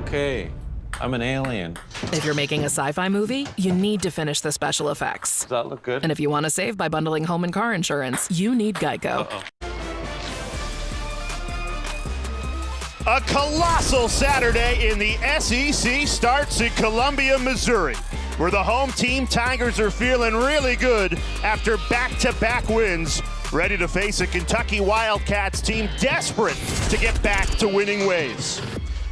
Okay, I'm an alien. If you're making a sci-fi movie, you need to finish the special effects. Does that look good? And if you want to save by bundling home and car insurance, you need Geico. A colossal Saturday in the SEC starts in Columbia, Missouri, where the home team Tigers are feeling really good after back-to-back wins, ready to face a Kentucky Wildcats team desperate to get back to winning ways.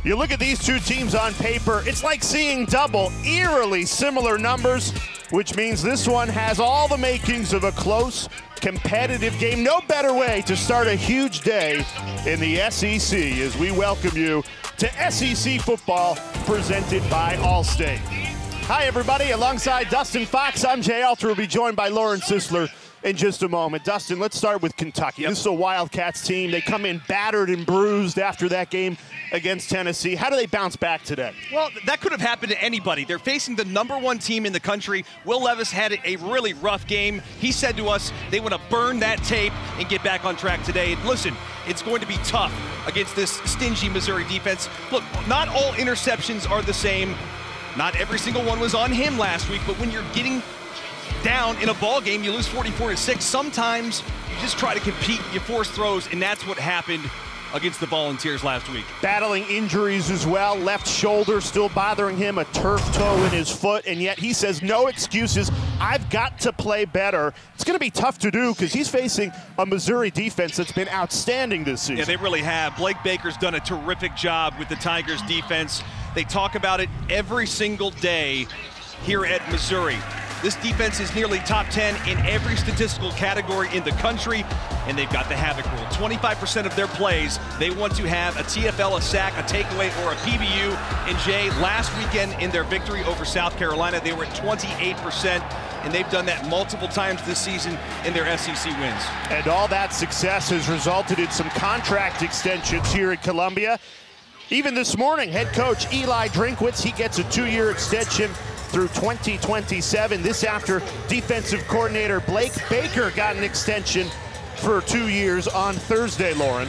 You look at these two teams on paper, it's like seeing double, eerily similar numbers, which means this one has all the makings of a close, competitive game. No better way to start a huge day in the SEC as we welcome you to SEC football presented by Allstate. Hi, everybody. Alongside Dustin Fox, I'm Jay Alter. We'll be joined by Lauren Sisler in just a moment. Dustin, let's start with Kentucky. This is a Wildcats team. They come in battered and bruised after that game against Tennessee. How do they bounce back today? Well, that could have happened to anybody. They're facing the #1 team in the country. Will Levis had a really rough game. He said to us they want to burn that tape and get back on track today. And listen, it's going to be tough against this stingy Missouri defense. Look, not all interceptions are the same. Not every single one was on him last week, but when you're getting down in a ball game, you lose 44-6. Sometimes you just try to compete, you force throws, and that's what happened against the Volunteers last week. Battling injuries as well. Left shoulder still bothering him, a turf toe in his foot, and yet he says no excuses. I've got to play better. It's going to be tough to do because he's facing a Missouri defense that's been outstanding this season. Yeah, they really have. Blake Baker's done a terrific job with the Tigers defense. They talk about it every single day here at Missouri. This defense is nearly top 10 in every statistical category in the country, and they've got the havoc rule. 25% of their plays, they want to have a TFL, a sack, a takeaway, or a PBU. And Jay, last weekend in their victory over South Carolina, they were at 28%, and they've done that multiple times this season in their SEC wins. And all that success has resulted in some contract extensions here at Columbia. Even this morning, head coach Eli Drinkwitz, he gets a 2-year extension through 2027. This after defensive coordinator Blake Baker got an extension for 2 years on Thursday, Lauren.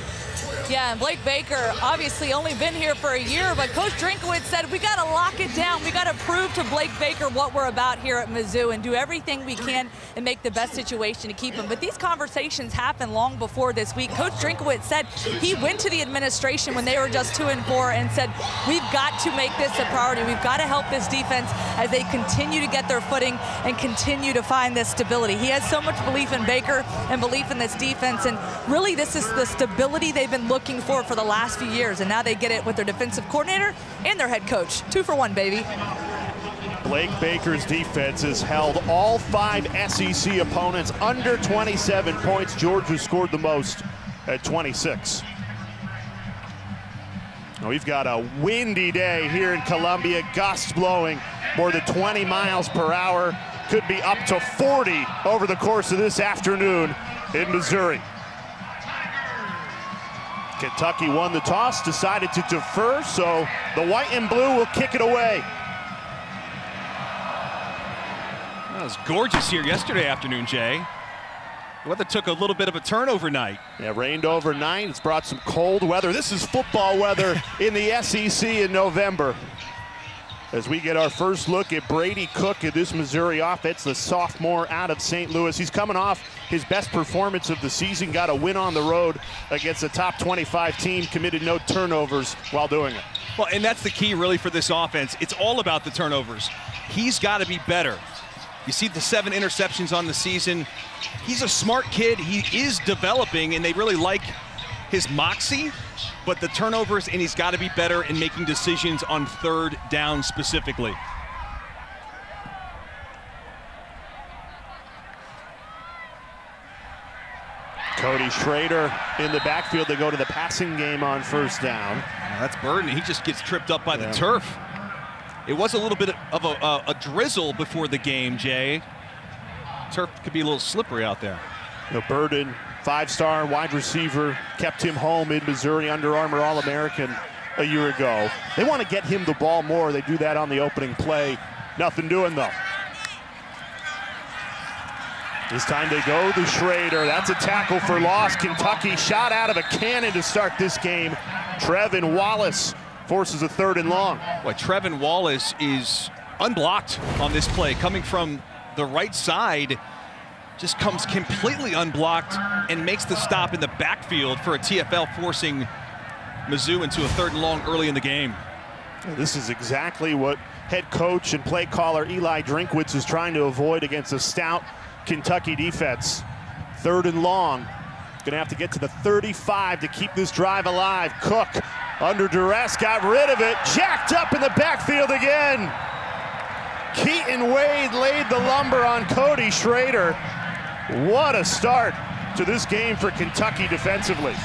Yeah, and Blake Baker obviously only been here for a year, but Coach Drinkwitz said we got to lock it down. We got to prove to Blake Baker what we're about here at Mizzou and do everything we can and make the best situation to keep him. But these conversations happened long before this week. Coach Drinkwitz said he went to the administration when they were just 2-4 and said, we've got to make this a priority. We've got to help this defense as they continue to get their footing and continue to find this stability. He has so much belief in Baker and belief in this defense, and really this is the stability they've been looking for the last few years, and now they get it with their defensive coordinator and their head coach. 2 for 1, baby. Blake Baker's defense has held all 5 SEC opponents under 27 points. Georgia scored the most at 26. Now we've got a windy day here in Columbia, gusts blowing more than 20 miles per hour. Could be up to 40 over the course of this afternoon in Missouri. Kentucky won the toss, decided to defer, so the white and blue will kick it away. That was gorgeous here yesterday afternoon, Jay. The weather took a little bit of a turn overnight. Yeah, rained overnight. It's brought some cold weather. This is football weather in the SEC in November. As we get our first look at Brady Cook at this Missouri offense, the sophomore out of St. Louis. He's coming off his best performance of the season, got a win on the road against a top 25 team, committed no turnovers while doing it. Well, and that's the key really for this offense. It's all about the turnovers. He's got to be better. You see the 7 interceptions on the season. He's a smart kid. He is developing, and they really like his moxie, but the turnovers, and he's got to be better in making decisions on 3rd down specifically. Cody Schrader in the backfield. They go to the passing game on 1st down. That's Burden. He just gets tripped up by the turf. It was a little bit of a drizzle before the game, Jay. Turf could be a little slippery out there. Burden, 5-star wide receiver, kept him home in Missouri, Under Armour All-American a year ago. They want to get him the ball more. They do that on the opening play. Nothing doing, though. This time they go to Schrader. That's a tackle for loss. Kentucky shot out of a cannon to start this game. Trevin Wallace forces a 3rd and long. Boy, Trevin Wallace is unblocked on this play, coming from the right side, just comes completely unblocked and makes the stop in the backfield for a TFL, forcing Mizzou into a 3rd and long early in the game. This is exactly what head coach and play caller Eli Drinkwitz is trying to avoid against a stout Kentucky defense. 3rd and long. Gonna have to get to the 35 to keep this drive alive. Cook under duress, got rid of it, jacked up in the backfield again. Keaton Wade laid the lumber on Cody Schrader. What a start to this game for Kentucky defensively.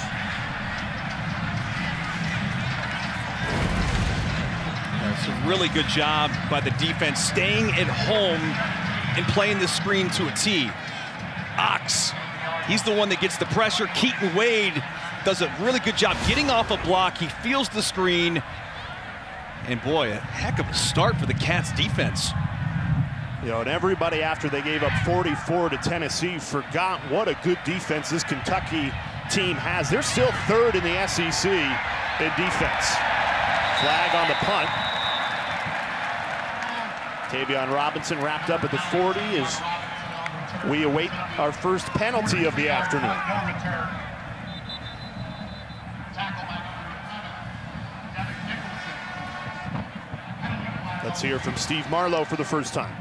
It's a really good job by the defense staying at home and playing the screen to a T. Ox, he's the one that gets the pressure. Keaton Wade does a really good job getting off a block. He feels the screen. And boy, a heck of a start for the Cats defense. You know, and everybody after they gave up 44 to Tennessee forgot what a good defense this Kentucky team has. They're still 3rd in the SEC in defense. Flag on the punt. Tavion Robinson wrapped up at the 40 as we await our first penalty of the afternoon. Let's hear from Steve Marlowe for the first time.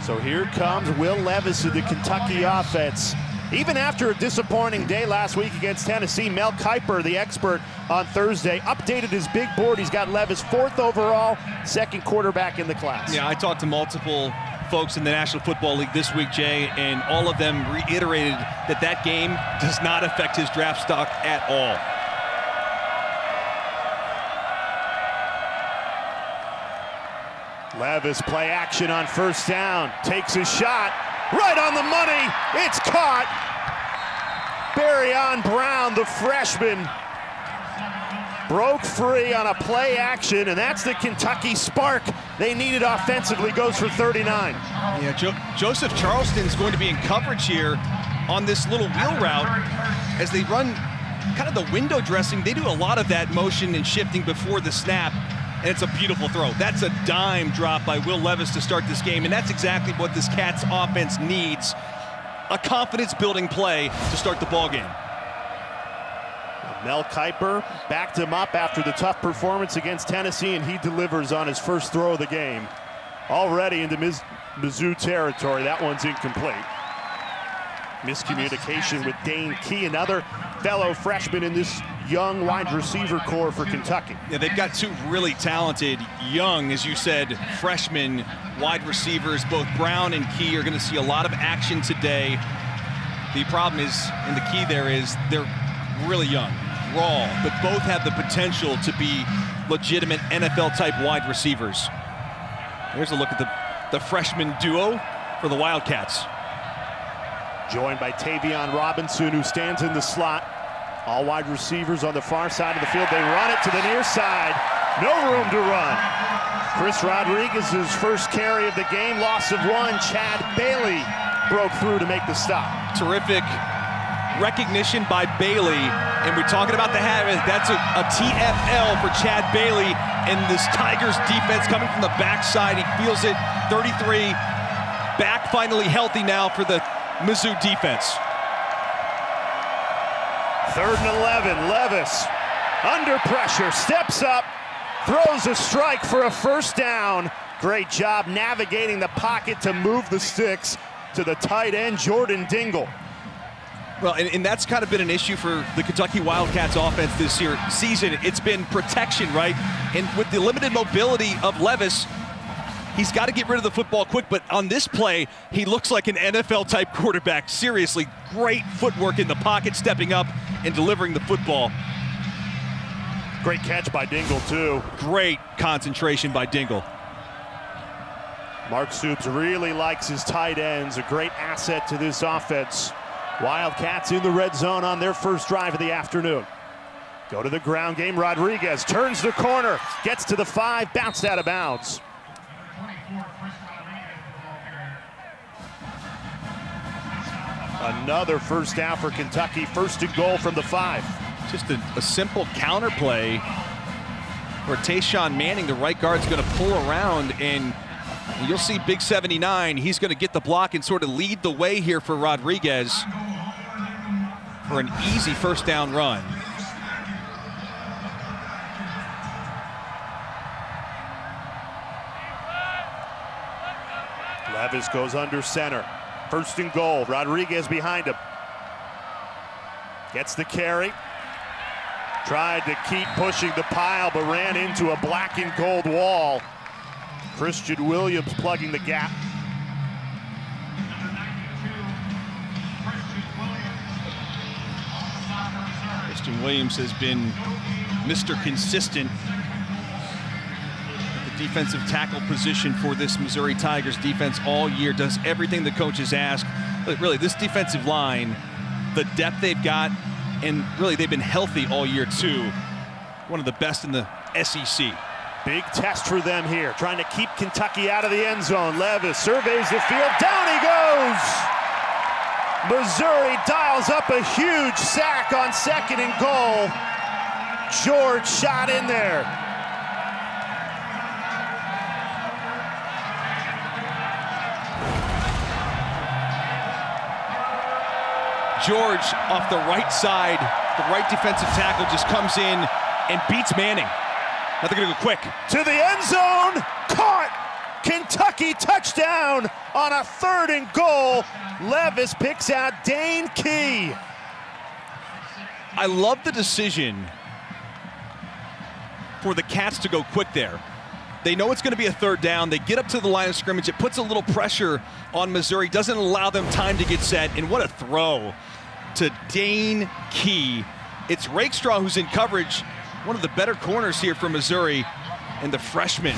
So here comes Will Levis of the Kentucky offense. Even after a disappointing day last week against Tennessee, Mel Kiper, the expert on Thursday, updated his big board. He's got Levis 4th overall, 2nd quarterback in the class. Yeah, I talked to multiple folks in the National Football League this week, Jay, and all of them reiterated that that game does not affect his draft stock at all. Levis play action on 1st down, takes a shot, right on the money, it's caught. Barryon Brown, the freshman, broke free on a play action, and that's the Kentucky spark they needed offensively, goes for 39. Yeah, Joseph Charleston's going to be in coverage here on this little wheel route as they run kind of the window dressing. They do a lot of that motion and shifting before the snap. And it's a beautiful throw. That's a dime drop by Will Levis to start this game, and that's exactly what this Cats offense needs. A confidence-building play to start the ball game. Mel Kiper backed him up after the tough performance against Tennessee, and he delivers on his first throw of the game. Already into Mizzou territory. That one's incomplete. Miscommunication with Dane Key, another fellow freshman in this young wide receiver core for Kentucky. Yeah, they've got 2 really talented, young, as you said, freshman wide receivers. Both Brown and Key are going to see a lot of action today. The problem is, and the key there is, they're really young, raw, but both have the potential to be legitimate NFL-type wide receivers. Here's a look at the freshman duo for the Wildcats. Joined by Tavion Robinson, who stands in the slot. All wide receivers on the far side of the field. They run it to the near side. No room to run. Chris Rodriguez's first carry of the game, loss of 1. Chad Bailey broke through to make the stop. Terrific recognition by Bailey. And we're talking about the habit. That's a TFL for Chad Bailey. And this Tigers defense coming from the backside. He feels it. 33. Back finally healthy now for the Mizzou defense. 3rd and 11, Levis under pressure, steps up, throws a strike for a 1st down. Great job navigating the pocket to move the sticks to the tight end, Jordan Dingle. Well, and that's kind of been an issue for the Kentucky Wildcats offense this season. It's been protection, right? And with the limited mobility of Levis, he's got to get rid of the football quick, but on this play, he looks like an NFL-type quarterback. Seriously, great footwork in the pocket, stepping up and delivering the football. Great catch by Dingle, too. Great concentration by Dingle. Mark Stoops really likes his tight ends, a great asset to this offense. Wildcats in the red zone on their first drive of the afternoon. Go to the ground game. Rodriguez turns the corner, gets to the 5, bounced out of bounds. Another first down for Kentucky, 1st and goal from the 5. Just a simple counter play where Tayshawn Manning, the right guard, is going to pull around, and you'll see Big 79. He's going to get the block and sort of lead the way here for Rodriguez for an easy first down run. Levis goes under center. 1st and goal. Rodriguez behind him. Gets the carry. Tried to keep pushing the pile, but ran into a black and gold wall. Christian Williams plugging the gap. Christian Williams has been Mr. Consistent at the defensive tackle position for this Missouri Tigers defense all year. Does everything the coaches ask. But really, this defensive line, the depth they've got, and really they've been healthy all year too. One of the best in the SEC. Big test for them here, trying to keep Kentucky out of the end zone. Levis surveys the field, down he goes! Missouri dials up a huge sack on 2nd and goal. George shot in there. George off the right side, the right defensive tackle just comes in and beats Manning. Now they're gonna go quick. To the end zone, caught! Kentucky touchdown on a 3rd and goal. Levis picks out Dane Key. I love the decision for the Cats to go quick there. They know it's going to be a 3rd down. They get up to the line of scrimmage. It puts a little pressure on Missouri, doesn't allow them time to get set. And what a throw to Dane Key. It's Rakestraw who's in coverage, one of the better corners here for Missouri. And the freshman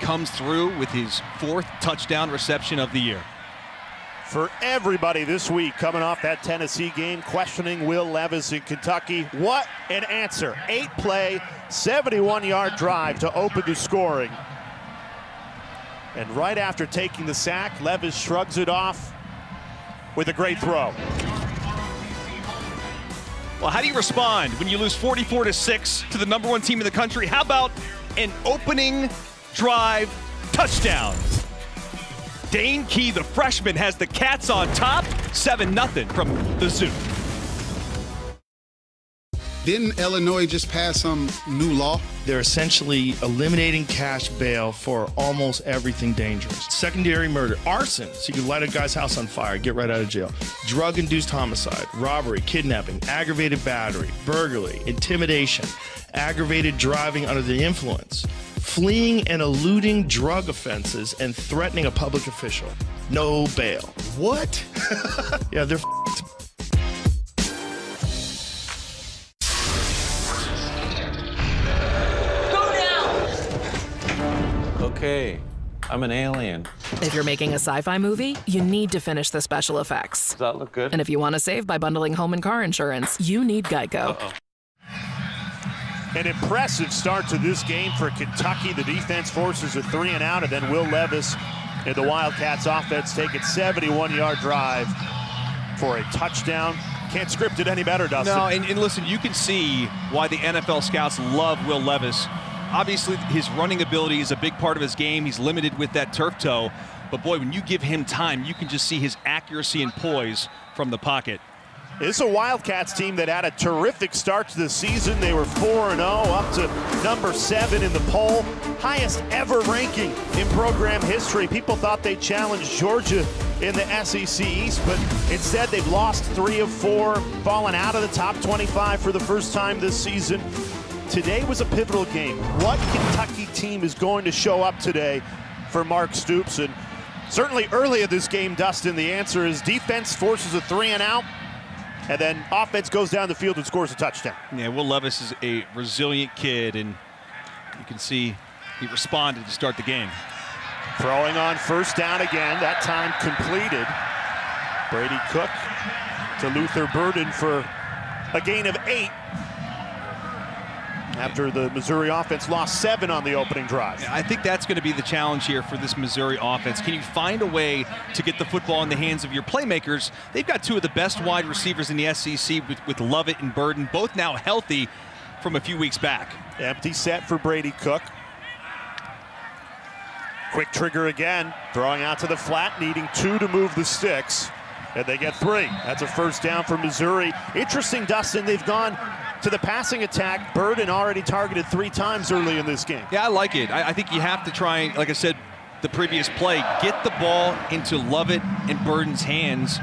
comes through with his 4th touchdown reception of the year. For everybody this week coming off that Tennessee game, questioning Will Levis in Kentucky. What an answer. 8-play, 71-yard drive to open the scoring. And right after taking the sack, Levis shrugs it off with a great throw. Well, how do you respond when you lose 44-6 to the ¡1 team in the country? How about an opening drive touchdown? Dane Key, the freshman, has the Cats on top, 7-0 from the Zoo. Didn't Illinois just pass some new law? They're essentially eliminating cash bail for almost everything dangerous. Secondary murder, arson, so you can light a guy's house on fire, get right out of jail. Drug-induced homicide, robbery, kidnapping, aggravated battery, burglary, intimidation, aggravated driving under the influence, fleeing and eluding drug offenses, and threatening a public official. No bail. What? Yeah, they're Okay, I'm an alien. If you're making a sci-fi movie, you need to finish the special effects. Does that look good? And if you want to save by bundling home and car insurance, you need Geico. An impressive start to this game for Kentucky. The defense forces a 3-and-out, and then Will Levis and the Wildcats offense take a 71-yard drive for a touchdown. Can't script it any better, Dustin. No, and listen, you can see why the NFL scouts love Will Levis. Obviously, his running ability is a big part of his game. He's limited with that turf toe. But boy, when you give him time, you can just see his accuracy and poise from the pocket. This is a Wildcats team that had a terrific start to the season. They were 4-0, up to number 7 in the poll. Highest ever ranking in program history. People thought they'd challenge Georgia in the SEC East, but instead they've lost 3 of 4, fallen out of the top 25 for the first time this season. Today was a pivotal game. What Kentucky team is going to show up today for Mark Stoops? And certainly early in this game, Dustin, the answer is defense forces a 3-and-out, and then offense goes down the field and scores a touchdown. Yeah, Will Levis is a resilient kid, and you can see he responded to start the game. Throwing on first down again, that time completed. Brady Cook to Luther Burden for a gain of 8. After the Missouri offense lost 7 on the opening drive. I think that's going to be the challenge here for this Missouri offense. Can you find a way to get the football in the hands of your playmakers? They've got 2 of the best wide receivers in the SEC with Lovett and Burden, both now healthy from a few weeks back. Empty set for Brady Cook. Quick trigger again, throwing out to the flat, needing 2 to move the sticks. And they get 3. That's a first down for Missouri. Interesting, Dustin, they've gone to the passing attack. Burden already targeted 3 times early in this game. Yeah, I like it. I think you have to try, like I said, the previous play, get the ball into Lovett and Burden's hands.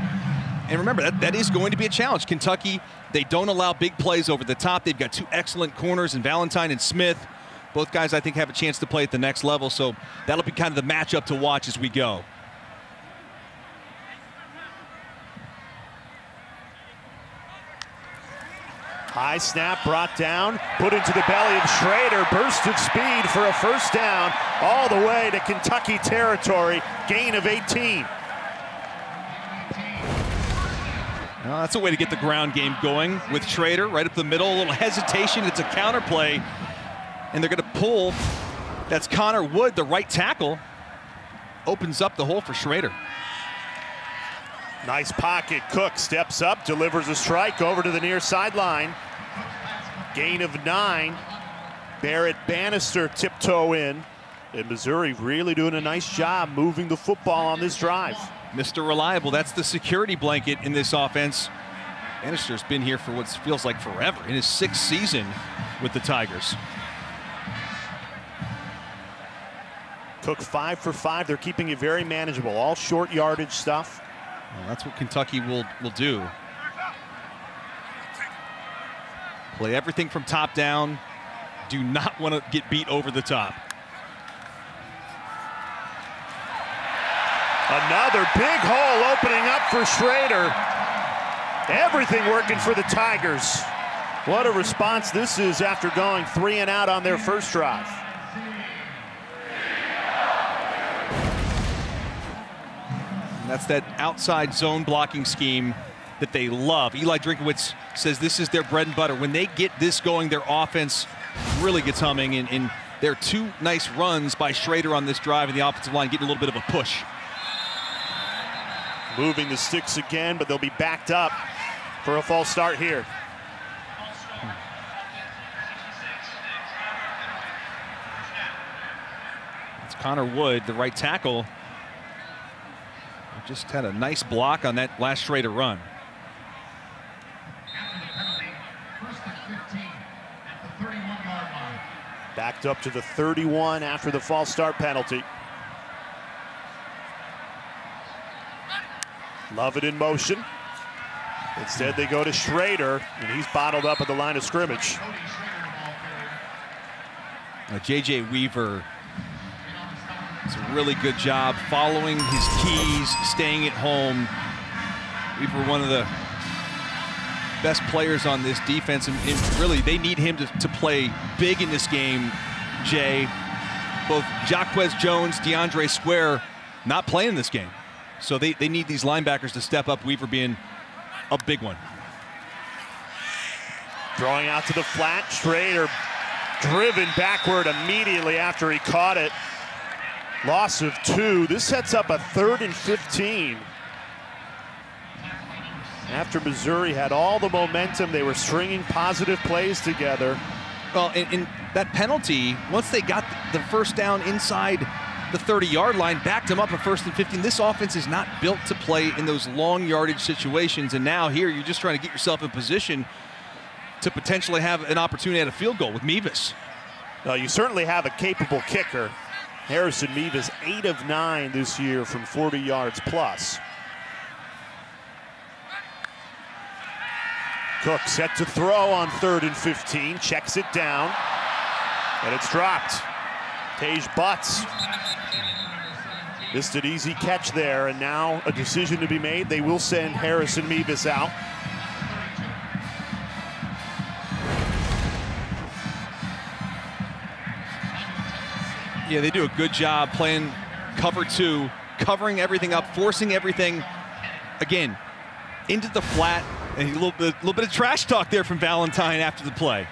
And remember, that is going to be a challenge. Kentucky, they don't allow big plays over the top. They've got 2 excellent corners in Valentine and Smith. Both guys, I think, have a chance to play at the next level. So that'll be kind of the matchup to watch as we go. High snap brought down, put into the belly of Schrader, burst of speed for a first down all the way to Kentucky territory, gain of 18. Well, that's a way to get the ground game going with Schrader right up the middle, a little hesitation, it's a counter play, and they're gonna pull. That's Connor Wood, the right tackle, opens up the hole for Schrader. Nice pocket. Cook steps up, delivers a strike over to the near sideline. Gain of 9. Barrett Bannister tiptoe in. And Missouri really doing a nice job moving the football on this drive. Mr. Reliable, that's the security blanket in this offense. Bannister's been here for what feels like forever, in his 6th season with the Tigers. Cook 5 for 5. They're keeping it very manageable. All short yardage stuff. Well, that's what Kentucky will do. Play everything from top down. Do not want to get beat over the top. Another big hole opening up for Schrader. Everything working for the Tigers. What a response this is after going 3 and out on their first drive. That's that outside zone blocking scheme that they love. Eli Drinkowitz says this is their bread and butter. When they get this going, their offense really gets humming, and there are 2 nice runs by Schrader on this drive, and the offensive line getting a little bit of a push. Moving the sticks again, but they'll be backed up for a false start here. It's Connor Wood, the right tackle. Just had a nice block on that last Schrader run. Backed up to the 31 after the false start penalty. Lovett in motion. Instead, they go to Schrader, and he's bottled up at the line of scrimmage. J.J. Weaver does a really good job following his keys, staying at home. Weaver, one of the best players on this defense, and really they need him to play big in this game, Jay. Both Jaquez Jones, DeAndre Square not playing this game. So they need these linebackers to step up, Weaver being a big one. Throwing out to the flat, Schrader driven backward immediately after he caught it. Loss of 2. This sets up a 3rd and 15. After Missouri had all the momentum, they were stringing positive plays together. Well, in that penalty, once they got the first down inside the 30-yard line, backed them up at 1st and 15. This offense is not built to play in those long yardage situations, and now here you're just trying to get yourself in position to potentially have an opportunity at a field goal with Mevis. Well, you certainly have a capable kicker. Harrison Mevis, 8 of 9 this year from 40 yards plus. Cook set to throw on 3rd and 15, checks it down, and it's dropped. Tage Butts missed an easy catch there, and now a decision to be made. They will send Harrison Mevis out. Yeah, they do a good job playing cover 2, covering everything up, forcing everything again, into the flat, and a little bit of trash talk there from Valentine after the play.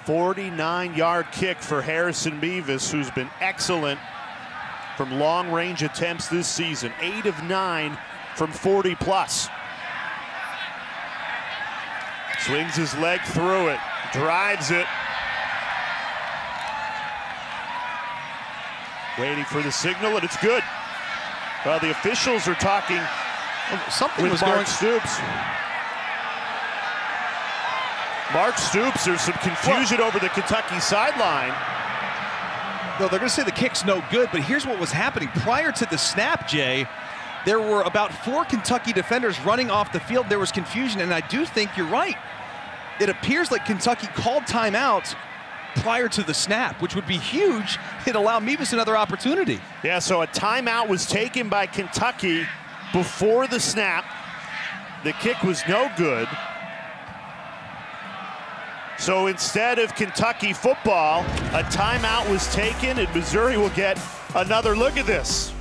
49-yard kick for Harrison Mevis, who's been excellent from long-range attempts this season. 8 of 9 from 40-plus. Swings his leg through it, drives it. Waiting for the signal, and it's good. Well, the officials are talking something with was Mark going. Stoops. Mark Stoops, there's some confusion over the Kentucky sideline. No, they're going to say the kick's no good, but here's what was happening. Prior to the snap, Jay, there were about 4 Kentucky defenders running off the field. There was confusion, and I do think you're right. It appears like Kentucky called timeout prior to the snap, which would be huge. It'd allow Mevis another opportunity. Yeah, so a timeout was taken by Kentucky before the snap. The kick was no good. So instead of Kentucky football, a timeout was taken, and Missouri will get another look at this.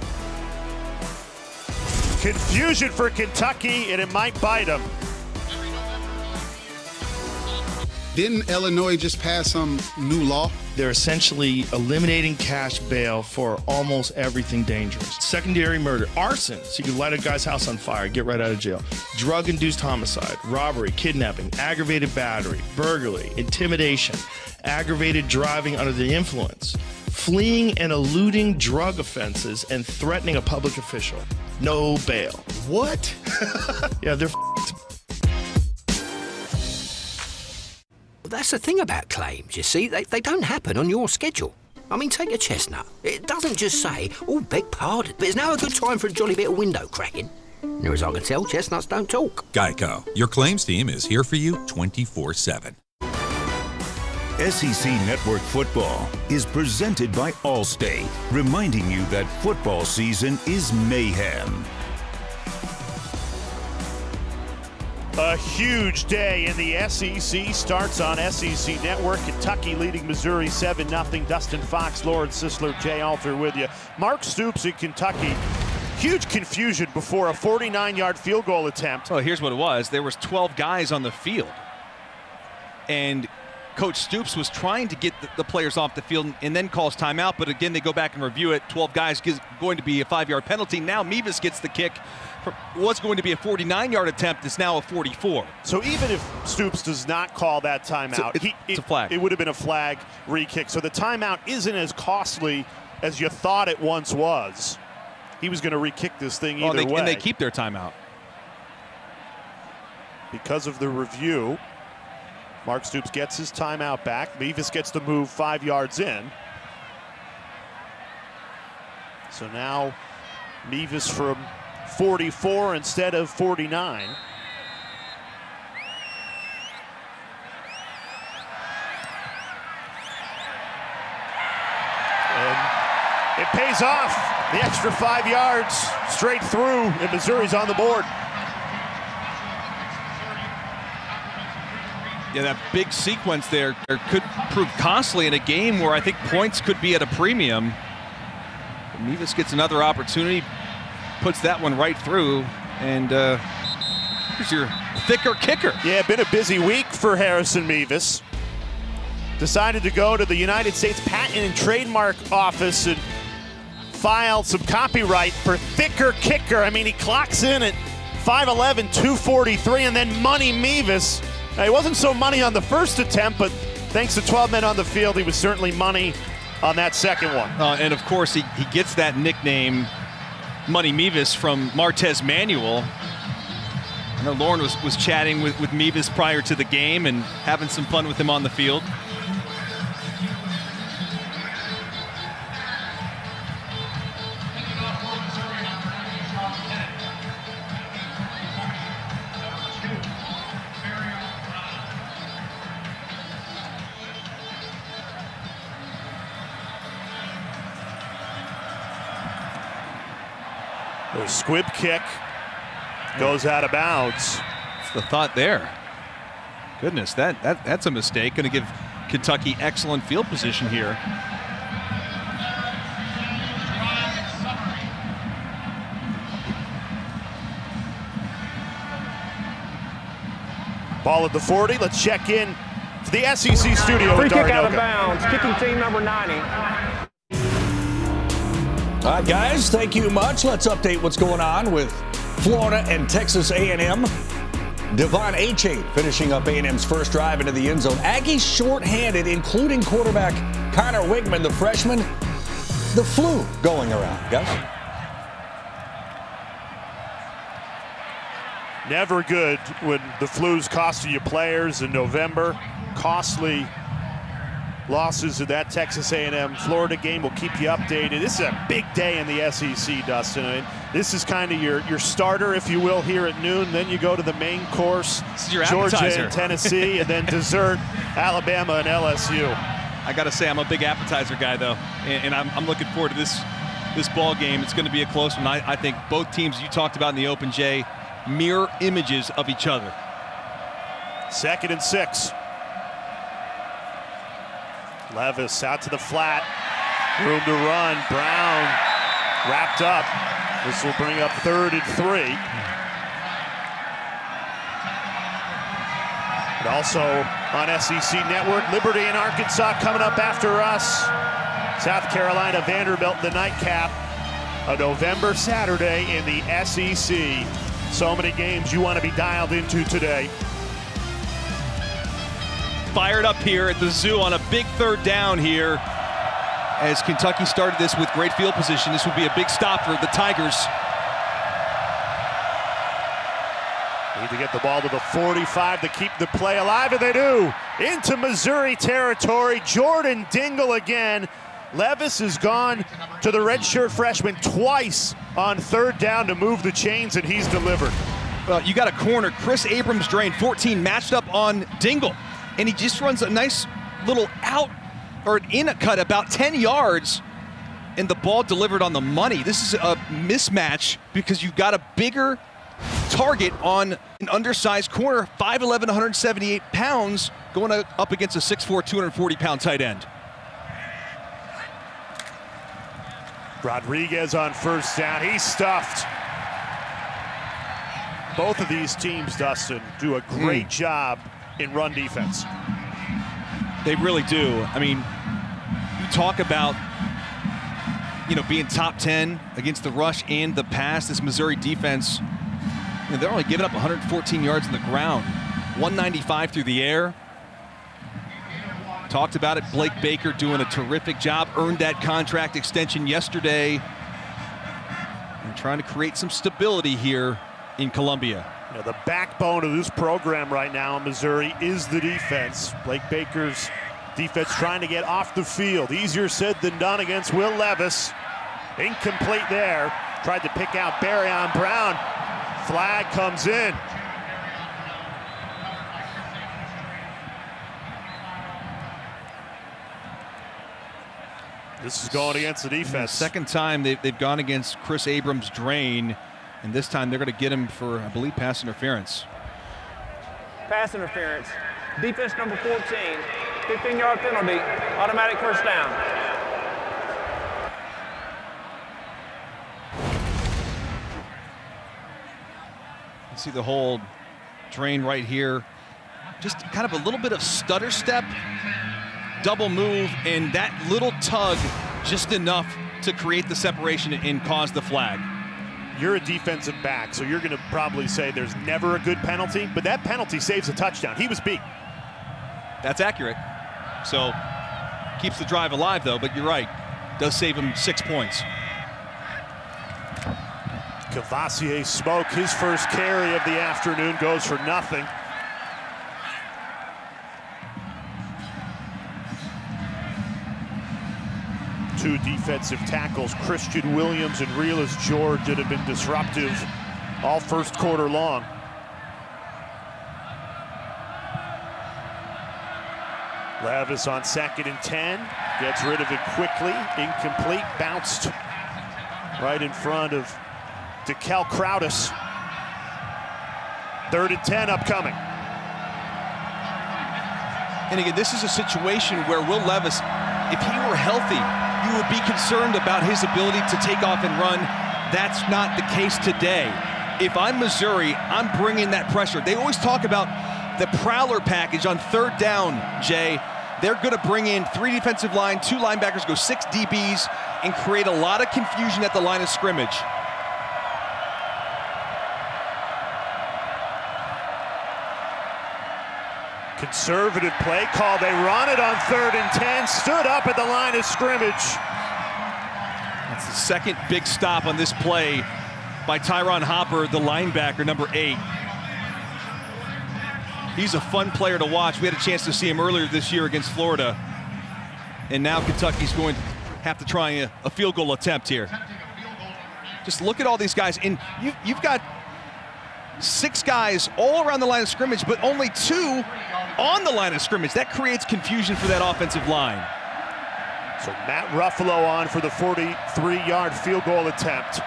Confusion for Kentucky, and it might bite them. Didn't Illinois just pass some new law? They're essentially eliminating cash bail for almost everything dangerous. Secondary murder, arson, so you can light a guy's house on fire, get right out of jail. Drug-induced homicide, robbery, kidnapping, aggravated battery, burglary, intimidation, aggravated driving under the influence, fleeing and eluding drug offenses, and threatening a public official. No bail. What? Yeah, they're f***ed. That's the thing about claims, you see. They don't happen on your schedule. I mean, take a chestnut. It doesn't just say, oh, beg pardon, but it's now a good time for a jolly bit of window cracking. Near as I can tell, chestnuts don't talk. Geico, your claims team is here for you 24/7. SEC Network Football is presented by Allstate, reminding you that football season is mayhem. A huge day in the SEC starts on SEC Network. Kentucky leading Missouri 7-0. Dustin Fox, Lawrence Sisler, Jay Alter with you. Mark Stoops in Kentucky. Huge confusion before a 49-yard field goal attempt. Well, here's what it was. There was 12 guys on the field. And Coach Stoops was trying to get the players off the field and then calls timeout. But again, they go back and review it. 12 guys is going to be a 5-yard penalty. Now Mevis gets the kick. What's going to be a 49-yard attempt is now a 44. So even if Stoops does not call that timeout, it's a flag. It would have been a flag re-kick. So the timeout isn't as costly as you thought it once was. He was going to re-kick this thing either way. And they keep their timeout. Because of the review, Mark Stoops gets his timeout back. Mevis gets to move 5 yards in. So now Mevis from 44 instead of 49. And it pays off. The extra 5 yards straight through, and Missouri's on the board. Yeah, that big sequence there could prove costly in a game where I think points could be at a premium. Mevis gets another opportunity, puts that one right through, and here's your thicker kicker. Yeah, been a busy week for Harrison Mevis. Decided to go to the United States Patent and Trademark Office and file some copyright for thicker kicker. I mean, he clocks in at 5'11", 243, and then Money Mevis. Now, he wasn't so money on the first attempt, but thanks to 12 men on the field, he was certainly money on that second one. And of course, he gets that nickname, Money Mevis, from Martez Manuel. I know Lauren was chatting with Mevis prior to the game and having some fun with him on the field. The squib kick goes out of bounds. That's the thought there. Goodness, that's a mistake. Going to give Kentucky excellent field position here. Ball at the 40. Let's check in to the SEC studio. Free with kick out of Darinoka. bounds. Kicking team number 90. All right, guys, thank you much. Let's update what's going on with Florida and Texas A&M. Devon Achane finishing up A&M's first drive into the end zone. Aggies shorthanded, including quarterback Connor Wigman, the freshman. The flu going around, guys. Never good when the flu's costing you players in November. Costly losses of that Texas A&M Florida game. Will keep you updated. This is a big day in the SEC, Dustin. I mean, this is kind of your starter, if you will, here at noon. Then you go to the main course, this is your Georgia appetizer. and Tennessee, and then dessert, Alabama and LSU. I got to say, I'm a big appetizer guy, though, and I'm looking forward to this ball game. It's going to be a close one. I think both teams you talked about in the Open, Jay, mirror images of each other. 2nd and 6. Levis out to the flat. Room to run. Brown wrapped up. This will bring up 3rd and 3. And also on SEC Network, Liberty and Arkansas coming up after us. South Carolina, Vanderbilt, the nightcap. A November Saturday in the SEC. So many games you want to be dialed into today. Fired up here at the Zoo on a big 3rd down here. As Kentucky started this with great field position, this would be a big stop for the Tigers. Need to get the ball to the 45 to keep the play alive, and they do. Into Missouri territory, Jordan Dingle again. Levis has gone to the redshirt freshman twice on 3rd down to move the chains, and he's delivered. Well, you got a corner, Chris Abrams drain 14, matched up on Dingle. And he just runs a nice little out or an in cut about 10 yards, and the ball delivered on the money. This is a mismatch because you've got a bigger target on an undersized corner, 5'11", 178 pounds, going up against a 6'4", 240-pound tight end. Rodriguez on 1st down. He's stuffed. Both of these teams, Dustin, do a great job in run defense. They really do. I mean, you talk about, being top 10 against the rush and the pass. This Missouri defense, they're only giving up 114 yards on the ground, 195 through the air. Talked about it, Blake Baker doing a terrific job, earned that contract extension yesterday, and trying to create some stability here in Columbia. The backbone of this program right now in Missouri is the defense. Blake Baker's defense trying to get off the field. Easier said than done against Will Levis. Incomplete there. Tried to pick out Barry on Brown. Flag comes in. This is going against the defense. Second time they've gone against Chris Abrams' drain. And this time they're going to get him for, I believe, pass interference. Pass interference. Defense number 14. 15-yard penalty. Automatic 1st down. You see the hold. Drain right here. Just kind of a little bit of stutter step. Double move. And that little tug just enough to create the separation and cause the flag. You're a defensive back, so you're going to probably say there's never a good penalty, but that penalty saves a touchdown. He was beat. That's accurate. So keeps the drive alive, though, but you're right. Does save him 6 points. Cavassier Smoke, his first carry of the afternoon, goes for nothing. Two defensive tackles, Christian Williams and Reelis George, that have been disruptive all 1st quarter long. Levis on 2nd and 10, gets rid of it quickly, incomplete, bounced right in front of DeKel Crowdis. 3rd and 10 upcoming. And again, this is a situation where Will Levis, if he were healthy, you would be concerned about his ability to take off and run. That's not the case today. If I'm Missouri, I'm bringing that pressure. They always talk about the prowler package on third down, Jay. They're going to bring in 3 defensive line, 2 linebackers, go 6 DBs, and create a lot of confusion at the line of scrimmage. Conservative play call. They run it on 3rd and 10. Stood up at the line of scrimmage. That's the second big stop on this play by Tyron Hopper, the linebacker, number 8. He's a fun player to watch. We had a chance to see him earlier this year against Florida. And now Kentucky's going to have to try a field goal attempt here. Just look at all these guys. And you've got 6 guys all around the line of scrimmage, but only 2 on the line of scrimmage. That creates confusion for that offensive line. So Matt Ruffalo on for the 43-yard field goal attempt.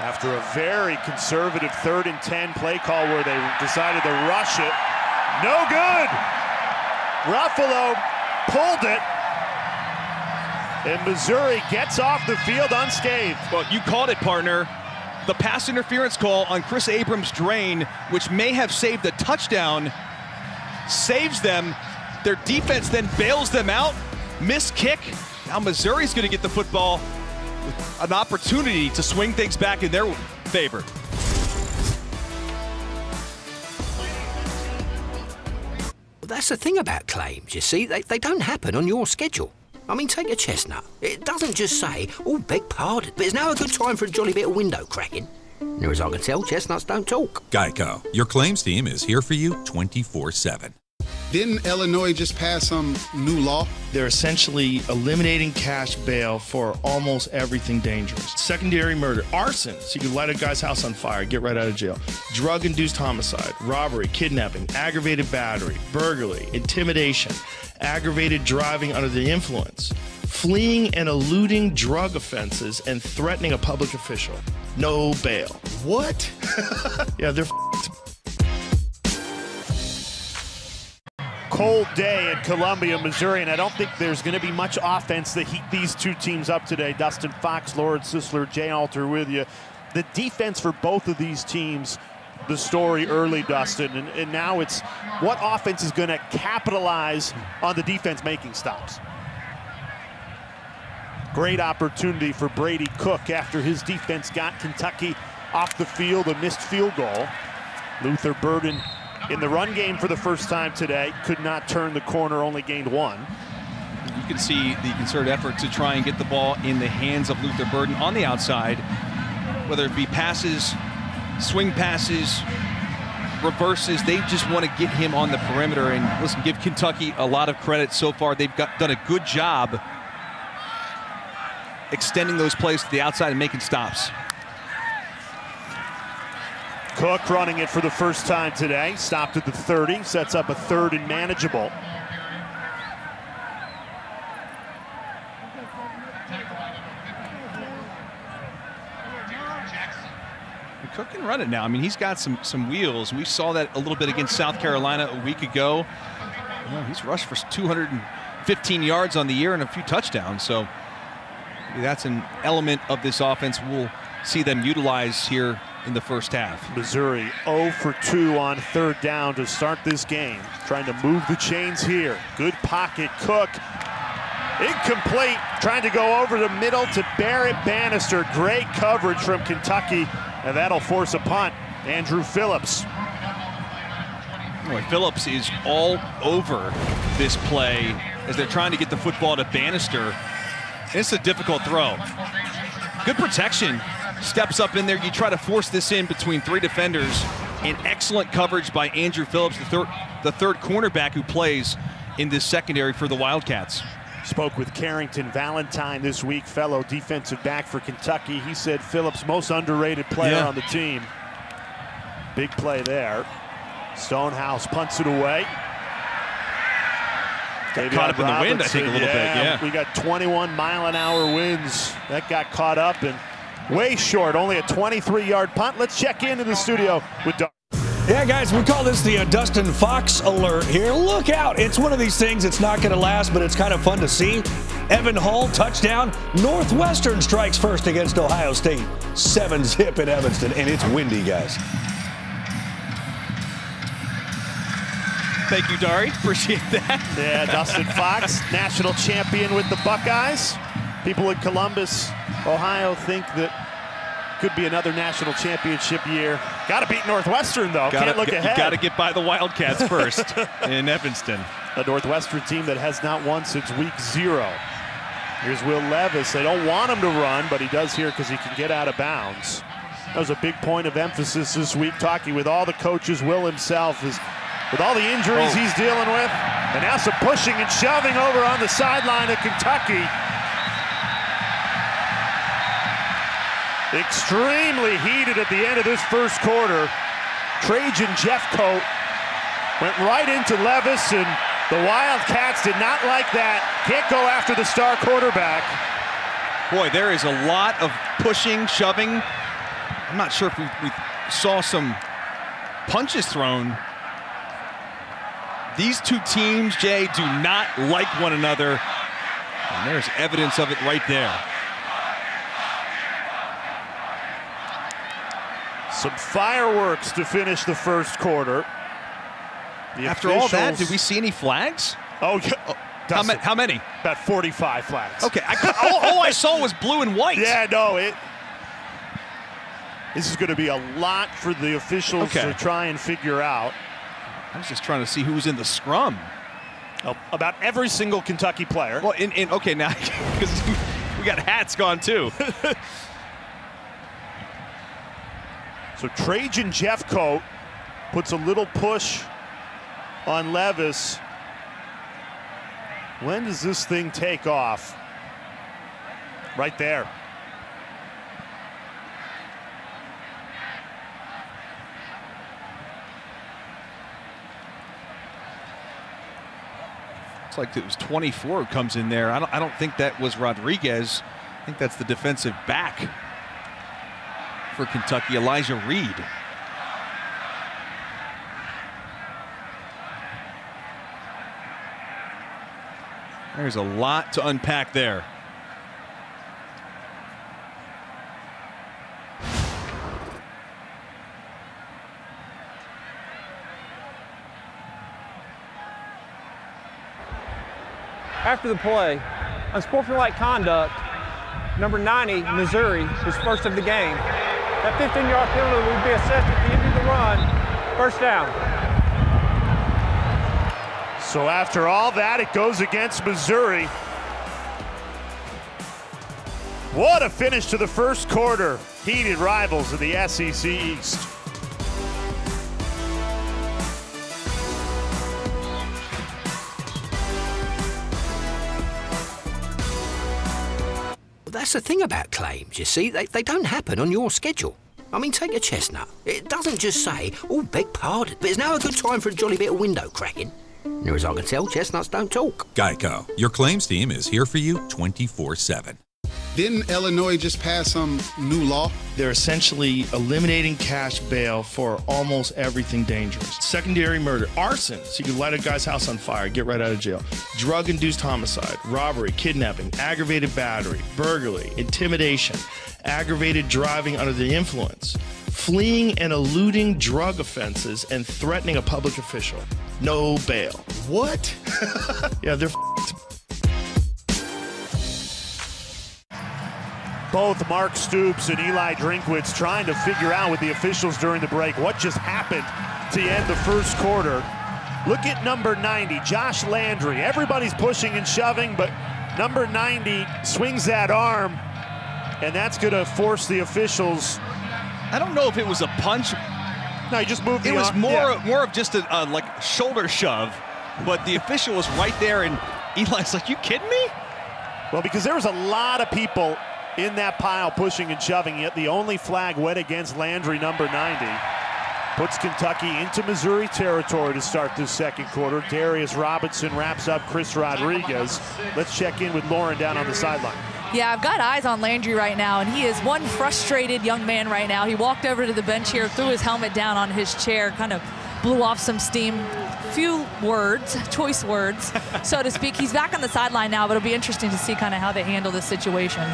After a very conservative 3rd and 10 play call where they decided to rush it. No good! Ruffalo pulled it. And Missouri gets off the field unscathed. Well, you called it, partner. The pass interference call on Chris Abrams' drain, which may have saved a touchdown, saves them. Their defense then bails them out. Missed kick. Now Missouri's going to get the football with an opportunity to swing things back in their favor. That's the thing about claims, you see. They don't happen on your schedule. I mean, take a chestnut. It doesn't just say, oh, beg pardon, but it's now a good time for a jolly bit of window cracking. Near as I can tell, chestnuts don't talk. Geico, your claims team is here for you 24/7. Didn't Illinois just pass some new law? They're essentially eliminating cash bail for almost everything dangerous. Secondary murder, arson, so you can light a guy's house on fire, get right out of jail. Drug-induced homicide, robbery, kidnapping, aggravated battery, burglary, intimidation, aggravated driving under the influence, fleeing and eluding drug offenses, and threatening a public official. No bail. What? Yeah, they're f***ed. Cold day in Columbia, Missouri, and I don't think there's going to be much offense to heat these 2 teams up today. Dustin Fox, Lord Sisler, Jay Alter with you. The defense for both of these teams, the story early, Dustin, and now it's what offense is going to capitalize on the defense making stops. Great opportunity for Brady Cook after his defense got Kentucky off the field, a missed field goal. Luther Burden in the run game for the first time today, could not turn the corner, only gained 1. You can see the concerted effort to try and get the ball in the hands of Luther Burden on the outside, whether it be passes, swing passes, reverses. They just want to get him on the perimeter. And listen, give Kentucky a lot of credit so far. They've done a good job extending those plays to the outside and making stops. Cook running it for the first time today. Stopped at the 30, sets up a 3rd and manageable. Cook can run it now. I mean, he's got some wheels. We saw that a little bit against South Carolina a week ago. Well, he's rushed for 215 yards on the year and a few touchdowns. So that's an element of this offense we'll see them utilize here in the first half. Missouri 0 for 2 on 3rd down to start this game. Trying to move the chains here. Good pocket, Cook. Incomplete, trying to go over the middle to Barrett Bannister. Great coverage from Kentucky, and that'll force a punt. Andrew Phillips. Boy, Phillips is all over this play as they're trying to get the football to Bannister. It's a difficult throw. Good protection. Steps up in there. You try to force this in between 3 defenders. And excellent coverage by Andrew Phillips, the third cornerback who plays in this secondary for the Wildcats. Spoke with Carrington Valentine this week, fellow defensive back for Kentucky. He said Phillips, most underrated player on the team. Big play there. Stonehouse punts it away. Got caught up in the wind, I think, a little bit. Yeah, we got 21-mile-an-hour winds. That got caught up and way short. Only a 23-yard punt. Let's check into the studio with Doug. Yeah, guys, we call this the Dustin Fox alert here. Look out. It's one of these things that's not going to last, but it's kind of fun to see. Evan Hull, touchdown. Northwestern strikes first against Ohio State. 7-zip in Evanston, and it's windy, guys. Thank you, Dari. Appreciate that. Yeah, Dustin Fox, national champion with the Buckeyes. People in Columbus, Ohio think that could be another national championship year. Got to beat Northwestern, though. Can't look ahead. Got to get by the Wildcats first in Evanston. A Northwestern team that has not won since week 0. Here's Will Levis. They don't want him to run, but he does here because he can get out of bounds. That was a big point of emphasis this week, talking with all the coaches. Will himself is, with all the injuries he's dealing with, and now some pushing and shoving over on the sideline of Kentucky. Extremely heated at the end of this first quarter. Trajan Jeffcoat went right into Levis, and the Wildcats did not like that. Can't go after the star quarterback. Boy, there is a lot of pushing, shoving. I'm not sure if we saw some punches thrown. These two teams, Jay, do not like one another. And there's evidence of it right there. Some fireworks to finish the first quarter. After all that, did we see any flags? Oh, yeah. How many? About 45 flags. Okay, all I saw was blue and white. Yeah, no, this is going to be a lot for the officials to try and figure out. I was just trying to see who was in the scrum. Oh, about every single Kentucky player. Well, okay, now, because we got hats gone too. So Trajan Jeffcoat puts a little push on Levis. When does this thing take off? Right there. It's like it was 24 who comes in there. I don't think that was Rodriguez. I think that's the defensive back for Kentucky, Elijah Reed. There's a lot to unpack there. After the play, unsportsmanlike conduct, number 90, Missouri, was first of the game. That 15-yard penalty would be assessed at the end of the run. First down. So after all that, it goes against Missouri. What a finish to the first quarter. Heated rivals in the SEC East. That's the thing about claims, you see. They don't happen on your schedule. I mean, take a chestnut. It doesn't just say, oh, beg pardon, but it's now a good time for a jolly bit of window cracking. Near as I can tell, chestnuts don't talk. Geico, your claims team is here for you 24/7. Didn't Illinois just pass some new law? They're essentially eliminating cash bail for almost everything dangerous. Secondary murder, arson, so you can light a guy's house on fire, get right out of jail. Drug-induced homicide, robbery, kidnapping, aggravated battery, burglary, intimidation, aggravated driving under the influence, fleeing and eluding drug offenses, and threatening a public official. No bail. What? Yeah, they're f***ed. Both Mark Stoops and Eli Drinkwitz trying to figure out with the officials during the break what just happened to end the first quarter. Look at number 90, Josh Landry. Everybody's pushing and shoving, but number 90 swings that arm, and that's going to force the officials. I don't know if it was a punch. No, he just moved the arm. It was more of just a like shoulder shove, but the official was right there, and Eli's like, you kidding me? Well, because there was a lot of people in that pile pushing and shoving, yet the only flag went against Landry, number 90. Puts Kentucky into Missouri territory to start this second quarter. Darius Robinson wraps up Chris Rodriguez. Let's check in with Lauren down on the sideline. Yeah, I've got eyes on Landry right now, and he is one frustrated young man right now. He walked over to the bench here, threw his helmet down on his chair, kind of blew off some steam. Few words, choice words, so to speak. He's back on the sideline now, but it'll be interesting to see kind of how they handle this situation.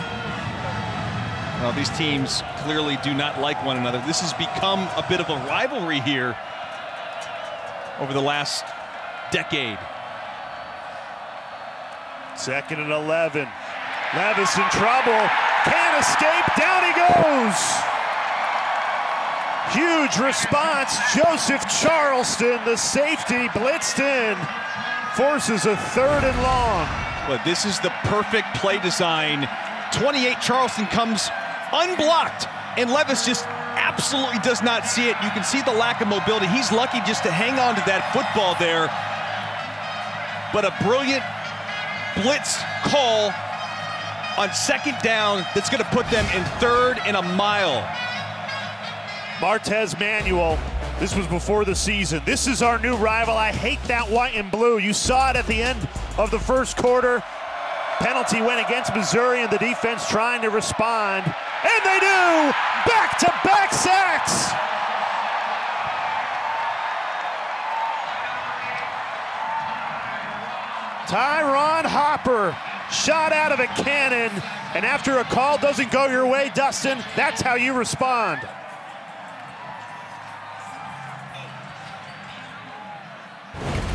Well, these teams clearly do not like one another. This has become a bit of a rivalry here over the last decade. 2nd and 11. Levis in trouble. Can't escape. Down he goes. Huge response. Joseph Charleston, the safety, blitzed in. Forces a 3rd and long. But this is the perfect play design. 28, Charleston comes unblocked, and Levis just absolutely does not see it. You can see the lack of mobility. He's lucky just to hang on to that football there. But a brilliant blitz call on 2nd down that's going to put them in 3rd and a mile. Martez Manuel, this was before the season. This is our new rival. I hate that white and blue. You saw it at the end of the 1st quarter. Penalty went against Missouri and the defense trying to respond. And they do! Back-to-back sacks! Tyron Hopper, shot out of a cannon, and after a call doesn't go your way, Dustin, that's how you respond.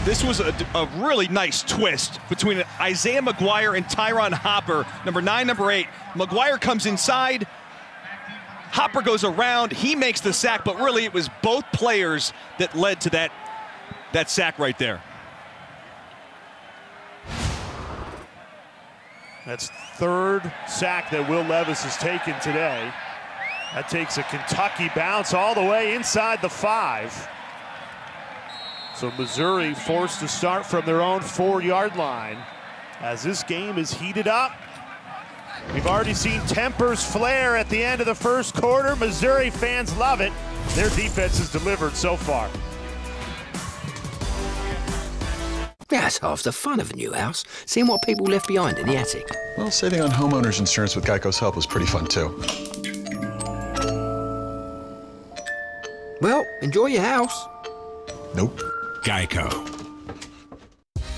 This was a really nice twist between Isaiah McGuire and Tyron Hopper, number 9, number 8. McGuire comes inside, Hopper goes around, he makes the sack, but really it was both players that led to that sack right there. That's 3rd sack that Will Levis has taken today. That takes a Kentucky bounce all the way inside the 5. So Missouri forced to start from their own 4-yard line as this game is heated up. We've already seen tempers flare at the end of the 1st quarter. Missouri fans love it. Their defense has delivered so far. That's half the fun of a new house, seeing what people left behind in the attic. Well, saving on homeowners insurance with Geico's help was pretty fun too. Well, enjoy your house. Nope. Geico.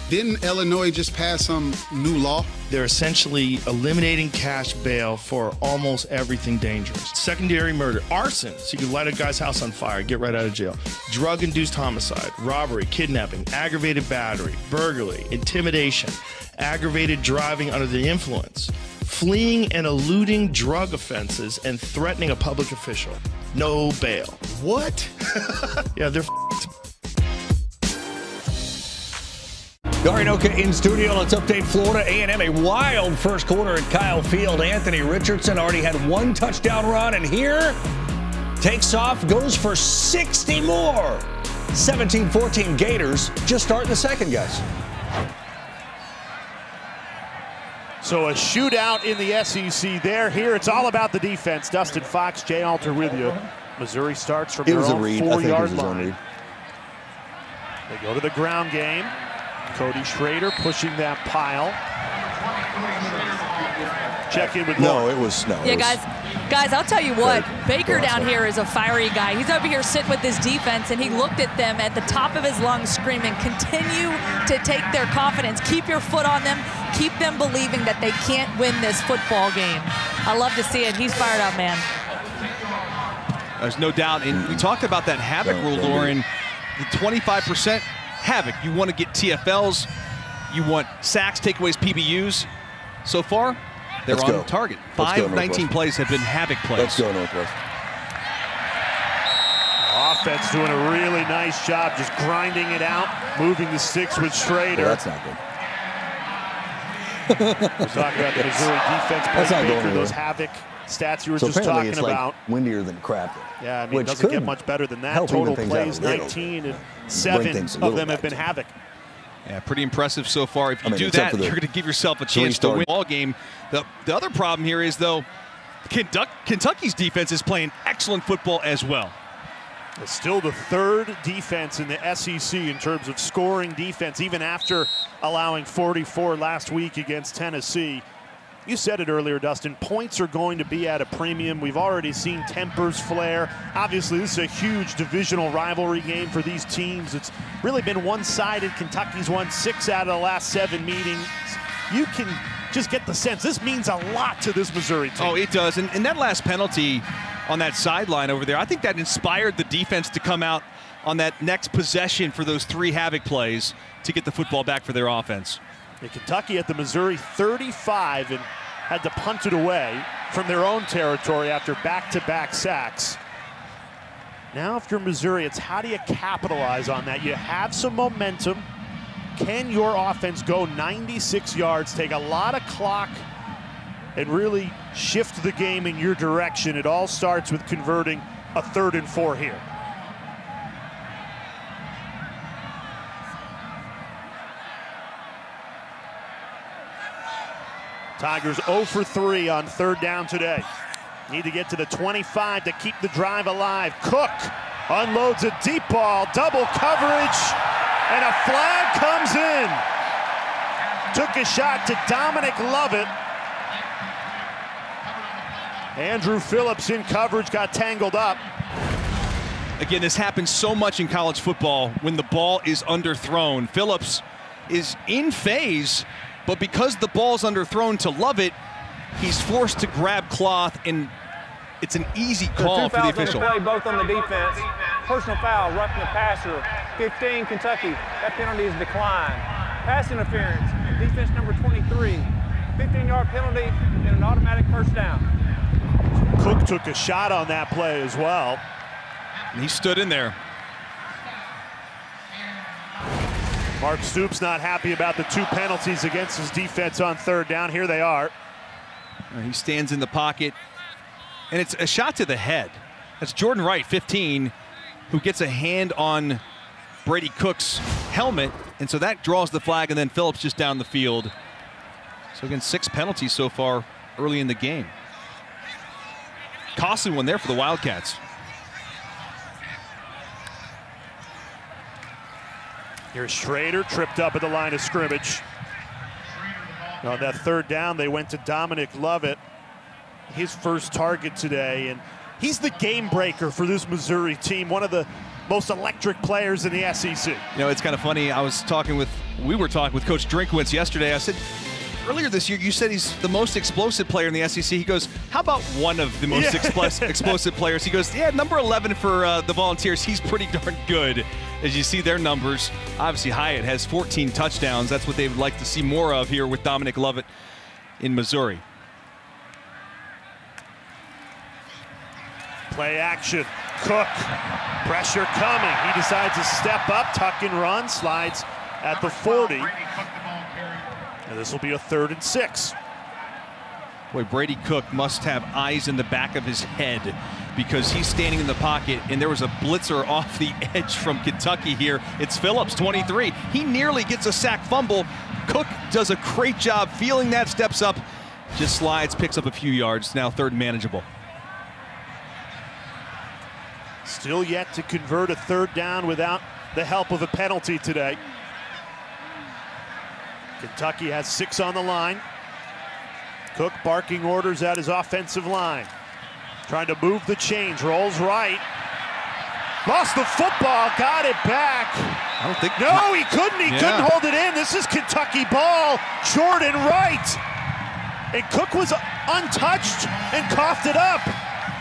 Didn't Illinois just pass some new law? They're essentially eliminating cash bail for almost everything dangerous. Secondary murder, arson, so you can light a guy's house on fire, get right out of jail. Drug-induced homicide, robbery, kidnapping, aggravated battery, burglary, intimidation, aggravated driving under the influence, fleeing and eluding drug offenses, and threatening a public official. No bail. What? Yeah, they're f***ed. Garinoka in studio. Let's update Florida A&M. A wild 1st quarter at Kyle Field. Anthony Richardson already had 1 touchdown run, and here takes off, goes for 60 more. 17-14 Gators. Just starting the 2nd, guys. So a shootout in the SEC there. Here it's all about the defense. Dustin Fox, Jay Alter with you. Missouri starts from their own 4-yard line. They go to the ground game. Cody Schrader pushing that pile. Check in with Lauren. Yeah, guys, I'll tell you what, Baker down here is a fiery guy. He's over here sitting with his defense, and he looked at them at the top of his lungs screaming, continue to take their confidence. Keep your foot on them. Keep them believing that they can't win this football game. I love to see it. He's fired up, man. There's no doubt. And we talked about that havoc rule, Lauren. The 25% havoc. You want to get TFLs. You want sacks, takeaways, PBUs. So far, they're on target. 19 plays have been havoc plays. Let's go, Northwest. Offense doing a really nice job just grinding it out, moving the sticks with Schrader. Well, that's not good. We're talking about the Missouri defense. That's not Baker, going those havoc stats you were just talking it's about. Like windier than crap. Yeah, I mean, it doesn't get much better than that. Total plays, 19, and 7 of them have been havoc. Yeah, pretty impressive so far. If you do that, you're going to give yourself a chance to win the ball game. The other problem here is, though, Kentucky's defense is playing excellent football as well. It's still the 3rd defense in the SEC in terms of scoring defense, even after allowing 44 last week against Tennessee. You said it earlier, Dustin, points are going to be at a premium. We've already seen tempers flare. Obviously, this is a huge divisional rivalry game for these teams. It's really been one-sided. Kentucky's won 6 out of the last 7 meetings. You can just get the sense this means a lot to this Missouri team. Oh, it does. And that last penalty on that sideline over there, I think that inspired the defense to come out on that next possession for those 3 havoc plays to get the football back for their offense. And Kentucky at the Missouri 35 and had to punt it away from their own territory after back-to-back sacks. Now if you're Missouri, it's how do you capitalize on that? You have some momentum. Can your offense go 96 yards, take a lot of clock, and really shift the game in your direction? It all starts with converting a 3rd and 4 here. Tigers 0 for 3 on 3rd down today. Need to get to the 25 to keep the drive alive. Cook unloads a deep ball, double coverage, and a flag comes in. Took a shot to Dominic Lovett. Andrew Phillips in coverage, got tangled up. Again, this happens so much in college football when the ball is underthrown. Phillips is in phase, but because the ball's underthrown to Lovett, he's forced to grab cloth, and it's an easy call for the official. On the play, both on the defense. Personal foul, roughing the passer. 15, Kentucky. That penalty is declined. Pass interference, defense number 23. 15-yard penalty and an automatic first down. Cook took a shot on that play as well. And he stood in there. Mark Stoops not happy about the 2 penalties against his defense on 3rd down. Here they are. He stands in the pocket, and it's a shot to the head. That's Jordan Wright, 15, who gets a hand on Brady Cook's helmet, and so that draws the flag, and then Phillips just down the field. So again, 6 penalties so far early in the game. Costly one there for the Wildcats. Here's Schrader, tripped up at the line of scrimmage. On that 3rd down, they went to Dominic Lovett, his first target today, and he's the game breaker for this Missouri team, one of the most electric players in the SEC. You know, it's kind of funny. We were talking with Coach Drinkwitz yesterday. I said, earlier this year, you said he's the most explosive player in the SEC. He goes, how about one of the most explosive players? He goes, yeah, number 11 for the Volunteers. He's pretty darn good. As you see their numbers, obviously Hyatt has 14 touchdowns. That's what they would like to see more of here with Dominic Lovett in Missouri. Play action. Cook. Pressure coming. He decides to step up, tuck and run, slides at the 40. And this will be a 3rd and 6. Boy, Brady Cook must have eyes in the back of his head because he's standing in the pocket, and there was a blitzer off the edge from Kentucky here. It's Phillips, 23. He nearly gets a sack fumble. Cook does a great job feeling that, steps up, just slides, picks up a few yards. Now 3rd and manageable. Still yet to convert a 3rd down without the help of a penalty today. Kentucky has 6 on the line. Cook barking orders at his offensive line. Trying to move the chains, rolls right. Lost the football, got it back. I don't think. No, he couldn't hold it in. This is Kentucky ball, Jordan Wright. And Cook was untouched and coughed it up.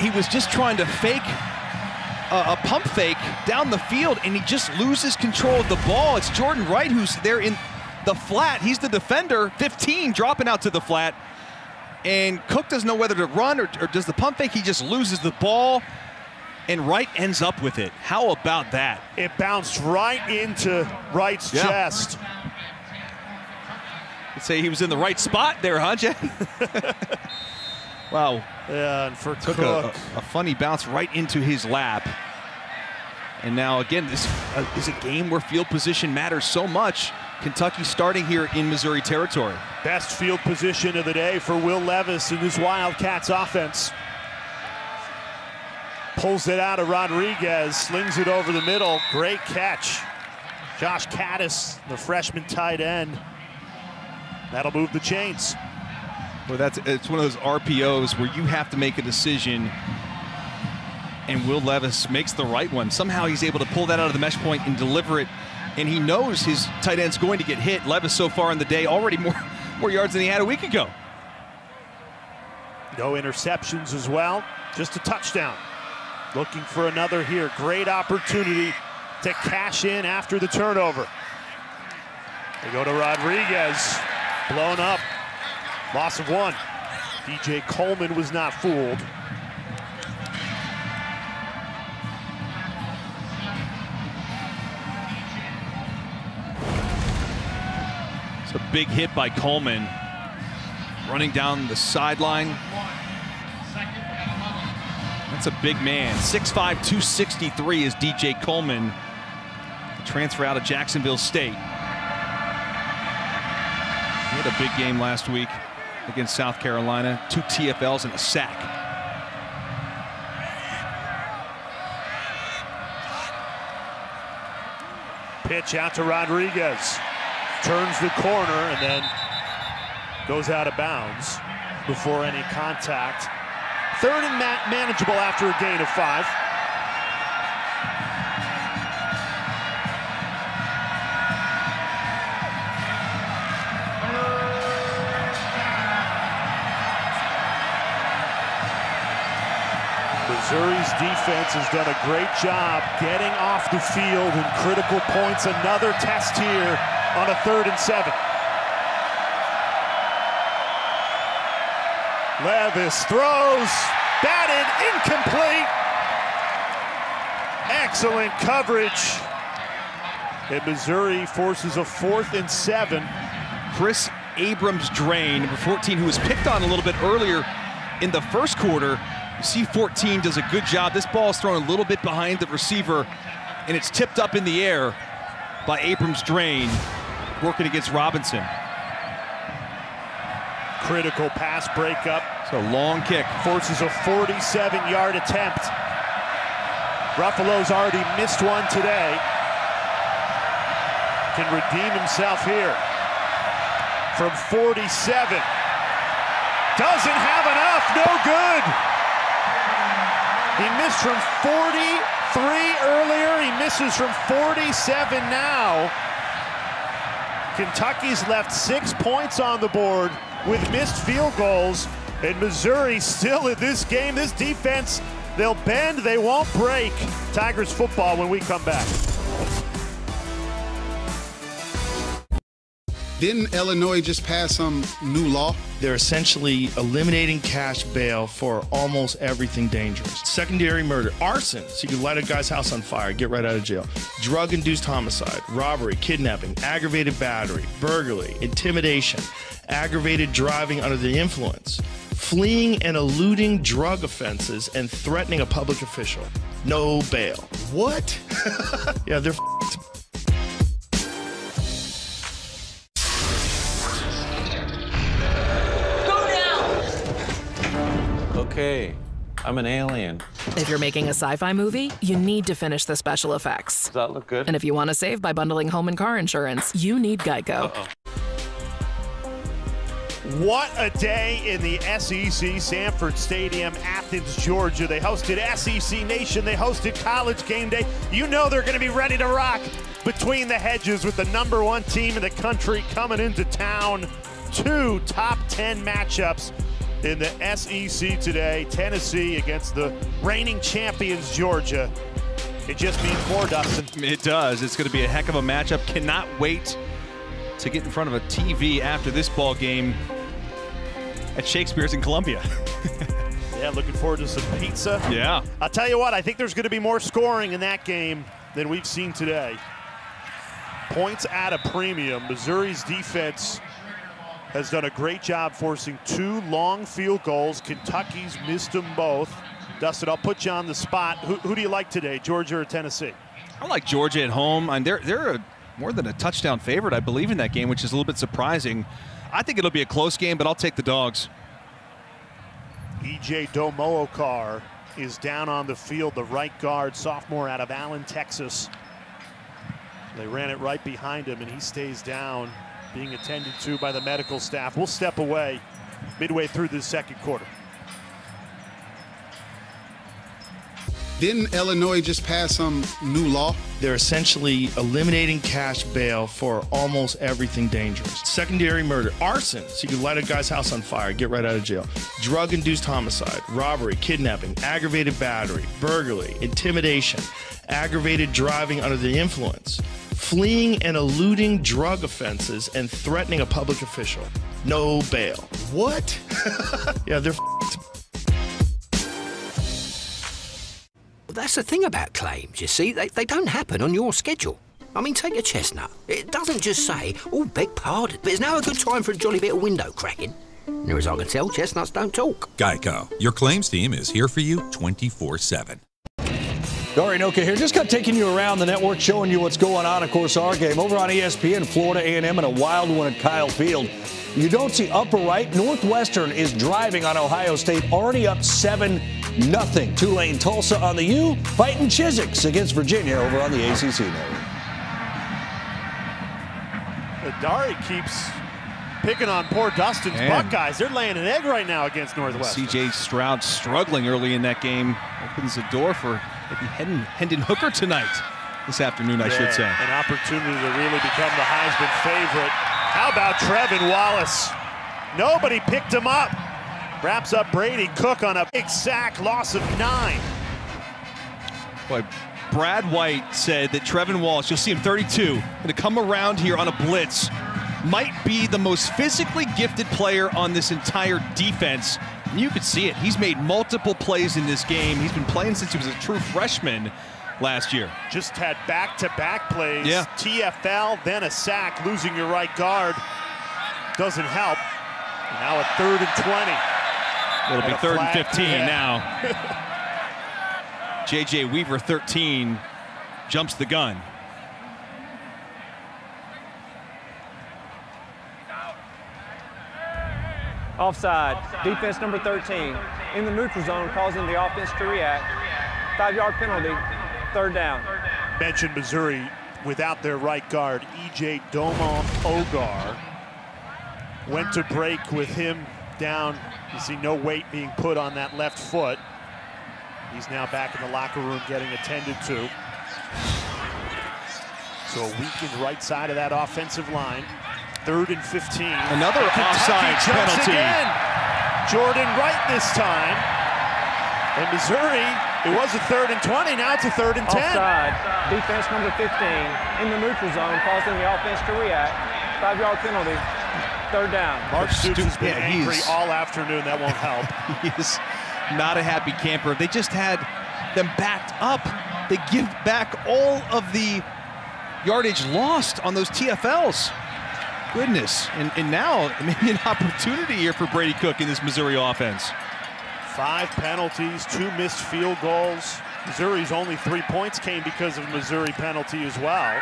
He was just trying to fake a pump fake down the field, and he just loses control of the ball. It's Jordan Wright who's there in the flat. He's the defender, 15, dropping out to the flat. And Cook doesn't know whether to run or does the pump fake. He just loses the ball, and Wright ends up with it. How about that? It bounced right into Wright's chest. You'd say he was in the right spot there, huh, Jay? Wow. Yeah, and for Took Cook. a funny bounce right into his lap. And now, again, this is a game where field position matters so much. Kentucky starting here in Missouri territory. Best field position of the day for Will Levis in this Wildcats offense. Pulls it out of Rodriguez, slings it over the middle. Great catch. Josh Caddis, the freshman tight end. That'll move the chains. Well, it's one of those RPOs where you have to make a decision, and Will Levis makes the right one. Somehow he's able to pull that out of the mesh point and deliver it, and he knows his tight end's going to get hit. Levis so far in the day already more yards than he had a week ago. No interceptions as well, just a touchdown. Looking for another here. Great opportunity to cash in after the turnover. They go to Rodriguez, blown up, loss of 1. DJ Coleman was not fooled. It's a big hit by Coleman, running down the sideline. That's a big man. 6'5", 263 is DJ Coleman, the transfer out of Jacksonville State. He had a big game last week against South Carolina. 2 TFLs and a sack. Pitch out to Rodriguez. Turns the corner and then goes out of bounds before any contact. 3rd and manageable after a gain of 5. Missouri's defense has done a great job getting off the field in critical points. Another test here on a 3rd and 7. Levis throws, batted, incomplete. Excellent coverage. And Missouri forces a 4th and 7. Chris Abrams-Drain, number 14, who was picked on a little bit earlier in the first quarter. You see 14 does a good job. This ball is thrown a little bit behind the receiver, and it's tipped up in the air by Abrams-Drain, working against Robinson. Critical pass breakup. It's a long kick. Forces a 47-yard attempt. Ruffalo's already missed one today. Can redeem himself here from 47. Doesn't have enough, no good. He missed from 43 earlier. He misses from 47 now. Kentucky's left 6 points on the board with missed field goals. And Missouri still in this game. This defense, they'll bend, they won't break. Tigers football when we come back. Didn't Illinois just pass some new law? They're essentially eliminating cash bail for almost everything dangerous. Secondary murder, arson, so you can light a guy's house on fire, get right out of jail. Drug-induced homicide, robbery, kidnapping, aggravated battery, burglary, intimidation, aggravated driving under the influence, fleeing and eluding drug offenses, and threatening a public official. No bail. What? Yeah, they're f***ed. Okay, I'm an alien. If you're making a sci-fi movie, you need to finish the special effects. Does that look good? And if you want to save by bundling home and car insurance, you need Geico. What a day in the SEC, Sanford Stadium, Athens, Georgia. They hosted SEC Nation. They hosted College Game Day. You know they're going to be ready to rock between the hedges with the #1 team in the country coming into town. 2 top 10 matchups in the SEC today. Tennessee against the reigning champions, Georgia. It just means more, Dustin. It does. It's going to be a heck of a matchup. Cannot wait to get in front of a TV after this ball game at Shakespeare's in Columbia. Yeah, looking forward to some pizza. Yeah. I'll tell you what, I think there's going to be more scoring in that game than we've seen today. Points at a premium. Missouri's defense has done a great job forcing 2 long field goals. Kentucky's missed them both. Dustin, I'll put you on the spot. Who do you like today, Georgia or Tennessee? I like Georgia at home. And they're more than a touchdown favorite, I believe, in that game, which is a little bit surprising. I think it'll be a close game, but I'll take the dogs. E.J. Domookar is down on the field, the right guard, sophomore out of Allen, Texas. They ran it right behind him, and he stays down, being attended to by the medical staff. We'll step away midway through the second quarter. Didn't Illinois just pass some new law? They're essentially eliminating cash bail for almost everything dangerous. Secondary murder, arson, so you can light a guy's house on fire, get right out of jail. Drug-induced homicide, robbery, kidnapping, aggravated battery, burglary, intimidation, aggravated driving under the influence, fleeing and eluding drug offenses, and threatening a public official. No bail. What? Yeah, they're That's the thing about claims, you see. They don't happen on your schedule. I mean, take a chestnut. It doesn't just say, oh, beg pardon, but it's now a good time for a jolly bit of window cracking. Near as I can tell, chestnuts don't talk. Geico, your claims team is here for you 24/7. Dari Noka here, just got taking you around the network, showing you what's going on. Of course, our game over on ESPN, Florida A&M in a wild one at Kyle Field. You don't see upper right. Northwestern is driving on Ohio State, already up 7-0. Tulane Tulsa on the U, fighting Chiswick against Virginia over on the ACC network. Dari keeps picking on poor Dustin's Buckeyes. They're laying an egg right now against Northwestern. C.J. Stroud struggling early in that game. Opens the door for maybe Hendon Hooker tonight. This afternoon, I should say. An opportunity to really become the Heisman favorite. How about Trevin Wallace? Nobody picked him up. Wraps up Brady Cook on a big sack, loss of 9. Boy, Brad White said that Trevin Wallace, you'll see him 32, going to come around here on a blitz, might be the most physically gifted player on this entire defense. And you could see it. He's made multiple plays in this game. He's been playing since he was a true freshman last year. Just had back-to-back plays. Yeah. TFL, then a sack, losing your right guard. Doesn't help. Now a 3rd and 20. It'll be 3rd and 15 now. J.J. Weaver, 13, jumps the gun. Offside. Defense number 13 in the neutral zone, causing the offense to react. 5-yard penalty, 3rd down. Mentioned Missouri without their right guard, E.J. Domo-Ogar. Went to break with him down. You see no weight being put on that left foot. He's now back in the locker room getting attended to. So a weakened right side of that offensive line. 3rd and 15. Another offside penalty. Again. Jordan Wright this time. And Missouri, it was a 3rd and 20, now it's a 3rd and 10. Offside. Defense number 15 in the neutral zone, causing the offense to react. 5-yard penalty, 3rd down. Mark Stoops has been angry all afternoon. That won't help. He's not a happy camper. They just had them backed up. They give back all of the yardage lost on those TFLs. Goodness. And now maybe an opportunity here for Brady Cook in this Missouri offense. 5 penalties, 2 missed field goals. Missouri's only 3 points came because of a Missouri penalty as well.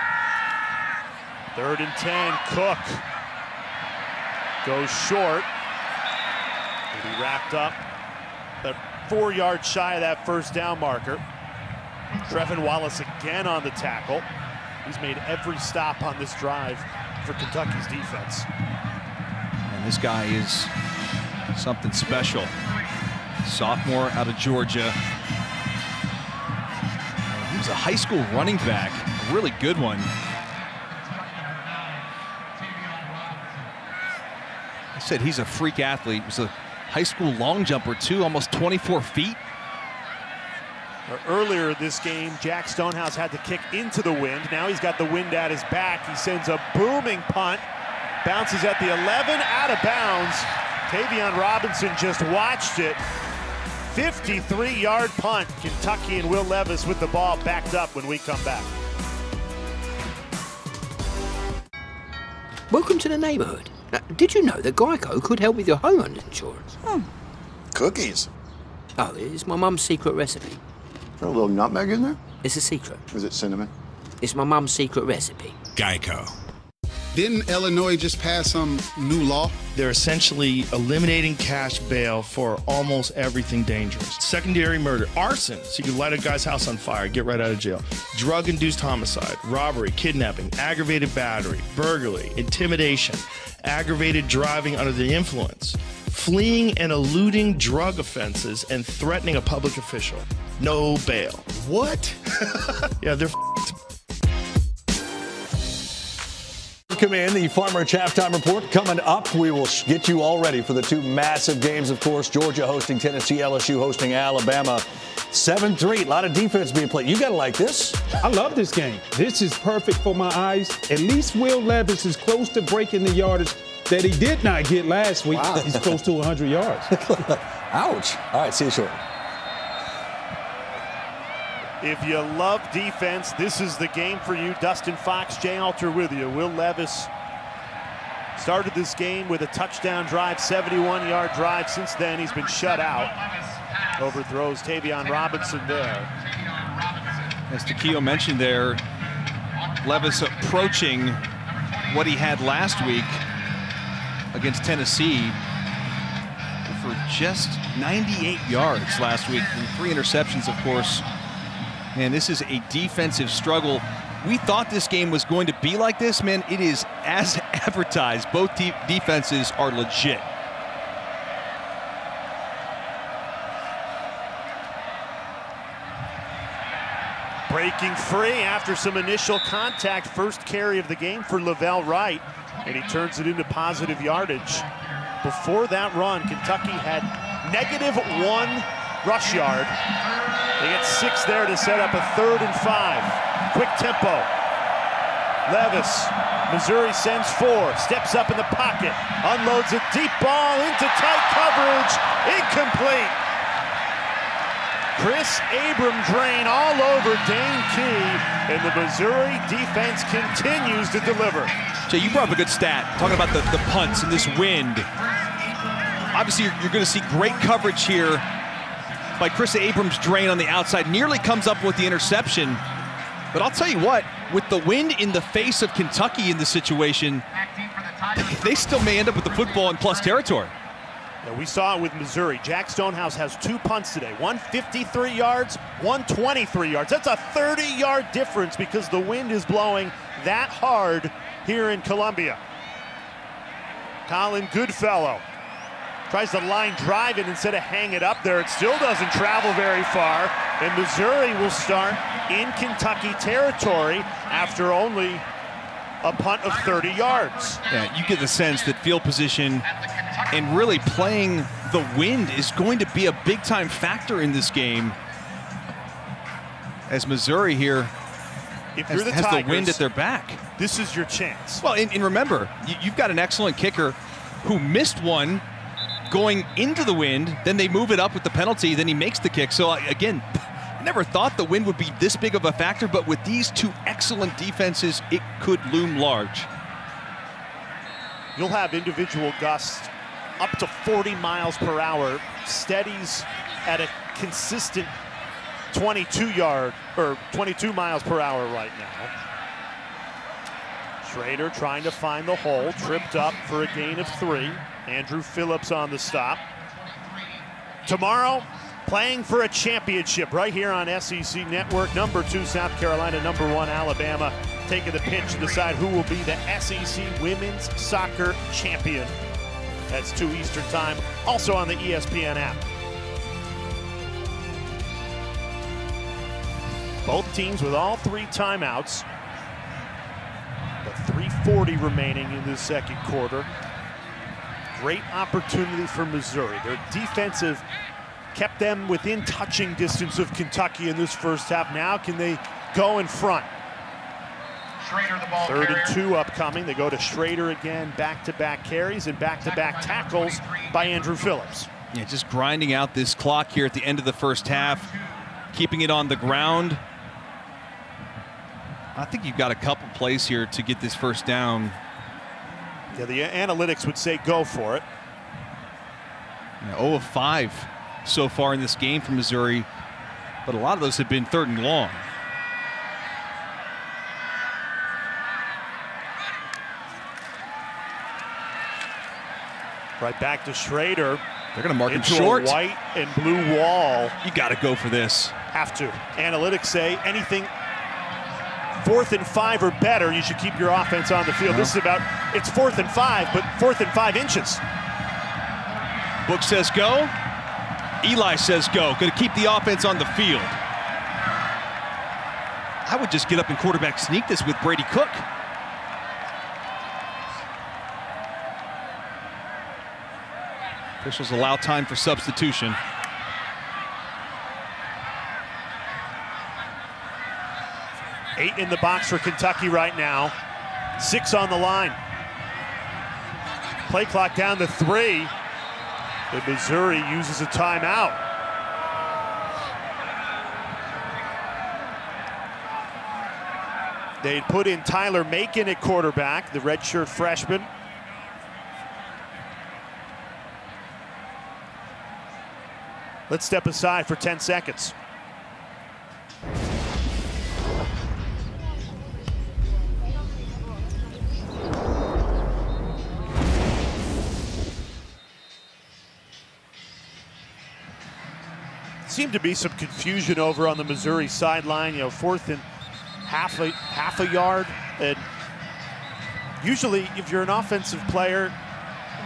3rd and 10, Cook goes short. He'll be wrapped up. About 4 yards shy of that 1st down marker. Trevin Wallace again on the tackle. He's made every stop on this drive for Kentucky's defense. And this guy is something special. Sophomore out of Georgia. He was a high school running back, a really good one. I said he's a freak athlete. He was a high school long jumper too, almost 24 feet. Earlier this game, Jack Stonehouse had to kick into the wind. Now he's got the wind at his back. He sends a booming punt. Bounces at the 11, out of bounds. Tavion Robinson just watched it. 53-yard punt. Kentucky and Will Levis with the ball backed up when we come back. Welcome to the neighborhood. Now, did you know that Geico could help with your homeowner's insurance? Cookies. Oh, it's my mum's secret recipe. Throw a little nutmeg in there? It's a secret. Is it cinnamon? It's my mum's secret recipe. Geico. Didn't Illinois just pass some new law? They're essentially eliminating cash bail for almost everything dangerous. Secondary murder, arson, so you can light a guy's house on fire, get right out of jail. Drug-induced homicide, robbery, kidnapping, aggravated battery, burglary, intimidation, aggravated driving under the influence, fleeing and eluding drug offenses, and threatening a public official. No bail. What? Yeah, they're Come in, the Farmer Halftime Report coming up. We will get you all ready for the two massive games, of course. Georgia hosting Tennessee, LSU hosting Alabama. 7-3, a lot of defense being played. You got to like this. I love this game. This is perfect for my eyes. At least Will Levis is close to breaking the yardage that he did not get last week. Wow. He's close to 100 yards. Ouch. All right, see you shortly. If you love defense, this is the game for you. Dustin Fox, Jay Alter with you. Will Levis started this game with a touchdown drive, 71-yard drive. Since then, he's been shut out. Overthrows Tavion Robinson there. As Takeo mentioned there, Levis approaching what he had last week against Tennessee for just 98 yards last week and 3 interceptions, of course. And this is a defensive struggle. We thought this game was going to be like this, man. It is as advertised. Both defenses are legit. Breaking free after some initial contact. First carry of the game for Lavelle Wright, and he turns it into positive yardage. Before that run, Kentucky had -1 rush yard. They get 6 there to set up a 3rd and 5. Quick tempo. Levis, Missouri sends 4, steps up in the pocket, unloads a deep ball into tight coverage, incomplete. Chris Abram drain all over Dane Key, and the Missouri defense continues to deliver. Jay, you brought up a good stat, talking about the punts and this wind. Obviously, you're going to see great coverage here by Chris Abrams' drain on the outside. Nearly comes up with the interception. But I'll tell you what, with the wind in the face of Kentucky in this situation, they still may end up with the football in plus territory. Yeah, we saw it with Missouri. Jack Stonehouse has 2 punts today. One 53 yards, one 23 yards. That's a 30-yard difference because the wind is blowing that hard here in Columbia. Colin Goodfellow tries to line drive it instead of hang it up there. It still doesn't travel very far. And Missouri will start in Kentucky territory after only a punt of 30 yards. Yeah, you get the sense that field position and really playing the wind is going to be a big-time factor in this game, as Missouri here has the wind at their back. This is your chance. Well, and remember, you've got an excellent kicker who missed one going into the wind, then they move it up with the penalty, then he makes the kick. So again, I never thought the wind would be this big of a factor, but with these two excellent defenses, it could loom large. You'll have individual gusts up to 40 miles per hour, steadies at a consistent 22 miles per hour right now. Schrader trying to find the hole, tripped up for a gain of 3. Andrew Phillips on the stop. Tomorrow, playing for a championship right here on SEC Network. Number 2 South Carolina, number 1 Alabama, taking the pitch to decide who will be the SEC Women's Soccer Champion. That's 2 Eastern Time, also on the ESPN app. Both teams with all 3 timeouts. But 3:40 remaining in this second quarter. Great opportunity for Missouri. Their defensive kept them within touching distance of Kentucky in this first half. Now can they go in front? Schrader, the ball 3rd and 2 upcoming. They go to Schrader again, back-to-back carries and back-to-back tackles by Andrew Phillips. Yeah, just grinding out this clock here at the end of the first half, keeping it on the ground. I think you've got a couple plays here to get this first down. Yeah, the analytics would say go for it. Yeah, 0 of 5 so far in this game for Missouri, but a lot of those have been 3rd and long. Right back to Schrader. They're going to mark him into short. A white and blue wall. You got to go for this. Have to. Analytics say anything 4th and 5 or better, you should keep your offense on the field. This is about, it's 4th and 5, but 4th and 5 inches. Book says go. Eli says go. Going to keep the offense on the field. I would just get up and quarterback sneak this with Brady Cook. Officials allow time for substitution. Eight in the box for Kentucky right now. 6 on the line. Play clock down to 3. But Missouri uses a timeout. They'd put in Tyler Macon at quarterback, the redshirt freshman. Let's step aside for 10 seconds. Seemed to be some confusion over on the Missouri sideline, 4th and half a yard. And usually if you're an offensive player,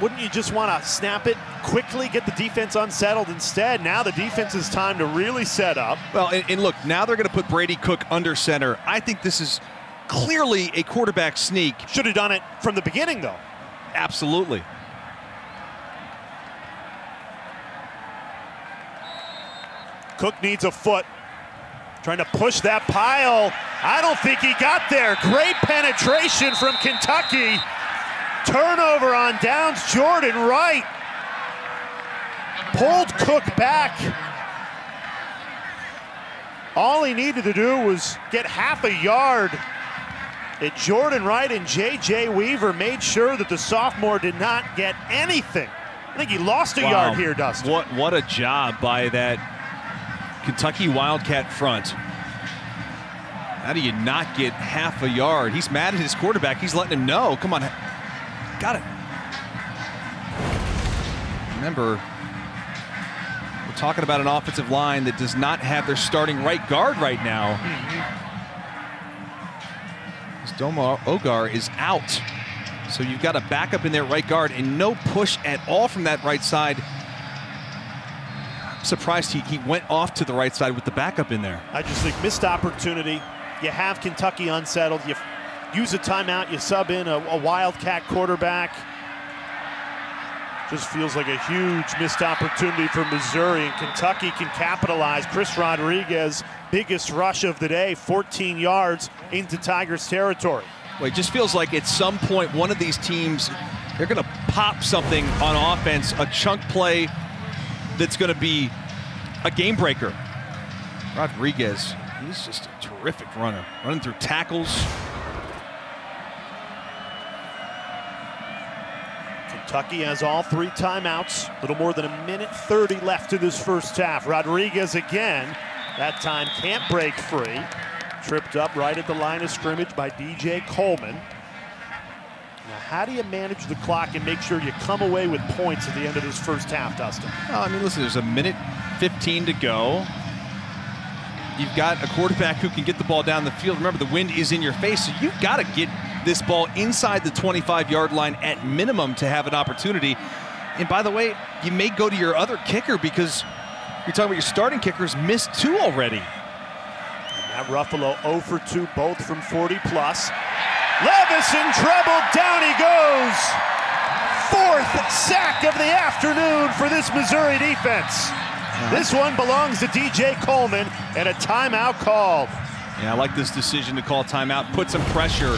wouldn't you just want to snap it quickly, get the defense unsettled? Instead, now the defense is time to really set up. Well, and look, now they're going to put Brady Cook under center. I think this is clearly a quarterback sneak. Should have done it from the beginning, though. Absolutely. Cook needs a foot. Trying to push that pile. I don't think he got there. Great penetration from Kentucky. Turnover on downs. Jordan Wright pulled Cook back. All he needed to do was get half a yard. And Jordan Wright and J.J. Weaver made sure that the sophomore did not get anything. I think he lost a yard here, Dustin. What a job by that Kentucky Wildcat front. How do you not get half a yard? He's mad at his quarterback. He's letting him know. Come on. Got it. Remember, we're talking about an offensive line that does not have their starting right guard right now. Domar Ogar is out. So you've got a backup in there right guard and no push at all from that right side. I'm surprised he went off to the right side with the backup in there. I just think missed opportunity. You have Kentucky unsettled. You use a timeout, you sub in a Wildcat quarterback. Just feels like a huge missed opportunity for Missouri, and Kentucky can capitalize. Chris Rodriguez, biggest rush of the day, 14 yards into Tigers territory. Well, it just feels like at some point one of these teams, they're going to pop something on offense, a chunk play that's going to be a game breaker. Rodriguez, he's just a terrific runner, running through tackles. Kentucky has all 3 timeouts. A little more than 1:30 left in this first half. Rodriguez again, that time can't break free. Tripped up right at the line of scrimmage by DJ Coleman. Now, how do you manage the clock and make sure you come away with points at the end of this first half, Dustin? Well, I mean, listen, there's 1:15 to go. You've got a quarterback who can get the ball down the field. Remember, the wind is in your face, so you've got to get this ball inside the 25-yard line at minimum to have an opportunity. And by the way, you may go to your other kicker because you're talking about your starting kickers missed 2 already. Matt Ruffalo 0 for 2, both from 40+. Levis in trouble, down he goes. 4th sack of the afternoon for this Missouri defense. This one belongs to DJ Coleman and a timeout call. Yeah, I like this decision to call timeout, put some pressure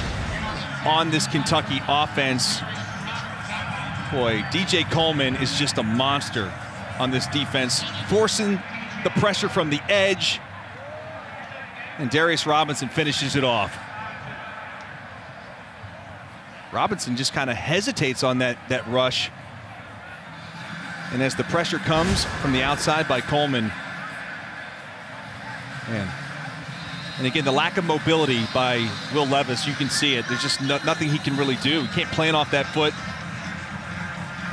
on this Kentucky offense. Boy, DJ Coleman is just a monster on this defense, forcing the pressure from the edge. And Darius Robinson finishes it off. Robinson just kind of hesitates on that rush. And as the pressure comes from the outside by Coleman, man. And again, the lack of mobility by Will Levis, you can see it. There's just nothing he can really do. He can't plan off that foot.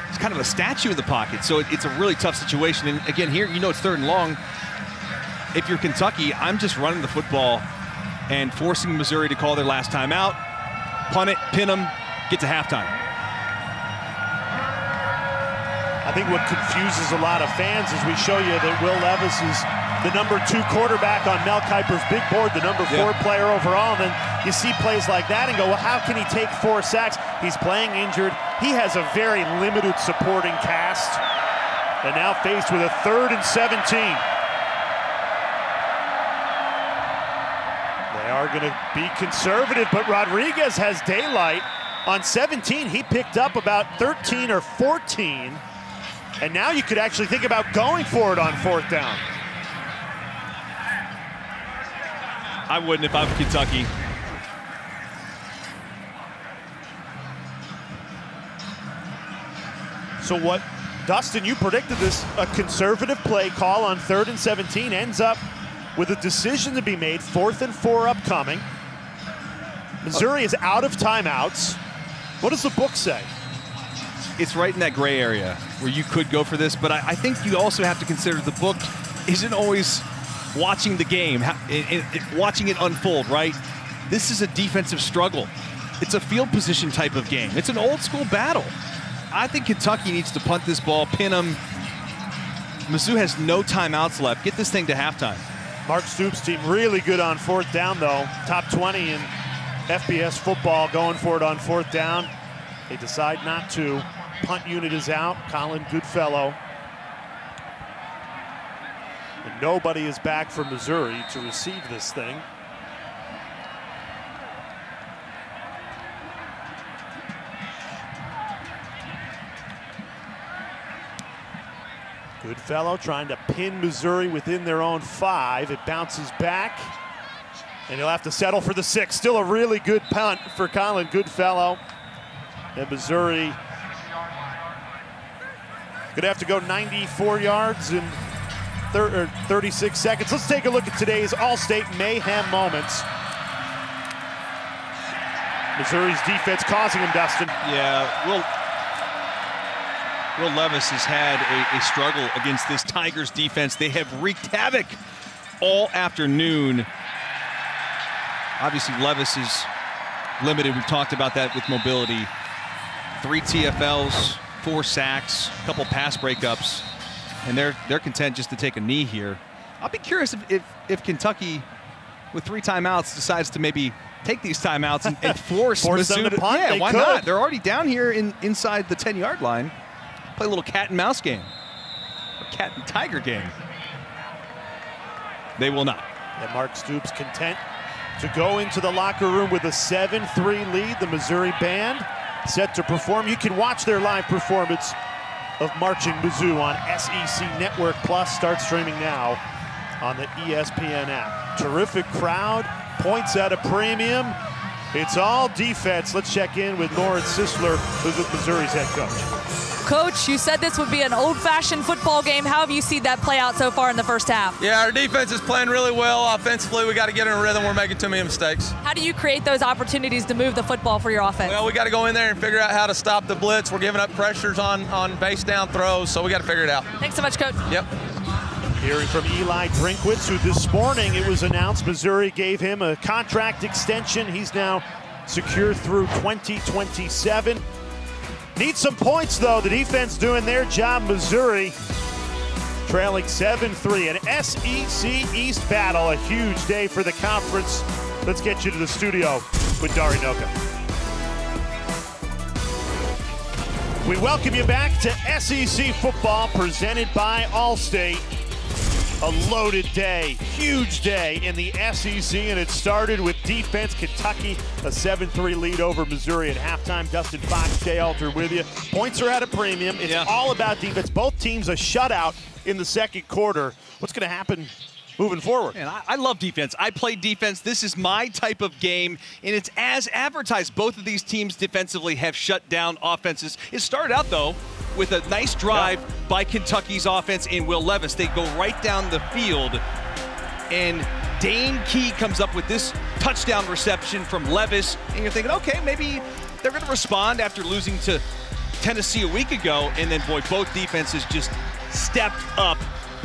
It's kind of a statue in the pocket, so it's a really tough situation. And again, here, you know it's 3rd and long. If you're Kentucky, I'm just running the football and forcing Missouri to call their last timeout, punt it, pin them, get to halftime. I think what confuses a lot of fans is we show you that Will Levis is the number 2 quarterback on Mel Kiper's big board, the number 4 player overall, and then you see plays like that and go, well, how can he take 4 sacks? He's playing injured. He has a very limited supporting cast. And now faced with a 3rd and 17. They are going to be conservative, but Rodriguez has daylight. On 17, he picked up about 13 or 14. And now you could actually think about going for it on 4th down. I wouldn't if I'm Kentucky. So what, Dustin, you predicted this, a conservative play call on 3rd and 17 ends up with a decision to be made, 4th and 4 upcoming. Missouri is out of timeouts. What does the book say? It's right in that gray area where you could go for this, but I think you also have to consider the book isn't always watching the game, watching it unfold, right? This is a defensive struggle. It's a field position type of game. It's an old school battle. I think Kentucky needs to punt this ball, pin them. Mizzou has no timeouts left. Get this thing to halftime. Mark Stoops' team really good on 4th down, though. Top 20 in FBS football, going for it on 4th down. They decide not to. Punt unit is out. Colin Goodfellow. And nobody is back for Missouri to receive this thing. Goodfellow trying to pin Missouri within their own 5. It bounces back, and he'll have to settle for the 6. Still a really good punt for Colin Goodfellow. And Missouri gonna have to go 94 yards in 36 seconds. Let's take a look at today's All-State Mayhem moments. Missouri's defense causing him, Dustin. Yeah, Will Levis has had a struggle against this Tigers defense. They have wreaked havoc all afternoon. Obviously, Levis is limited. We've talked about that with mobility. 3 TFLs, 4 sacks, a couple pass breakups, and they're content just to take a knee here. I'll be curious if Kentucky, with 3 timeouts, decides to maybe take these timeouts and force Mizzou to punt. Yeah, why not? They're already down here inside the 10-yard line. Play a little cat and mouse game, or cat and tiger game. They will not. And Mark Stoops content to go into the locker room with a 7-3 lead. The Missouri band set to perform. You can watch their live performance of Marching Mizzou on SEC Network Plus. Start streaming now on the ESPN app. Terrific crowd, points at a premium. It's all defense. Let's check in with Lawrence Sisler, who's with Missouri's head coach. Coach, you said this would be an old-fashioned football game. How have you seen that play out so far in the first half? Yeah, our defense is playing really well. Offensively, we got to get in a rhythm. We're making too many mistakes. How do you create those opportunities to move the football for your offense? Well, we got to go in there and figure out how to stop the blitz. We're giving up pressures on base down throws, so we got to figure it out. Thanks so much, Coach. Yep. Hearing from Eli Drinkwitz, who this morning it was announced Missouri gave him a contract extension. He's now secure through 2027. Needs some points, though. The defense doing their job. Missouri trailing 7-3. An SEC East battle, a huge day for the conference. Let's get you to the studio with Dari Noka. We welcome you back to SEC football presented by Allstate. A loaded day, huge day in the SEC, and it started with defense. Kentucky, a 7-3 lead over Missouri at halftime. Dustin Fox, Jay Alter with you. Points are at a premium. It's all about defense. Both teams a shutout in the second quarter. What's going to happen moving forward? Man, I love defense. I play defense. This is my type of game, and it's as advertised. Both of these teams defensively have shut down offenses. It started out, though, with a nice drive by Kentucky's offense in Will Levis. They go right down the field, and Dane Key comes up with this touchdown reception from Levis, and you're thinking, okay, maybe they're going to respond after losing to Tennessee a week ago, and then, boy, both defenses just stepped up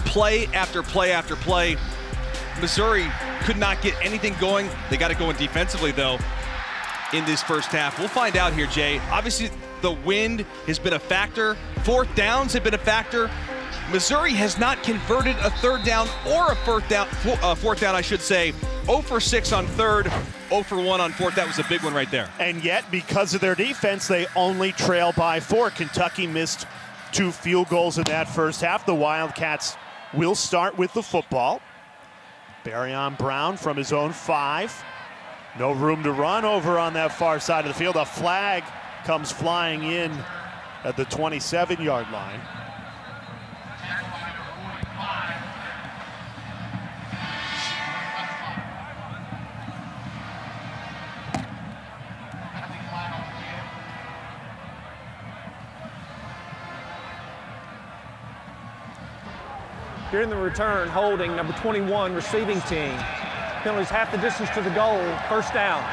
play after play after play. Missouri could not get anything going. They got it going defensively, though, in this first half. We'll find out here, Jay. Obviously, The wind has been a factor. Fourth downs have been a factor. Missouri has not converted a third down or a fourth down, I should say. 0 for 6 on third, 0 for 1 on fourth. That was a big one right there. And yet, because of their defense, they only trail by 4. Kentucky missed 2 field goals in that first half. The Wildcats will start with the football. Barrion Brown from his own 5. No room to run over on that far side of the field. A flag comes flying in at the 27-yard line. During the return, holding, number 21, receiving team. Penalties half the distance to the goal, first down.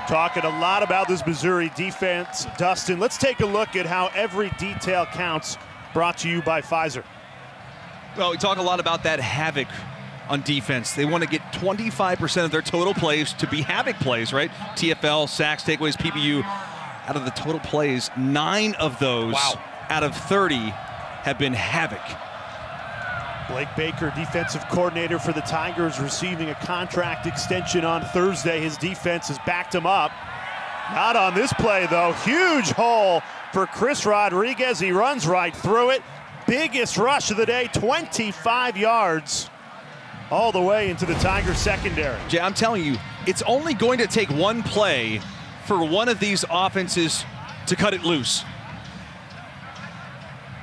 Talking a lot about this Missouri defense, Dustin. Let's take a look at how every detail counts, brought to you by Pfizer. Well, we talk a lot about that havoc on defense. They want to get 25% of their total plays to be havoc plays, right? TFL, sacks, takeaways, PBU. Out of the total plays, 9 of those out of 30 have been havoc. Blake Baker, defensive coordinator for the Tigers, receiving a contract extension on Thursday. His defense has backed him up. Not on this play, though. Huge hole for Chris Rodriguez. He runs right through it. Biggest rush of the day, 25 yards, all the way into the Tigers secondary. Jay, I'm telling you, it's only going to take one play for one of these offenses to cut it loose.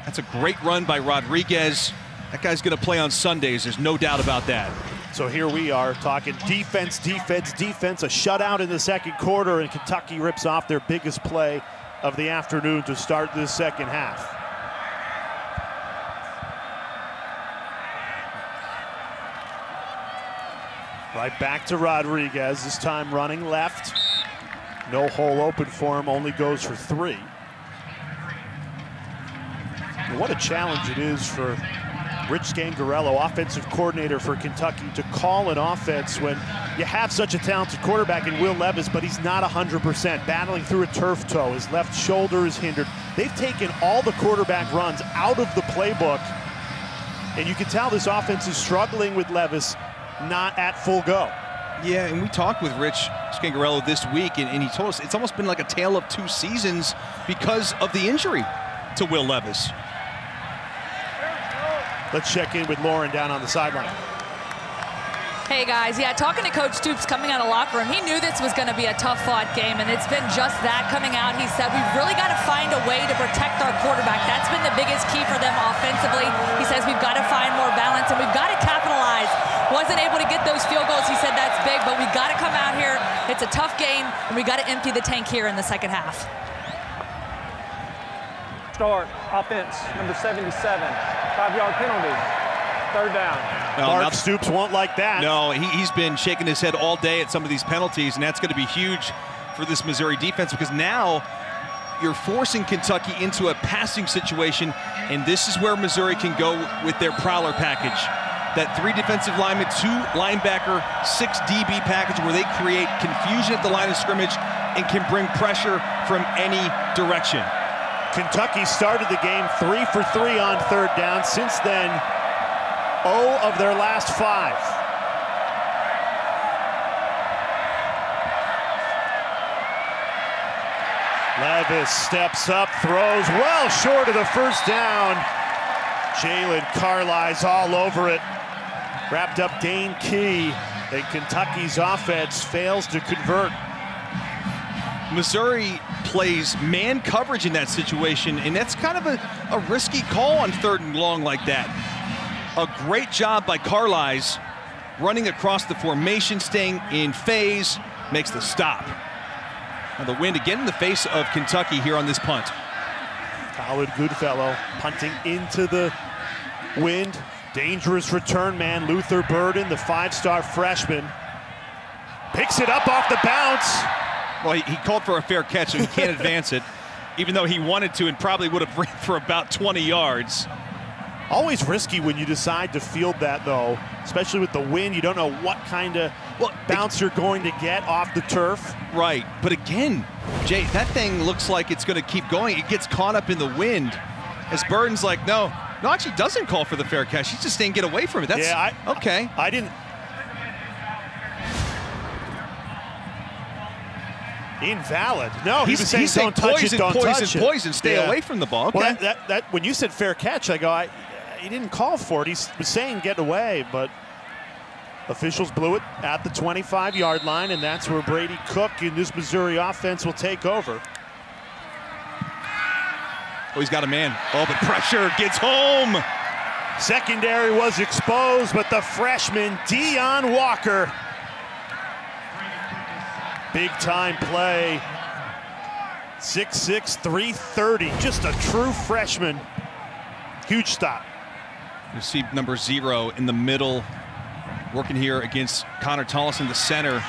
That's a great run by Rodriguez. That guy's going to play on Sundays, there's no doubt about that. So here we are talking defense, defense, defense. A shutout in the second quarter, and Kentucky rips off their biggest play of the afternoon to start this second half. Right back to Rodriguez, this time running left. No hole open for him, only goes for 3. And what a challenge it is for Rich Scangarello, offensive coordinator for Kentucky, to call an offense when you have such a talented quarterback in Will Levis, but he's not 100%, battling through a turf toe. His left shoulder is hindered. They've taken all the quarterback runs out of the playbook, and you can tell this offense is struggling with Levis not at full go. Yeah, and we talked with Rich Scangarello this week, and he told us it's almost been like a tale of 2 seasons because of the injury to Will Levis. Let's check in with Lauren down on the sideline. Hey guys, yeah, talking to Coach Stoops coming out of the locker room, he knew this was going to be a tough-fought game, and it's been just that coming out. He said, we've really got to find a way to protect our quarterback. That's been the biggest key for them offensively. He says we've got to find more balance, and we've got to capitalize. Wasn't able to get those field goals. He said that's big, but we've got to come out here. It's a tough game, and we've got to empty the tank here in the second half. Start, offense, number 77, 5-yard penalty, third down. No, Mark Stoops won't like that. No, he's been shaking his head all day at some of these penalties, and that's going to be huge for this Missouri defense, because now you're forcing Kentucky into a passing situation, and this is where Missouri can go with their prowler package. That 3 defensive linemen, 2 linebacker, 6 DB package where they create confusion at the line of scrimmage and can bring pressure from any direction. Kentucky started the game 3 for 3 on third down. Since then, 0 of their last 5. Levis steps up, throws well short of the first down. Jalen Carli's all over it. Wrapped up Dane Key, and Kentucky's offense fails to convert. Missouri plays man coverage in that situation, and that's kind of a risky call on 3rd and long like that. A great job by Carli's running across the formation, staying in phase, makes the stop. Now the wind again in the face of Kentucky here on this punt. Colin Goodfellow punting into the wind. Dangerous return man, Luther Burden, the 5-star freshman. Picks it up off the bounce. Well, he called for a fair catch, so he can't advance it, even though he wanted to and probably would have ran for about 20 yards. Always risky when you decide to field that, though, especially with the wind. You don't know what kind of bounce you're going to get off the turf. Right, but again, Jay, that thing looks like it's going to keep going. It gets caught up in the wind as Burton's like, no, actually doesn't call for the fair catch. He's just saying get away from it. That's okay. I didn't. Invalid. No, he was saying don't touch it, don't touch it. Poison, stay away from the ball. Okay. Well, that when you said fair catch, I go, he didn't call for it. He was saying get away, but officials blew it at the 25-yard line, and that's where Brady Cook in this Missouri offense will take over. Oh, he's got a man. Oh, but pressure gets home. Secondary was exposed, but the freshman, Dion Walker. Big time play. 6'6", 330. Just a true freshman. Huge stop. You see number 0 in the middle, working here against Connor Tollison, the center.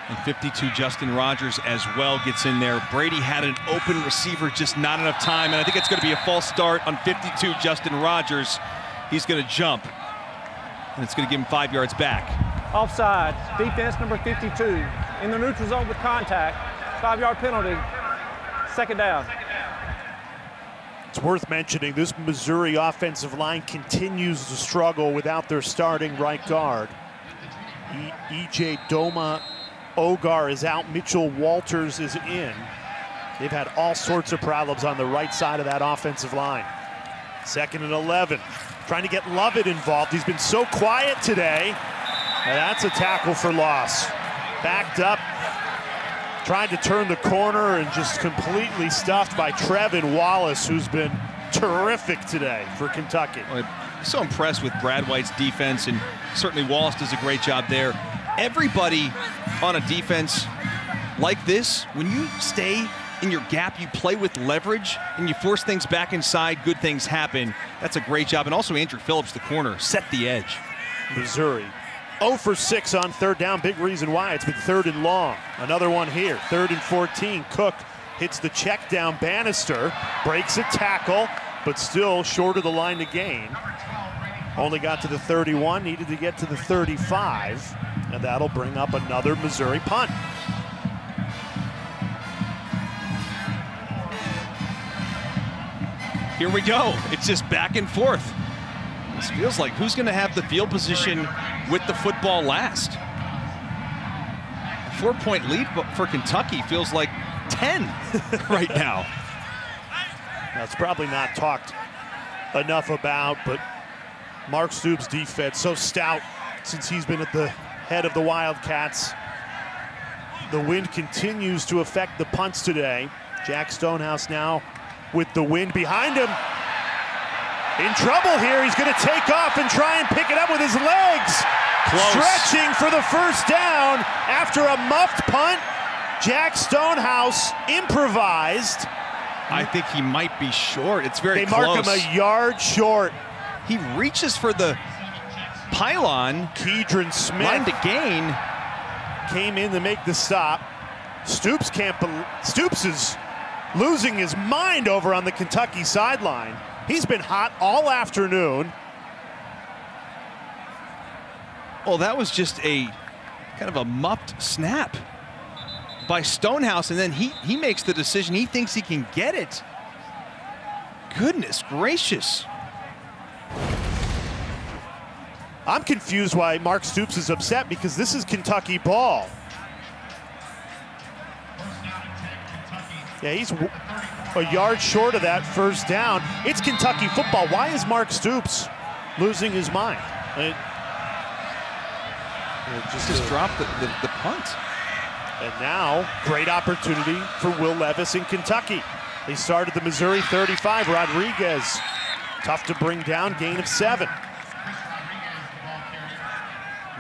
And 52, Justin Rogers as well gets in there. Brady had an open receiver, just not enough time. And I think it's going to be a false start on 52, Justin Rogers. He's going to jump. And it's going to give him 5 yards back. Offside, defense number 52. In the neutral zone with contact. 5-yard penalty. Second down. It's worth mentioning this Missouri offensive line continues to struggle without their starting right guard. E.J. Doma Ogar is out. Mitchell Walters is in. They've had all sorts of problems on the right side of that offensive line. 2nd and 11. Trying to get Lovett involved. He's been so quiet today. And that's a tackle for loss. Backed up. Tried to turn the corner and just completely stuffed by Trevin Wallace, who's been terrific today for Kentucky. I'm so impressed with Brad White's defense, and certainly Wallace does a great job there. Everybody on a defense like this, when you stay in your gap, you play with leverage, and you force things back inside, good things happen. That's a great job. And also Andrew Phillips, the corner, set the edge. Missouri 0 for 6 on 3rd down. Big reason why. It's been 3rd and long. Another one here. 3rd and 14. Cook hits the check down. Bannister breaks a tackle, but still short of the line to gain. Only got to the 31, needed to get to the 35, and that'll bring up another Missouri punt. Here we go. It's just back and forth. This feels like who's going to have the field position with the football last. A 4-point lead for Kentucky feels like 10 right now. That's probably not talked enough about, but Mark Stoops' defense so stout since he's been at the head of the Wildcats. The wind continues to affect the punts today. Jack Stonehouse now with the wind behind him. In trouble here. He's going to take off and try and pick it up with his legs. Close. Stretching for the 1st down after a muffed punt. Jack Stonehouse improvised. I think he might be short. It's very close. They mark him a yard short. He reaches for the pylon. Kedron Smith. Line to gain. Came in to make the stop. Stoops is losing his mind over on the Kentucky sideline. He's been hot all afternoon. Oh, that was just a kind of a muffed snap by Stonehouse, and then he makes the decision. He thinks he can get it. Goodness gracious. I'm confused why Mark Stoops is upset, because this is Kentucky ball. Yeah, he's a yard short of that 1st down. It's Kentucky football. Why is Mark Stoops losing his mind? Just dropped the punt. And now, great opportunity for Will Levis in Kentucky. They started the Missouri 35. Rodriguez, tough to bring down, gain of 7.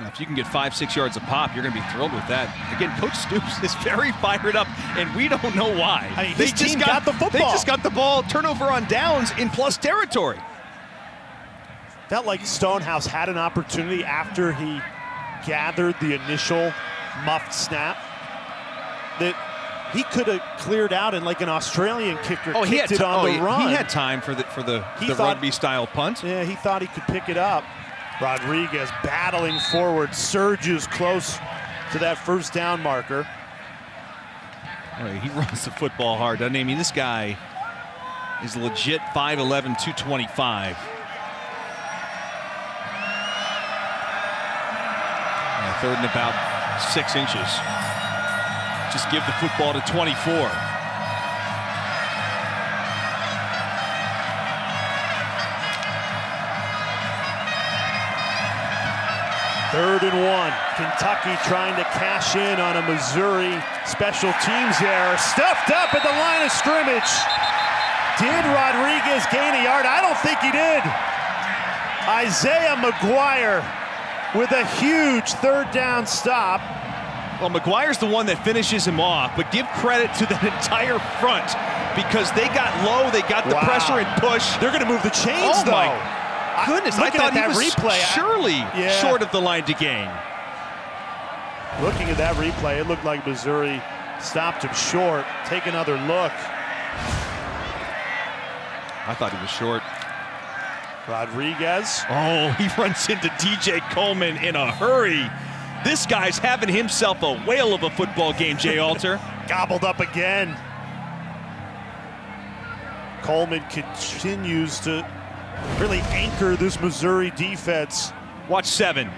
If you can get 5-6 yards a pop, you're going to be thrilled with that. Again, Coach Stoops is very fired up, and we don't know why. I mean, they just got the football. They just got the ball. Turnover on downs in plus territory. Felt like Stonehouse had an opportunity after he gathered the initial muffed snap that He could have cleared out and like an Australian kicker he kicked had it on the run. He had time for the rugby-style punt. Yeah, he thought he could pick it up. Rodriguez battling forward, surges close to that first down marker. He runs the football hard, doesn't he? I mean, this guy is legit 5'11", 225. Third and about 6 inches. Just give the football to 24. Third and 1. Kentucky trying to cash in on a Missouri special teams error. Stuffed up at the line of scrimmage. Did Rodriguez gain a yard? I don't think he did. Isaiah McGuire with a huge third down stop. Well, McGuire's the one that finishes him off, but give credit to that entire front because they got low, they got the pressure and push. They're going to move the chains, though. My goodness, I thought that he was replay, surely short of the line to gain. Looking at that replay, it looked like Missouri stopped him short. Take another look. I thought he was short. Rodriguez. Oh, he runs into DJ Coleman in a hurry. This guy's having himself a whale of a football game, Jay Alter. Gobbled up again. Coleman continues to really anchor this Missouri defense. Watch 7.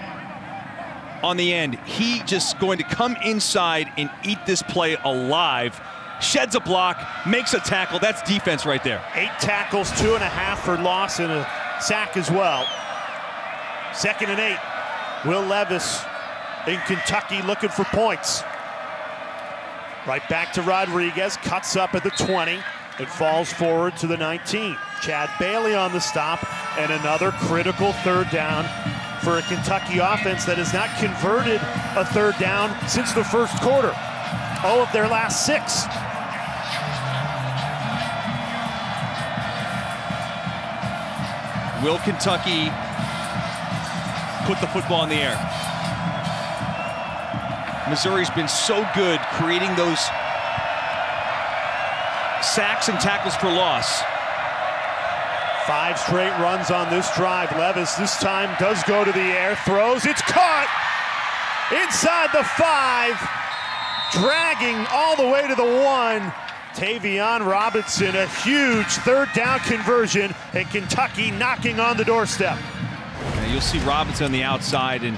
On the end, he just going to come inside and eat this play alive. Sheds a block, makes a tackle. That's defense right there. 8 tackles, 2.5 for loss, and a sack as well. 2nd and 8. Will Levis in Kentucky looking for points. Right back to Rodriguez, cuts up at the 20 and falls forward to the 19. Chad Bailey on the stop, and another critical third down for a Kentucky offense that has not converted a third down since the first quarter. 0 of their last 6. Will Kentucky put the football in the air? Missouri's been so good creating those sacks and tackles for loss. 5 straight runs on this drive. Levis this time does go to the air, throws, it's caught inside the 5, dragging all the way to the 1. Tavion Robinson, a huge third down conversion, and Kentucky knocking on the doorstep. And you'll see Robinson on the outside, and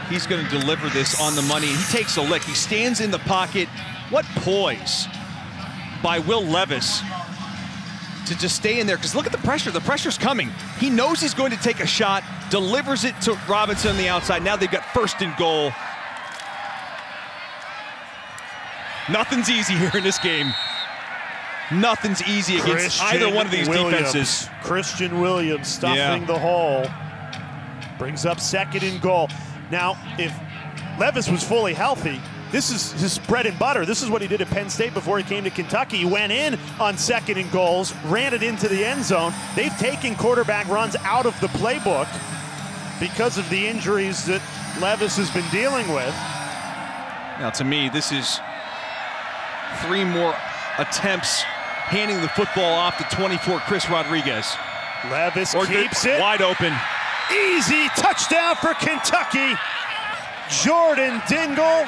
he's going to deliver this on the money. He takes a lick. He stands in the pocket. What poise by Will Levis to just stay in there, because look at the pressure. The pressure's coming. He knows he's going to take a shot, delivers it to Robinson on the outside. Now they've got 1st and goal. Nothing's easy here in this game. Nothing's easy against either one of these defenses. Christian Williams stuffing the hole. Brings up 2nd and goal. Now, if Levis was fully healthy, this is his bread and butter. This is what he did at Penn State before he came to Kentucky. He went in on 2nd and goals, ran it into the end zone. They've taken quarterback runs out of the playbook because of the injuries that Levis has been dealing with. Now, to me, this is 3 more attempts handing the football off to 24, Chris Rodriguez. Levis keeps it. Wide open. Easy touchdown for Kentucky. Jordan Dingle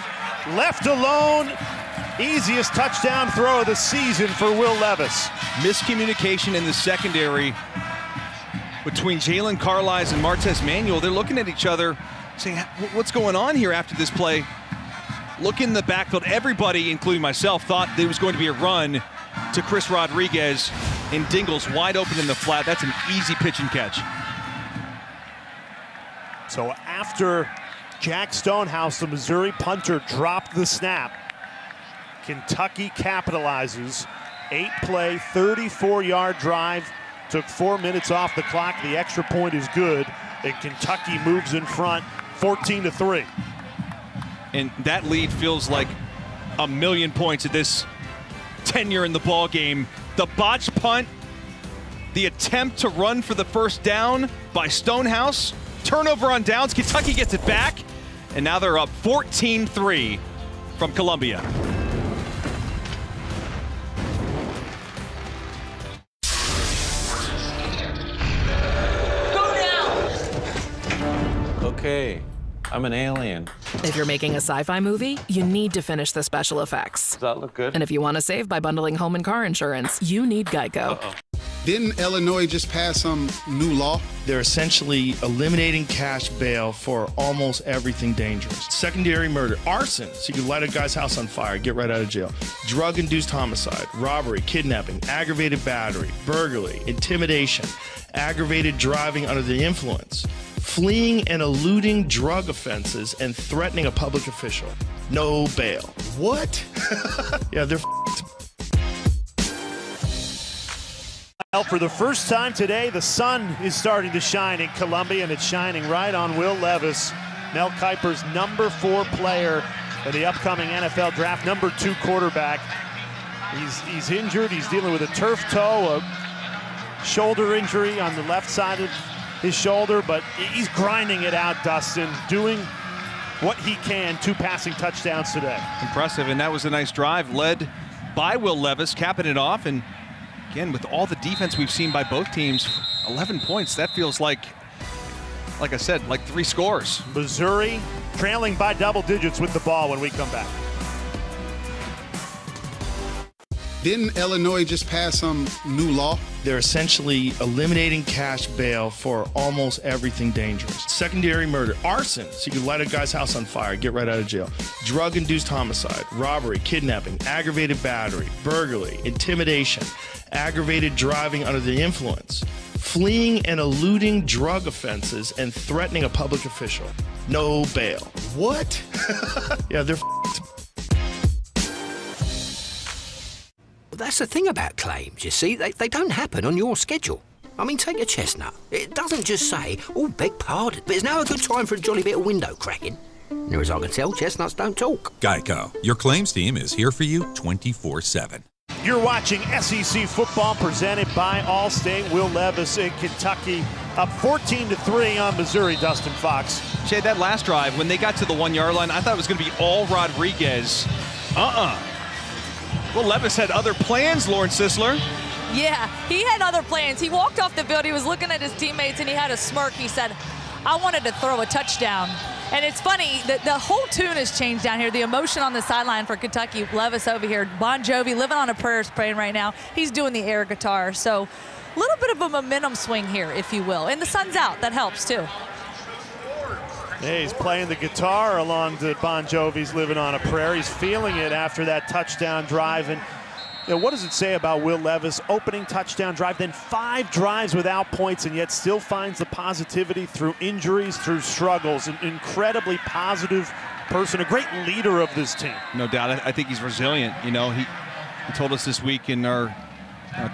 left alone. Easiest touchdown throw of the season for Will Levis. Miscommunication in the secondary between Jalen Carlisle and Martez Manuel. They're looking at each other saying, what's going on here after this play? Look in the backfield. Everybody, including myself, thought there was going to be a run to Chris Rodriguez, and Dingle's wide open in the flat. That's an easy pitch and catch. So after Jack Stonehouse, the Missouri punter, dropped the snap, Kentucky capitalizes. 8-play, 34-yard drive. Took 4 minutes off the clock. The extra point is good, and Kentucky moves in front 14-3. And that lead feels like a million points at this tenure in the ball game. The botched punt, the attempt to run for the first down by Stonehouse, turnover on downs. Kentucky gets it back, and now they're up 14-3 from Columbia. Okay, I'm an alien. If you're making a sci-fi movie, you need to finish the special effects. Does that look good? And if you want to save by bundling home and car insurance, you need Geico. Didn't Illinois just pass some new law? They're essentially eliminating cash bail for almost everything dangerous. Secondary murder, arson, so you can light a guy's house on fire, get right out of jail. Drug-induced homicide, robbery, kidnapping, aggravated battery, burglary, intimidation, aggravated driving under the influence, fleeing and eluding drug offenses, and threatening a public official. No bail. What? Yeah, they're f***ed. Well, for the first time today, the sun is starting to shine in Columbia, and it's shining right on Will Levis, Mel Kiper's #4 player in the upcoming NFL draft, #2 quarterback. He's injured. He's dealing with a turf toe, a shoulder injury on the left side of his shoulder, but he's grinding it out, Dustin, doing what he can. 2 passing touchdowns today. Impressive, and that was a nice drive led by Will Levis, capping it off. And again, with all the defense we've seen by both teams, 11 points, that feels like I said, like 3 scores. Missouri trailing by double digits with the ball when we come back. Didn't Illinois just pass some new law? They're essentially eliminating cash bail for almost everything dangerous. Secondary murder, arson, so you can light a guy's house on fire, get right out of jail. Drug-induced homicide, robbery, kidnapping, aggravated battery, burglary, intimidation, aggravated driving under the influence, fleeing and eluding drug offenses, and threatening a public official. No bail. What? Yeah, they're f***ed. That's the thing about claims, you see. They don't happen on your schedule. I mean, take a chestnut. It doesn't just say, oh, beg pardon, but it's now a good time for a jolly bit of window cracking. Near as I can tell, chestnuts don't talk. Geico, your claims team is here for you 24/7. You're watching SEC football presented by Allstate. Will Levis in Kentucky up 14-3 on Missouri, Dustin Fox. Jay, that last drive, when they got to the 1-yard line, I thought it was going to be all Rodriguez. Well, Levis had other plans, Lauren Sisler. Yeah, he had other plans. He walked off the field, he was looking at his teammates, and he had a smirk. He said, I wanted to throw a touchdown. And it's funny, the whole tune has changed down here. The emotion on the sideline for Kentucky. Levis over here, Bon Jovi, living on a prayer praying right now. He's doing the air guitar. So a little bit of a momentum swing here, if you will. And the sun's out. That helps, too. Yeah, he's playing the guitar along to Bon Jovi's Living on a Prayer. He's feeling it after that touchdown drive. And you know, what does it say about Will Levis? Opening touchdown drive, then 5 drives without points, and yet still finds the positivity through injuries, through struggles. An incredibly positive person, a great leader of this team. No doubt. I think he's resilient. You know, he told us this week in our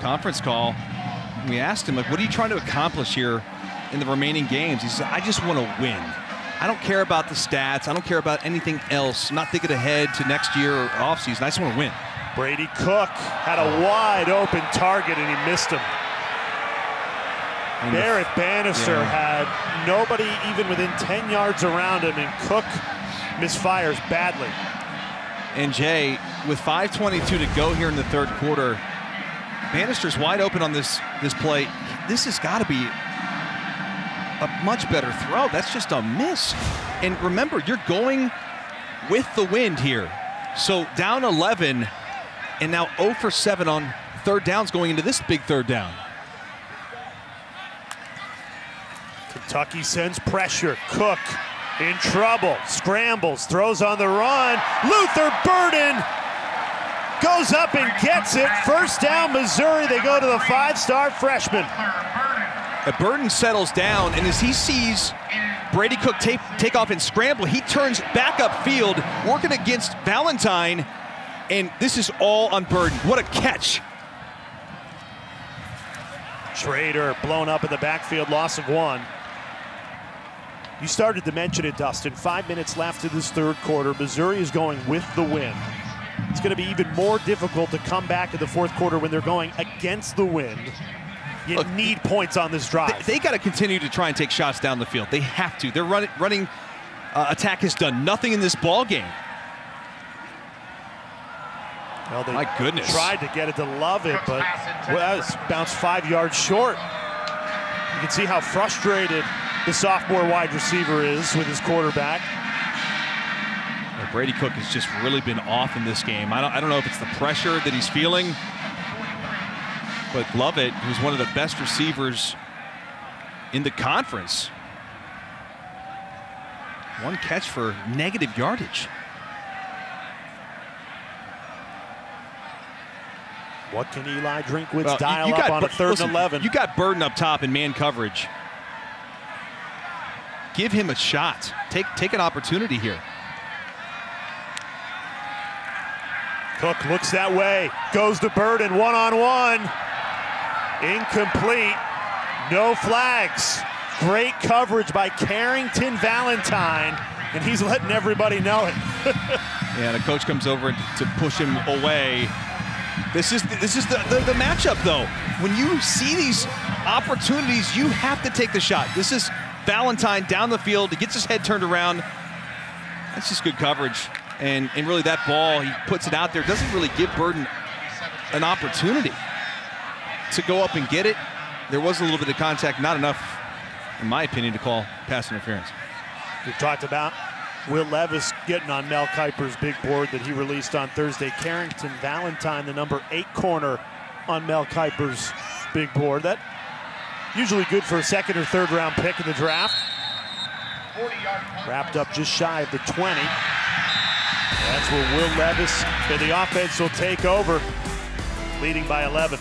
conference call, we asked him, like, what are you trying to accomplish here in the remaining games? He said, I just want to win. I don't care about the stats. I don't care about anything else. I'm not thinking ahead to next year or offseason. I just want to win. Brady Cook had a wide open target and he missed him. And Barrett Bannister had nobody even within 10 yards around him, and Cook misfires badly. And Jay, with 5:22 to go here in the third quarter, Bannister's wide open on this play. This has got to be a much better throw. That's just a miss. And remember, you're going with the wind here. So down 11, and now 0 for 7 on third downs going into this big third down. Kentucky sends pressure. Cook in trouble, scrambles, throws on the run. Luther Burden goes up and gets it. First down, Missouri. They go to the 5-star freshman. Burden settles down, and as he sees Brady Cook take off and scramble, he turns back upfield, working against Valentine, and this is all on Burden. What a catch. Schrader blown up in the backfield, loss of 1. You started to mention it, Dustin. 5 minutes left in this third quarter. Missouri is going with the wind. It's going to be even more difficult to come back in the fourth quarter when they're going against the wind. You need points on this drive. They got to continue to try and take shots down the field. They have to. Their running attack has done nothing in this ball game. Well, they My goodness. tried to get it to Lovett, but that was bounced 5 yards short. You can see how frustrated the sophomore wide receiver is with his quarterback. Well, Brady Cook has just really been off in this game. I don't know if it's the pressure that he's feeling, but Lovett, who's one of the best receivers in the conference, one catch for negative yardage. What can Eli Drinkwitz dial up on a 3rd and 11? You got Burden up top in man coverage. Give him a shot. Take an opportunity here. Cook looks that way, goes to Burden, one-on-one. Incomplete, no flags. Great coverage by Carrington Valentine, and he's letting everybody know it. Yeah, the coach comes over to push him away. This is the matchup, though. When you see these opportunities, you have to take the shot. This is Valentine down the field. He gets his head turned around. That's just good coverage. And really that ball, he puts it out there, doesn't really give Burden an opportunity to go up and get it. There was a little bit of contact, not enough, in my opinion, to call pass interference. We've talked about Will Levis getting on Mel Kiper's big board that he released on Thursday. Carrington Valentine, the number 8 corner on Mel Kiper's big board. That usually good for a 2nd or 3rd round pick in the draft. Wrapped up just shy of the 20. That's where Will Levis and the offense will take over, leading by 11.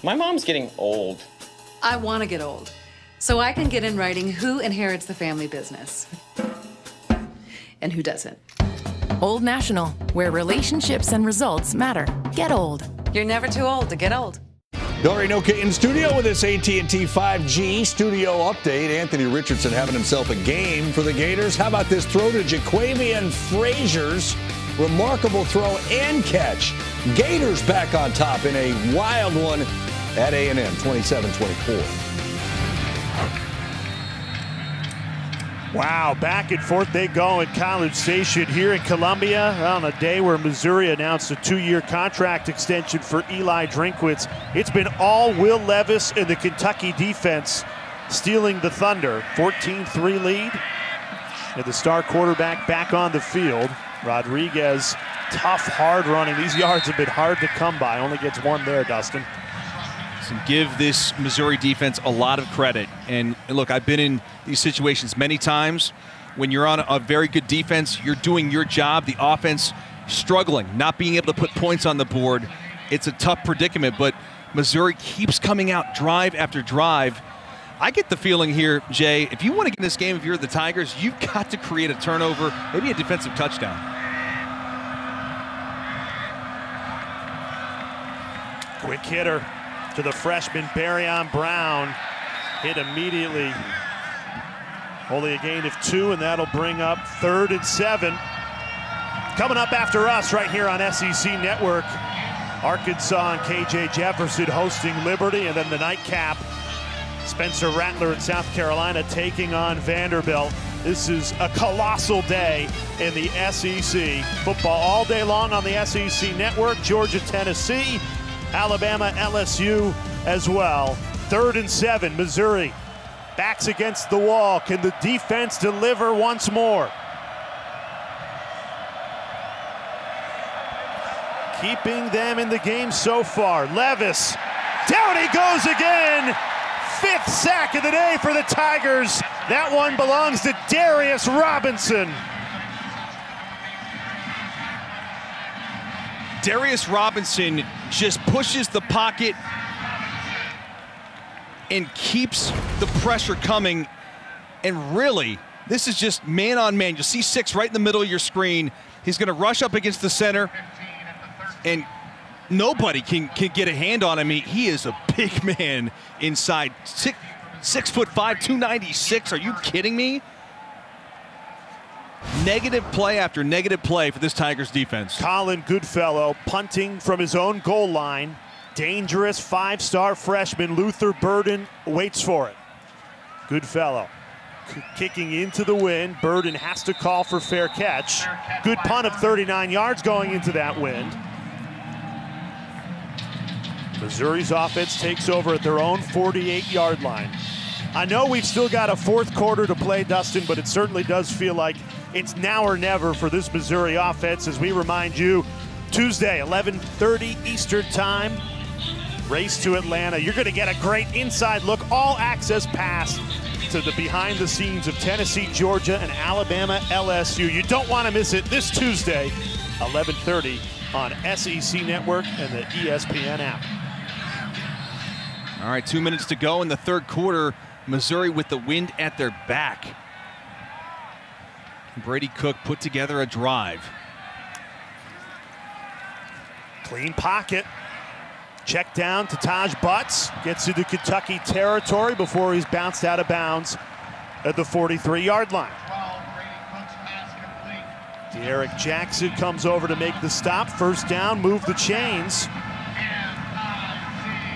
My mom's getting old. I want to get old, so I can get in writing who inherits the family business and who doesn't. Old National, where relationships and results matter. Get old. You're never too old to get old. Dory Noka in studio with this AT&T 5G studio update. Anthony Richardson having himself a game for the Gators. How about this throw to Jaquavian Frazier's remarkable throw and catch. Gators back on top in a wild one at A&M, 27-24. Wow, back and forth they go in College Station here in Columbia on a day where Missouri announced a 2-year contract extension for Eli Drinkwitz. It's been all Will Levis and the Kentucky defense stealing the thunder. 14-3 lead. And the star quarterback back on the field. Rodriguez, tough, hard running. These yards have been hard to come by. Only gets 1 there, Dustin. Give this Missouri defense a lot of credit. And look, I've been in these situations many times. When you're on a very good defense, you're doing your job. The offense struggling, not being able to put points on the board. It's a tough predicament, but Missouri keeps coming out drive after drive. I get the feeling here, Jay, if you want to get in this game, if you're the Tigers, you've got to create a turnover, maybe a defensive touchdown. Quick hitter to the freshman Barrion Brown. Hit immediately. Only a gain of 2, and that'll bring up 3rd and 7. Coming up after us right here on SEC Network, Arkansas and KJ Jefferson hosting Liberty, and then the nightcap, Spencer Rattler in South Carolina taking on Vanderbilt. This is a colossal day in the SEC. Football all day long on the SEC Network. Georgia, Tennessee, Alabama, LSU as well. 3rd and 7, Missouri. Backs against the wall. Can the defense deliver once more? Keeping them in the game so far. Levis, down he goes again. 5th sack of the day for the Tigers. That one belongs to Darius Robinson. Darius Robinson just pushes the pocket and keeps the pressure coming. And really, this is just man on man. You'll see 6 right in the middle of your screen. He's going to rush up against the center and Nobody can get a hand on him. He is a big man inside. 6'5", 296. Are you kidding me? Negative play after negative play for this Tigers defense. Colin Goodfellow punting from his own goal line. Dangerous 5-star freshman Luther Burden waits for it. Goodfellow kicking into the wind. Burden has to call for fair catch. Good punt of 39 yards going into that wind. Missouri's offense takes over at their own 48-yard line. I know we've still got a fourth quarter to play, Dustin, but it certainly does feel like it's now or never for this Missouri offense. As we remind you, Tuesday, 11:30 Eastern Time, race to Atlanta. You're going to get a great inside look, all access pass to the behind the scenes of Tennessee, Georgia, and Alabama LSU. You don't want to miss it this Tuesday, 11:30 on SEC Network and the ESPN app. All right, 2 minutes to go in the third quarter. Missouri with the wind at their back. Brady Cook put together a drive. Clean pocket. Check down to Taj Butts. Gets into Kentucky territory before he's bounced out of bounds at the 43-yard line. De'Aaron Jackson comes over to make the stop. First down, move the chains.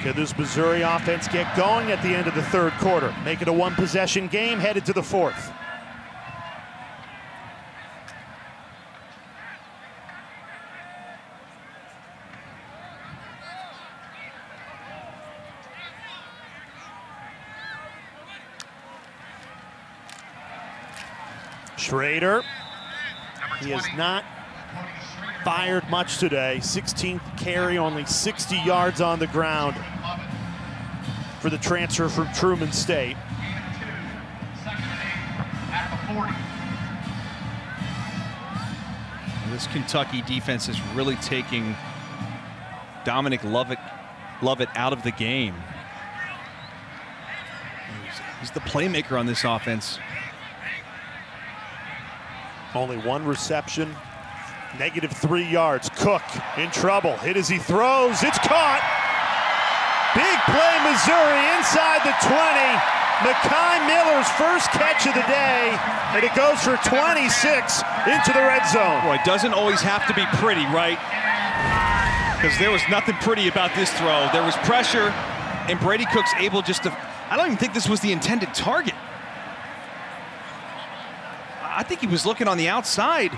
Can this Missouri offense get going at the end of the third quarter? Make it a one-possession game, headed to the fourth. Schrader, he has not fired much today. 16th carry, only 60 yards on the ground for the transfer from Truman State. This Kentucky defense is really taking Dominic Lovett out of the game. He's the playmaker on this offense. Only one reception, -3 yards. Cook in trouble, hit as he throws, it's caught. Big play Missouri inside the 20. Mekhi Miller's first catch of the day, and it goes for 26 into the red zone. Boy, it doesn't always have to be pretty, right? Because there was nothing pretty about this throw. There was pressure, and Brady Cook's able just to, I don't even think this was the intended target. I think he was looking on the outside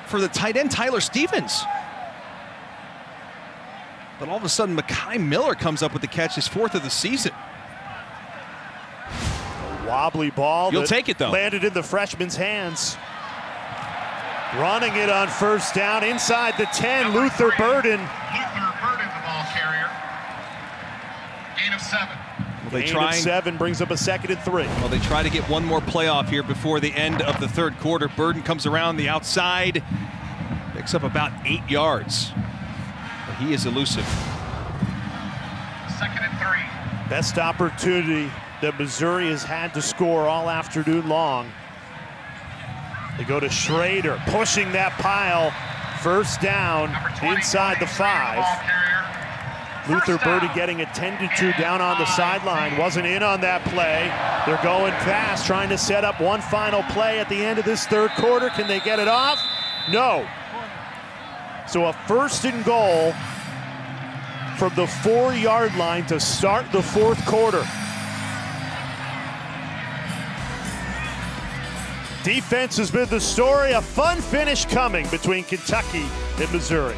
for the tight end, Tyler Stevens. But all of a sudden, Mekhi Miller comes up with the catch, his fourth of the season. A wobbly ball. You'll take it, though. Landed in the freshman's hands. Running it on first down inside the 10, Luther Burden. Luther Burden, the ball carrier. Gain of 7. Gain of 7 brings up a 2nd and 3. Well, they try to get one more playoff here before the end of the third quarter. Burden comes around the outside, picks up about 8 yards. But he is elusive. 2nd and 3. Best opportunity that Missouri has had to score all afternoon long. They go to Schrader, pushing that pile. First down inside the 5. Luther Burden getting attended to down on the sideline. Wasn't in on that play. They're going fast, trying to set up one final play at the end of this third quarter. Can they get it off? No. So a 1st and goal from the 4-yard line to start the fourth quarter. Defense has been the story. A fun finish coming between Kentucky and Missouri.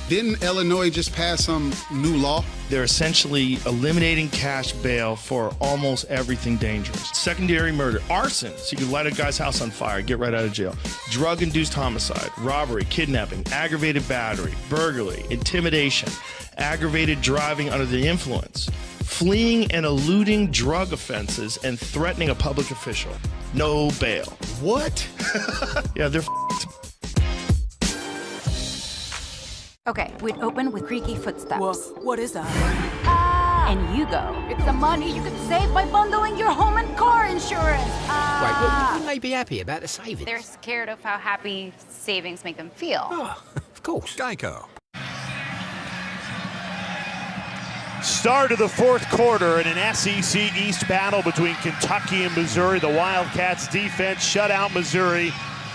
Didn't Illinois just pass some new law? They're essentially eliminating cash bail for almost everything dangerous. Secondary murder, arson, so you can light a guy's house on fire, get right out of jail. Drug-induced homicide, robbery, kidnapping, aggravated battery, burglary, intimidation, aggravated driving under the influence, fleeing and eluding drug offenses, and threatening a public official. No bail. What? Yeah, they're f***ed. Okay, we'd open with creaky footsteps. What is that? And you go, it's the money you could save by bundling your home and car insurance. Wait, you may be happy about the savings. They're scared of how happy savings make them feel. Oh, of course. Geico. Start of the fourth quarter in an SEC East battle between Kentucky and Missouri. The Wildcats defense shut out Missouri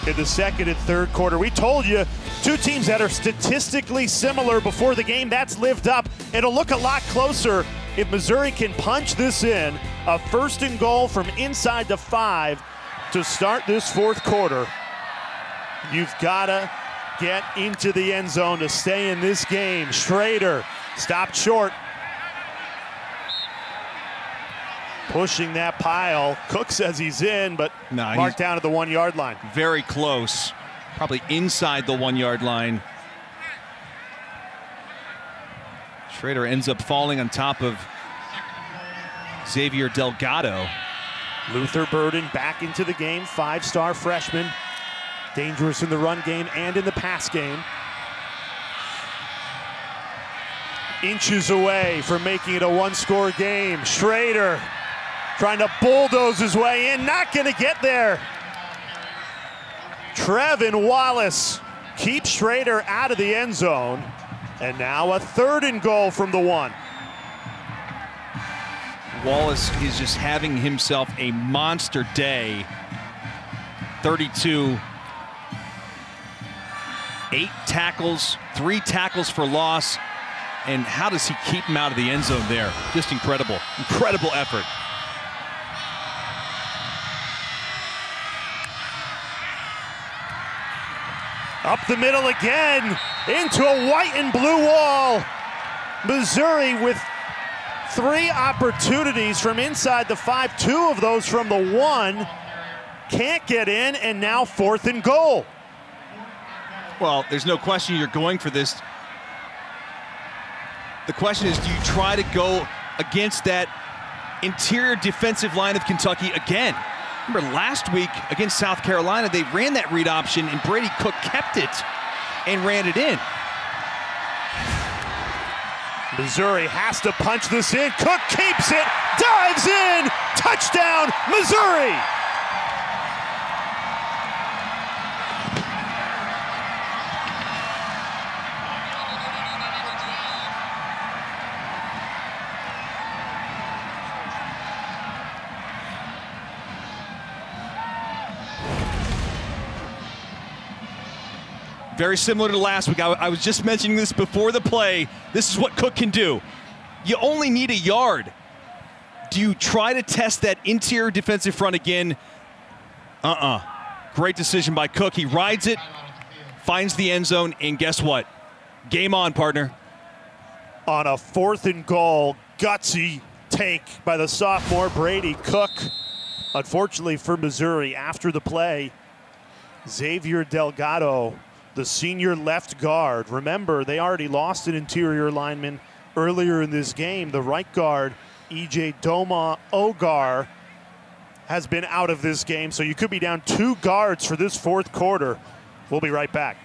in the second and third quarter. We told you, two teams that are statistically similar before the game. That's lived up. It'll look a lot closer if Missouri can punch this in. A first and goal from inside the 5 to start this fourth quarter. You've got to get into the end zone to stay in this game. Schrader stopped short. Pushing that pile. Cook says he's in, but marked down at the 1 yard line. Very close. Probably inside the 1 yard line. Schrader ends up falling on top of Xavier Delgado. Luther Burden back into the game, 5-star freshman. Dangerous in the run game and in the pass game. Inches away from making it a one-score game. Schrader trying to bulldoze his way in, not gonna get there. Trevin Wallace keeps Schrader out of the end zone. And now a third and goal from the 1. Wallace is just having himself a monster day. 32. 8 tackles, 3 tackles for loss. And how does he keep him out of the end zone there? Just incredible, incredible effort. Up the middle again, into a white and blue wall. Missouri with 3 opportunities from inside the 5, 2 of those from the 1. Can't get in, and now 4th and goal. Well, there's no question you're going for this. The question is, do you try to go against that interior defensive line of Kentucky again? Remember last week against South Carolina, they ran that read option and Brady Cook kept it and ran it in. Missouri has to punch this in. Cook keeps it, dives in, touchdown, Missouri! Very similar to last week. I was just mentioning this before the play. This is what Cook can do. You only need a yard. Do you try to test that interior defensive front again? Great decision by Cook. He rides it, finds the end zone, and guess what? Game on, partner. On a 4th and goal, gutsy take by the sophomore Brady Cook. Unfortunately for Missouri, after the play, Xavier Delgado, the senior left guard. Remember, they already lost an interior lineman earlier in this game. The right guard, E.J. Doma Ogar, has been out of this game, so you could be down 2 guards for this fourth quarter. We'll be right back.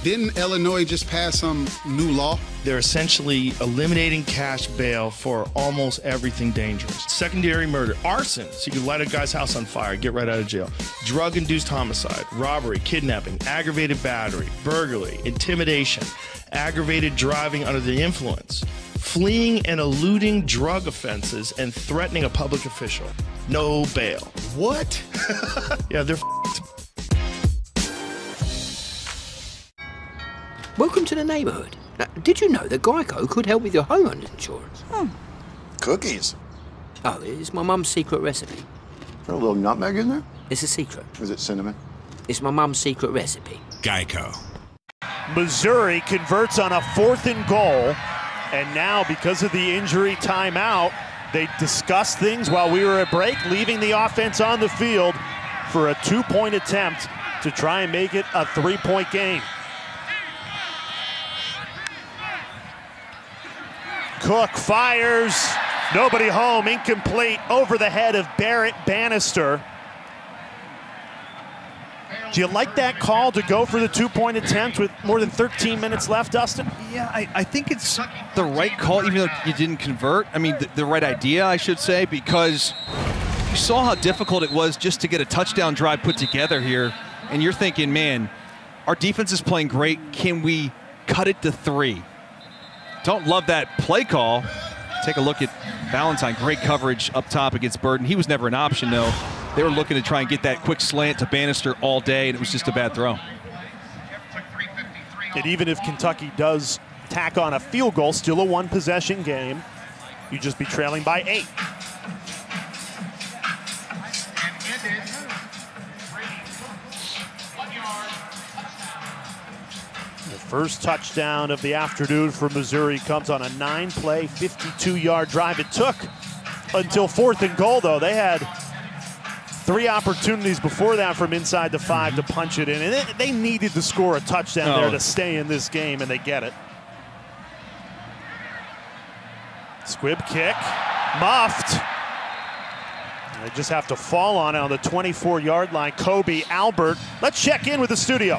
Didn't Illinois just pass some new law? They're essentially eliminating cash bail for almost everything dangerous. Secondary murder, arson, so you can light a guy's house on fire, get right out of jail. Drug-induced homicide, robbery, kidnapping, aggravated battery, burglary, intimidation, aggravated driving under the influence, fleeing and eluding drug offenses, and threatening a public official. No bail. What? Yeah, they're f***ed. Welcome to the neighborhood. Now, did you know that Geico could help with your homeowner's insurance? Cookies. Oh, it's my mum's secret recipe. Is there a little nutmeg in there? It's a secret. Is it cinnamon? It's my mum's secret recipe. Geico. Missouri converts on a 4th and goal, and now because of the injury timeout, they discussed things while we were at break, leaving the offense on the field for a 2-point attempt to try and make it a 3-point game. Cook fires, nobody home, incomplete, over the head of Barrett Bannister. Do you like that call to go for the 2-point attempt with more than 13 minutes left, Dustin? Yeah, I think it's the right call, even though you didn't convert. I mean, the right idea, I should say, because you saw how difficult it was just to get a touchdown drive put together here. And you're thinking, man, our defense is playing great. Can we cut it to 3? Don't love that play call. Take a look at Valentine. Great coverage up top against Burden. He was never an option, though. They were looking to try and get that quick slant to Bannister all day, and it was just a bad throw. And even if Kentucky does tack on a field goal, still a 1-possession game, you'd just be trailing by 8. The first touchdown of the afternoon for Missouri comes on a 9-play, 52-yard drive. It took until 4th and goal, though. They had 3 opportunities before that from inside the 5 to punch it in. And they needed to score a touchdown there to stay in this game, and they get it. Squib kick, muffed. They just have to fall on it on the 24-yard line. Kobe Albert. Let's check in with the studio.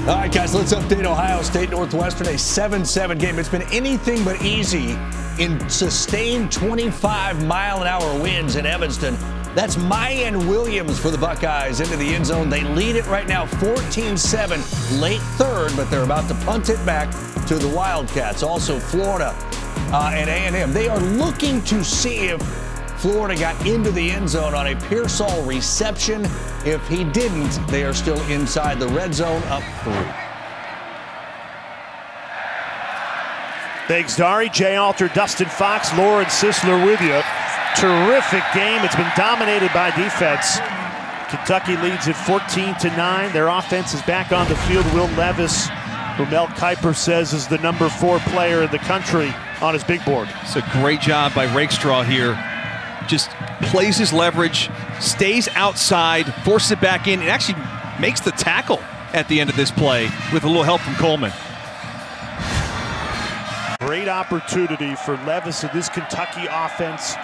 All right, guys, let's update Ohio State Northwestern, a 7-7 game. It's been anything but easy in sustained 25-mile-an-hour winds in Evanston. That's Mayan Williams for the Buckeyes into the end zone. They lead it right now 14-7, late third, but they're about to punt it back to the Wildcats. Also, Florida and A&M. They are looking to see if Florida got into the end zone on a Pearsall reception. If he didn't, they are still inside the red zone, up 3. Thanks, Dari. Jay Alter, Dustin Fox, Lauren Sisler with you. Terrific game. It's been dominated by defense. Kentucky leads it 14-9. Their offense is back on the field. Will Levis, who Mel Kiper says is the number 4 player in the country, on his big board. It's a great job by Rakestraw here. Just plays his leverage, stays outside, forces it back in, and actually makes the tackle at the end of this play with a little help from Coleman. Great opportunity for Levis and this Kentucky offense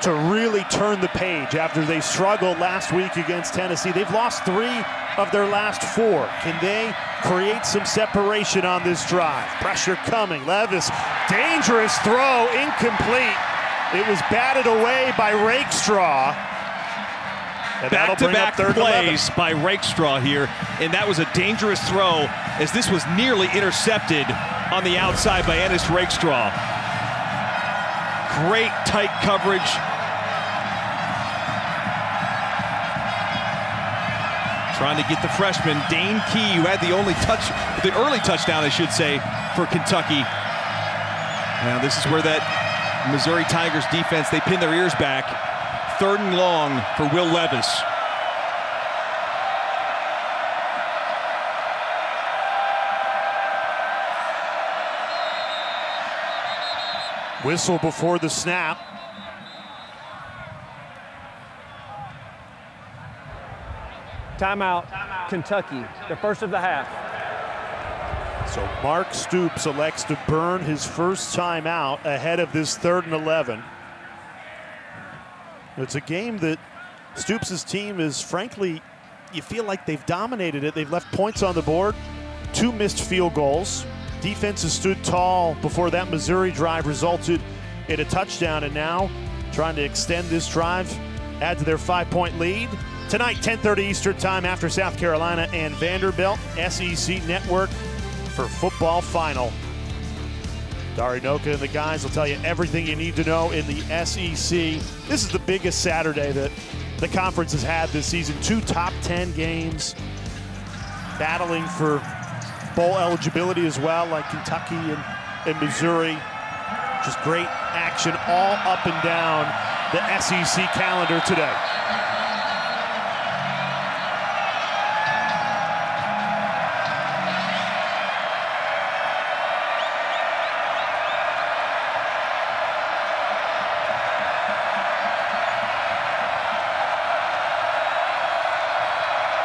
to really turn the page after they struggled last week against Tennessee. They've lost 3 of their last 4. Can they create some separation on this drive? Pressure coming. Levis, dangerous throw, incomplete. It was batted away by Rakestraw. Back-to-back plays by Rakestraw here, and that was a dangerous throw as this was nearly intercepted on the outside by Ennis Rakestraw. Great tight coverage. Trying to get the freshman, Dane Key, who had the early touchdown, I should say, for Kentucky. Now this is where that Missouri Tigers defense, they pin their ears back. 3rd and long for Will Levis. Whistle before the snap. Timeout, Kentucky, the first of the half. So Mark Stoops elects to burn his first time out ahead of this 3rd and 11. It's a game that Stoops' team is, frankly, you feel like they've dominated it. They've left points on the board, 2 missed field goals. Defense has stood tall before that Missouri drive resulted in a touchdown, and now trying to extend this drive, add to their 5-point lead. Tonight, 10:30 Eastern Time after South Carolina and Vanderbilt, SEC Network for football final. Dari Noka and the guys will tell you everything you need to know in the SEC. This is the biggest Saturday that the conference has had this season. 2 top 10 games, battling for bowl eligibility as well, like Kentucky and Missouri. Just great action all up and down the SEC calendar today.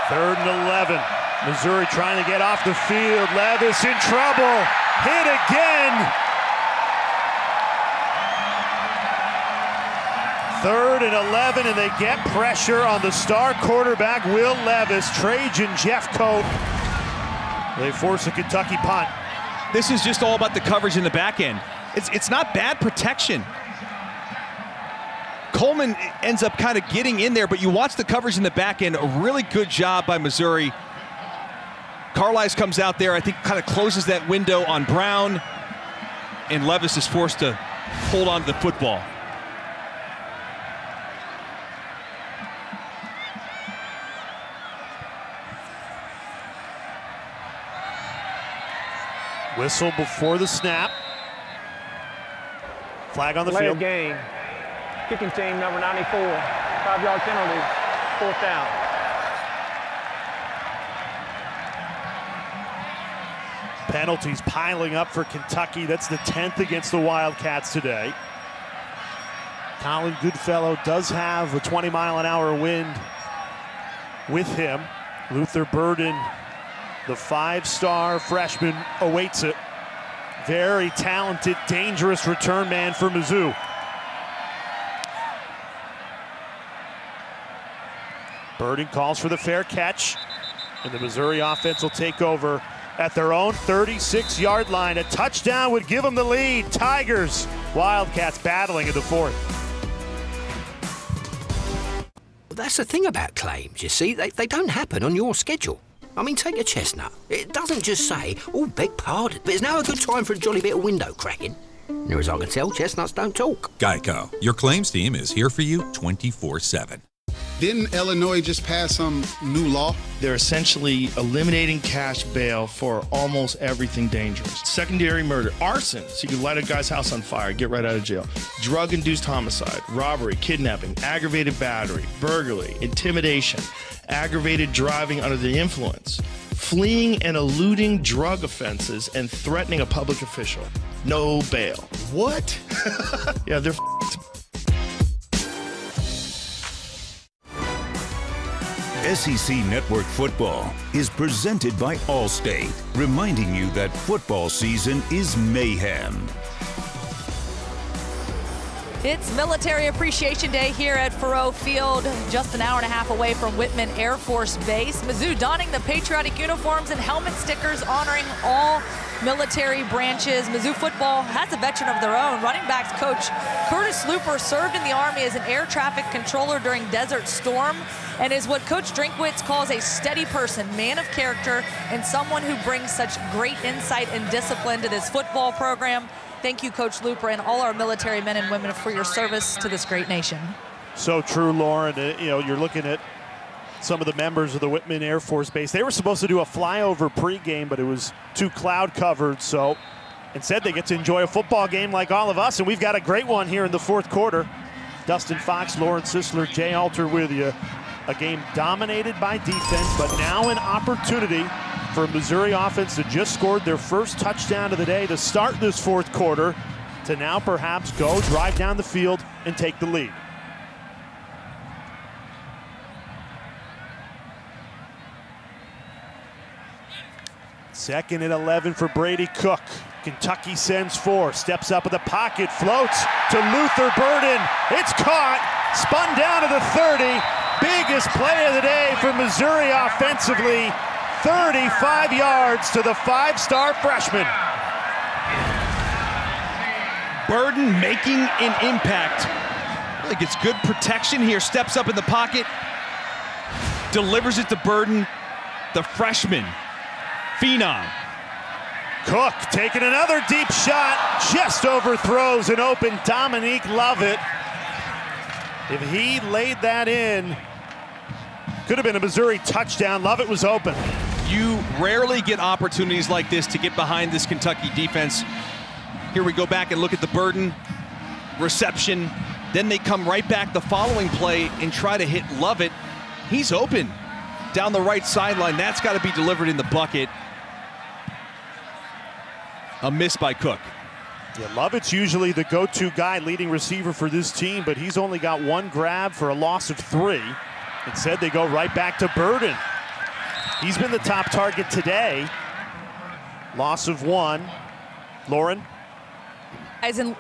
Third and 11. Missouri trying to get off the field. Levis in trouble. Hit again. 3rd and 11, and they get pressure on the star quarterback, Will Levis. Trajan Jeffcoat. They force a Kentucky punt. This is just all about the coverage in the back end. It's not bad protection. Coleman ends up kind of getting in there, but you watch the coverage in the back end. A really good job by Missouri. Carlisle comes out there, I think kind of closes that window on Brown, and Levis is forced to hold on to the football. Whistle before the snap. Flag on the Delay field. of game. Kicking team number 94. 5-yard penalty. 4th down. Penalties piling up for Kentucky. That's the 10th against the Wildcats today. Colin Goodfellow does have a 20-mile-an-hour wind with him. Luther Burden, the 5-star freshman, awaits it. Very talented, dangerous return man for Mizzou. Burden calls for the fair catch, and the Missouri offense will take over at their own 36-yard line. A touchdown would give them the lead. Tigers, Wildcats battling in the 4th. That's the thing about claims, you see. They don't happen on your schedule. I mean, take a chestnut. It doesn't just say, oh, beg pardon, but it's now a good time for a jolly bit of window cracking. Near as I can tell, chestnuts don't talk. Geico, your claims team is here for you 24/7. Didn't Illinois just pass some new law? They're essentially eliminating cash bail for almost everything dangerous. Secondary murder, arson, so you can light a guy's house on fire, get right out of jail. Drug-induced homicide, robbery, kidnapping, aggravated battery, burglary, intimidation, aggravated driving under the influence, fleeing and eluding drug offenses, and threatening a public official. No bail. What? Yeah, they're f***ed. SEC Network Football is presented by Allstate, reminding you that football season is mayhem. It's Military Appreciation Day here at Faurot Field, just an hour and a half away from Whitman Air Force Base. Mizzou donning the patriotic uniforms and helmet stickers honoring all military branches. Mizzou football has a veteran of their own. Running backs coach Curtis Looper served in the Army as an air traffic controller during Desert Storm and is what Coach Drinkwitz calls a steady person, man of character, and someone who brings such great insight and discipline to this football program. Thank you, Coach Looper, and all our military men and women for your service to this great nation. So true, Lauren. You know, you're looking at some of the members of the Whitman Air Force Base. They were supposed to do a flyover pregame, but it was too cloud covered. So instead, they get to enjoy a football game like all of us, and we've got a great one here in the 4th quarter. Dustin Fox, Lauren Sisler, Jay Alter with you. A game dominated by defense, but now an opportunity for Missouri offense that just scored their first touchdown of the day to start this 4th quarter to now perhaps go drive down the field and take the lead. Second and 11 for Brady Cook. Kentucky sends 4, steps up in the pocket, floats to Luther Burden. It's caught, spun down to the 30. Biggest play of the day for Missouri offensively. 35 yards to the 5-star freshman. Burden making an impact. I think it's good protection here. Steps up in the pocket, delivers it to Burden, the freshman phenom. Cook taking another deep shot, just overthrows an open Dominique Lovett. If he laid that in, could have been a Missouri touchdown. Lovett was open. You rarely get opportunities like this to get behind this Kentucky defense. Here we go back and look at the Burden reception. Then they come right back the following play and try to hit Lovett. He's open down the right sideline. That's got to be delivered in the bucket. A miss by Cook. Yeah, Lovett's usually the go-to guy, leading receiver for this team, but he's only got 1 grab for a loss of 3. Instead, they go right back to Burden. He's been the top target today. Loss of 1. Lauren? Guys, and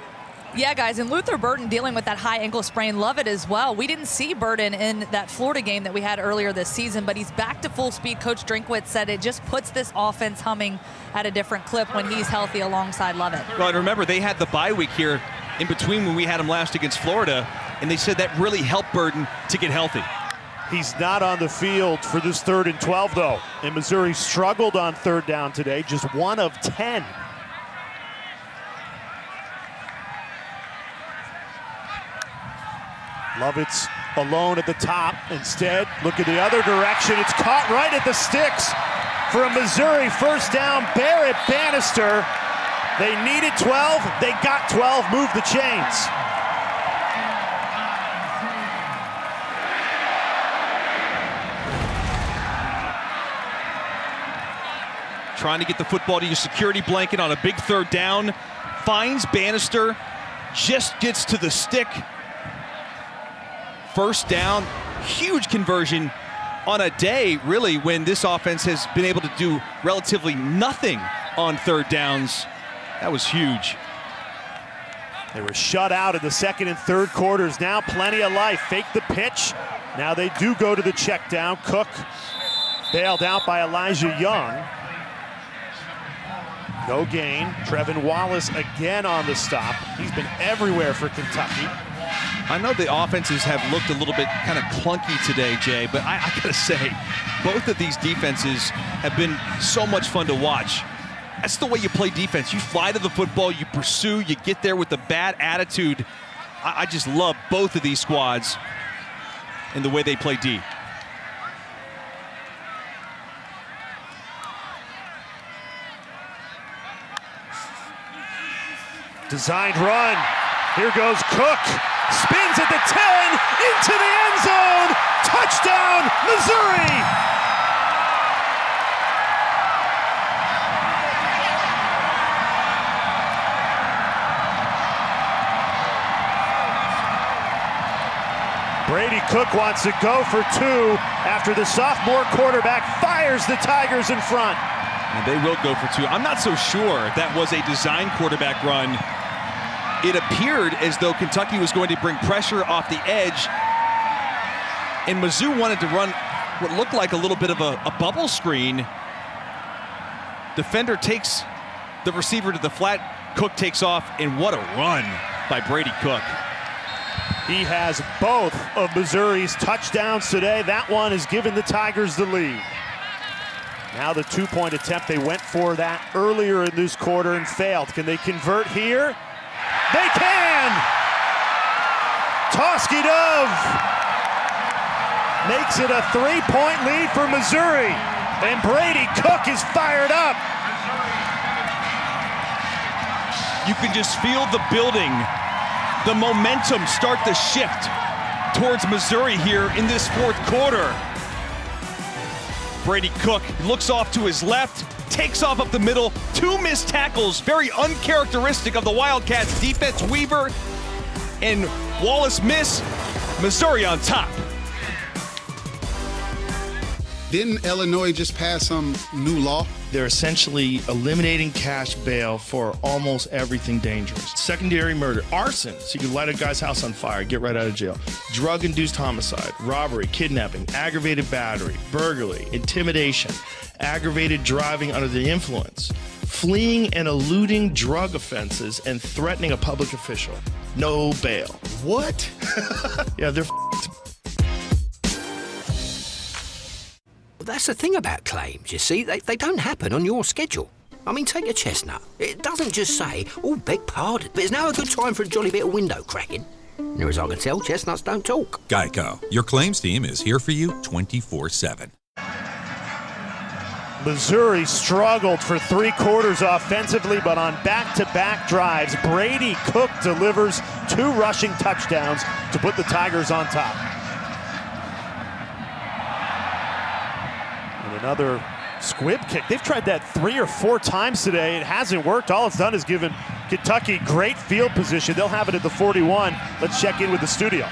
Yeah, guys, and Luther Burden dealing with that high ankle sprain. Love it as well. We didn't see Burden in that Florida game that we had earlier this season, but he's back to full speed. Coach Drinkwitz said it just puts this offense humming at a different clip when he's healthy alongside Lovett. Well, and remember, they had the bye week here in between when we had him last against Florida, and they said that really helped Burden to get healthy. He's not on the field for this 3rd and 12, though. And Missouri struggled on 3rd down today, just 1 of 10. Lovett's alone at the top. Instead, look in the other direction. It's caught right at the sticks for a Missouri first down. Barrett Bannister. They needed 12. They got 12. Move the chains. Trying to get the football to your security blanket on a big 3rd down. Finds Bannister. Just gets to the stick. First down, huge conversion on a day, really, when this offense has been able to do relatively nothing on 3rd downs. That was huge. They were shut out in the 2nd and 3rd quarters. Now plenty of life. Fake the pitch. Now they do go to the check down. Cook bailed out by Elijah Young. No gain. Trevin Wallace again on the stop. He's been everywhere for Kentucky. I know the offenses have looked a little bit kind of clunky today, Jay, but I gotta say, both of these defenses have been so much fun to watch. That's the way you play defense. You fly to the football, you pursue, you get there with a bad attitude. I just love both of these squads and the way they play D. Designed run. Here goes Cook. Spins at the 10, into the end zone. Touchdown, Missouri. Brady Cook wants to go for 2 after the sophomore quarterback fires the Tigers in front. And they will go for 2. I'm not so sure if that was a design quarterback run. It appeared as though Kentucky was going to bring pressure off the edge, and Mizzou wanted to run what looked like a little bit of a bubble screen. Defender takes the receiver to the flat. Cook takes off, and what a run by Brady Cook. He has both of Missouri's touchdowns today. That one has given the Tigers the lead. Now the 2-point attempt. They went for that earlier in this quarter and failed. Can they convert here? They can! Toski Dove makes it a 3-point lead for Missouri. And Brady Cook is fired up. You can just feel the building, the momentum start to shift towards Missouri here in this 4th quarter. Brady Cook looks off to his left, takes off up the middle, 2 missed tackles, very uncharacteristic of the Wildcats defense. Weaver and Wallace miss. Missouri on top. Didn't Illinois just pass some new law? They're essentially eliminating cash bail for almost everything dangerous. Secondary murder, arson, so you can light a guy's house on fire, get right out of jail. Drug-induced homicide, robbery, kidnapping, aggravated battery, burglary, intimidation, aggravated driving under the influence, fleeing and eluding drug offenses, and threatening a public official. No bail. What? Yeah, they're That's the thing about claims, you see. They don't happen on your schedule. I mean, take a chestnut. It doesn't just say, oh, beg pardon, but it's now a good time for a jolly bit of window cracking. Near as I can tell, chestnuts don't talk. Geico, your claims team is here for you 24/7. Missouri struggled for 3 quarters offensively, but on back-to-back drives, Brady Cook delivers 2 rushing touchdowns to put the Tigers on top. And another squib kick. They've tried that 3 or 4 times today. It hasn't worked. All it's done is given Kentucky great field position. They'll have it at the 41. Let's check in with the studio.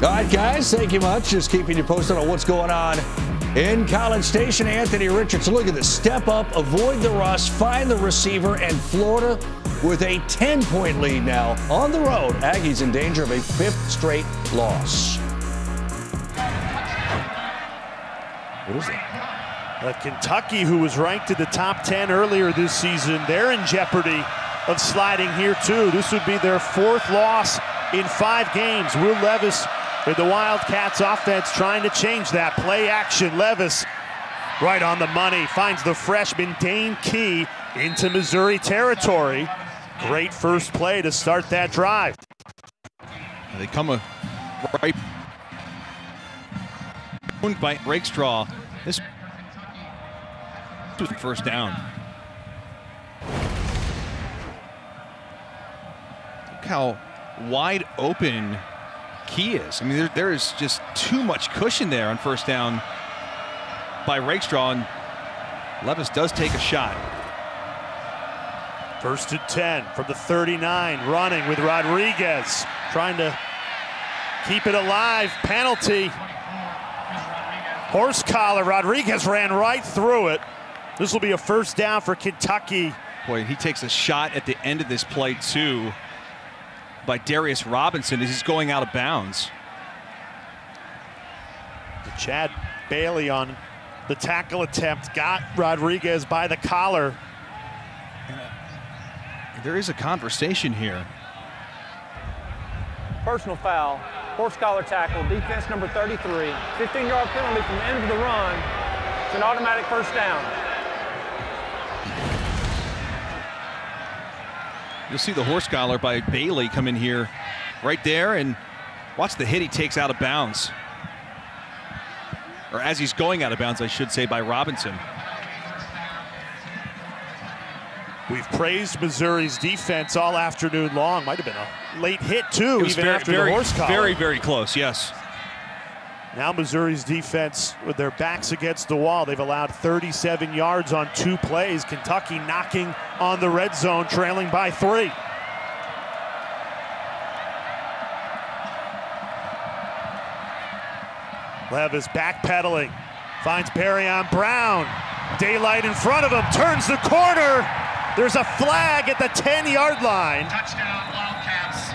All right, guys, thank you much. Just keeping you posted on what's going on in College Station. Anthony Richardson, look at this. Step up, avoid the rush, find the receiver, and Florida with a 10-point lead now on the road. Aggies in danger of a 5th straight loss. What is it? Kentucky, who was ranked in the top 10 earlier this season, they're in jeopardy of sliding here too. This would be their 4th loss in 5 games. Will Levis with the Wildcats offense trying to change that. Play action, Levis right on the money, finds the freshman Dane Key into Missouri territory. Great first play to start that drive. They come right by Rakestraw. This was first down. Look how wide open Key is. I mean, there is just too much cushion there on first down by Rakestraw, and Levis does take a shot. 1st and 10 from the 39, running with Rodriguez, trying to keep it alive. Penalty. Horse collar. Rodriguez ran right through it. This will be a first down for Kentucky. Boy, he takes a shot at the end of this play too by Darius Robinson as he's going out of bounds. Chad Bailey on the tackle attempt got Rodriguez by the collar. There is a conversation here. Personal foul, horse collar tackle, defense number 33. 15-yard penalty from the end of the run. It's an automatic first down. You'll see the horse collar by Bailey come in here right there, and watch the hit he takes out of bounds. Or as he's going out of bounds, I should say, by Robinson. We've praised Missouri's defense all afternoon long. Might have been a late hit too, even after the horse collar. Very, very close, yes. Now Missouri's defense with their backs against the wall. They've allowed 37 yards on 2 plays. Kentucky knocking on the red zone, trailing by 3. Levis backpedaling, finds Barryon Brown. Daylight in front of him, turns the corner. There's a flag at the 10-yard line. Touchdown, Wildcats.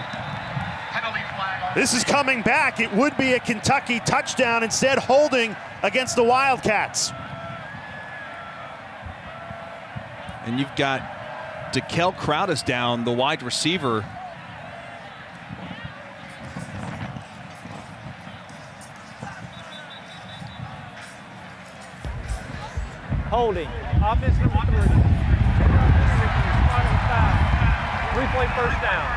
Penalty flag. This is coming back. It would be a Kentucky touchdown, instead holding against the Wildcats. And you've got DeKel Crowdis down, the wide receiver. Holding, offense number 3. Replay first down.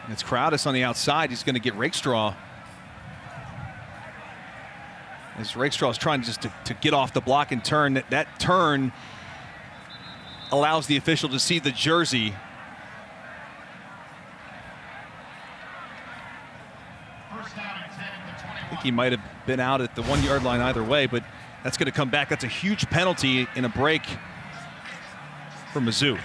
It's Crowdis on the outside. He's going to get Rakestraw. As Rakestraw is trying just to get off the block and turn. That turn allows the official to see the jersey. I think he might have been out at the 1-yard line either way, but that's going to come back. That's a huge penalty in a break for Mizzou.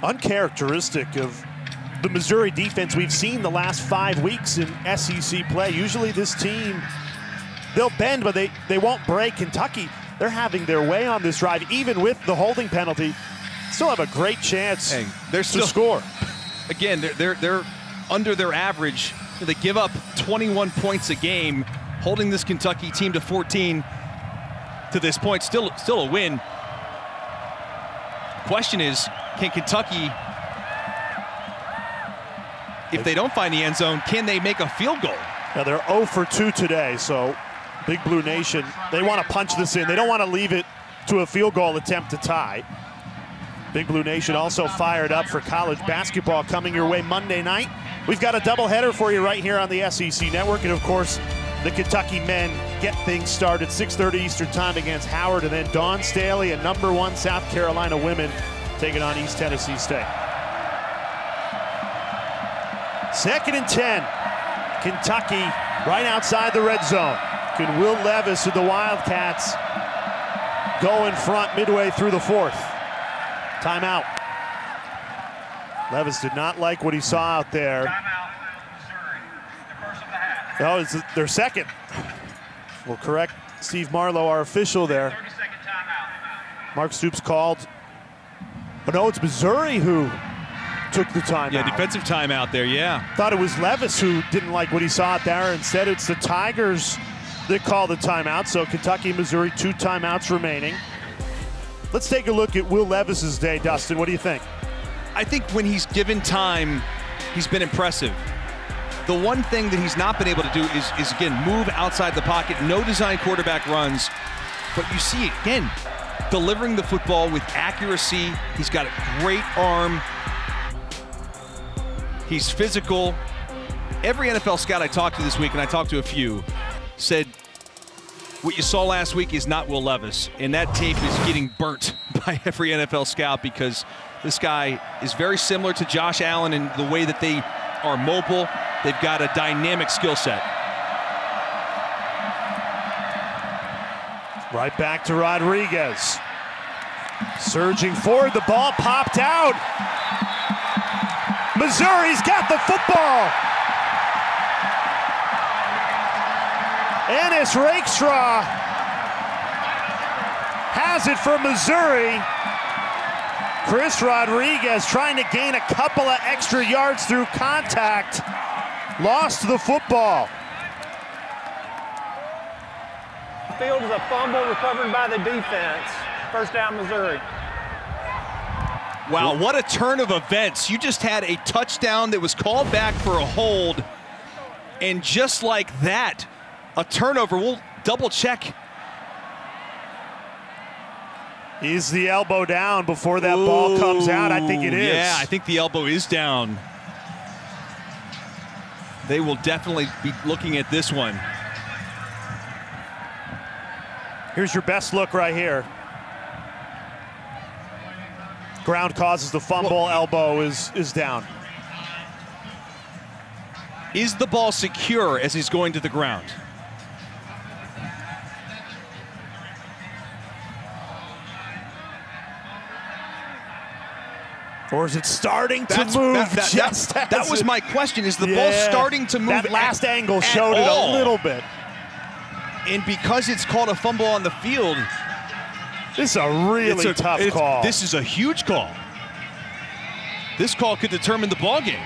Uncharacteristic of the Missouri defense we've seen the last 5 weeks in SEC play. Usually this team, they'll bend, but they won't break. Kentucky, they're having their way on this drive, even with the holding penalty. Still have a great chance to score. Again, they're under their average. They give up 21 points a game, holding this Kentucky team to 14 to this point. Still a win. Question is, can Kentucky, if they don't find the end zone, can they make a field goal? Now they're 0 for 2 today, so Big Blue Nation, they want to punch this in. They don't want to leave it to a field goal attempt to tie. Big Blue Nation also fired up for college basketball coming your way Monday night. We've got a doubleheader for you right here on the SEC Network. And of course, the Kentucky men get things started 6:30 Eastern time against Howard, and then Dawn Staley and #1 South Carolina women taking on East Tennessee State. 2nd and 10. Kentucky right outside the red zone. Can Will Levis of the Wildcats go in front midway through the 4th? Timeout. Levis did not like what he saw out there. No, it's their second. We'll correct Steve Marlowe, our official there. Mark Stoops called. But no, it's Missouri who took the timeout. Yeah, defensive timeout there, yeah. Thought it was Levis who didn't like what he saw out there. Instead, it's the Tigers that called the timeout. So Kentucky, Missouri, 2 timeouts remaining. Let's take a look at Will Levis's day, Dustin. What do you think? I think when he's given time, he's been impressive. The one thing that he's not been able to do is again, move outside the pocket. No design quarterback runs. But you see, again, delivering the football with accuracy. He's got a great arm. He's physical. Every NFL scout I talked to this week, and I talked to a few, said what you saw last week is not Will Levis. And that tape is getting burnt by every NFL scout because this guy is very similar to Josh Allen in the way that they are mobile. They've got a dynamic skill set. Right back to Rodriguez. Surging forward, the ball popped out. Missouri's got the football. Ennis Rakestraw has it for Missouri. Chris Rodriguez trying to gain a couple of extra yards through contact. Lost the football. Field is a fumble recovered by the defense. First down, Missouri. Wow, what a turn of events. You just had a touchdown that was called back for a hold. And just like that, a turnover. We'll double check. Is the elbow down before that ball comes out? I think it is. Yeah, I think the elbow is down. They will definitely be looking at this one. Here's your best look right here. Ground causes the fumble, elbow is down. Is the ball secure as he's going to the ground? Or is it starting to move? That was my question. Is the ball starting to move? That last angle showed it a little bit. And because it's called a fumble on the field, this is a really tough call. This is a huge call. This call could determine the ball game.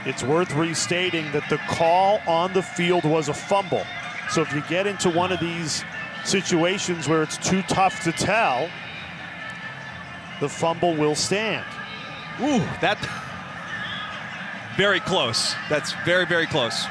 It's worth restating that the call on the field was a fumble. So if you get into one of these situations where it's too tough to tell, the fumble will stand. Ooh, that very close. That's very, very close.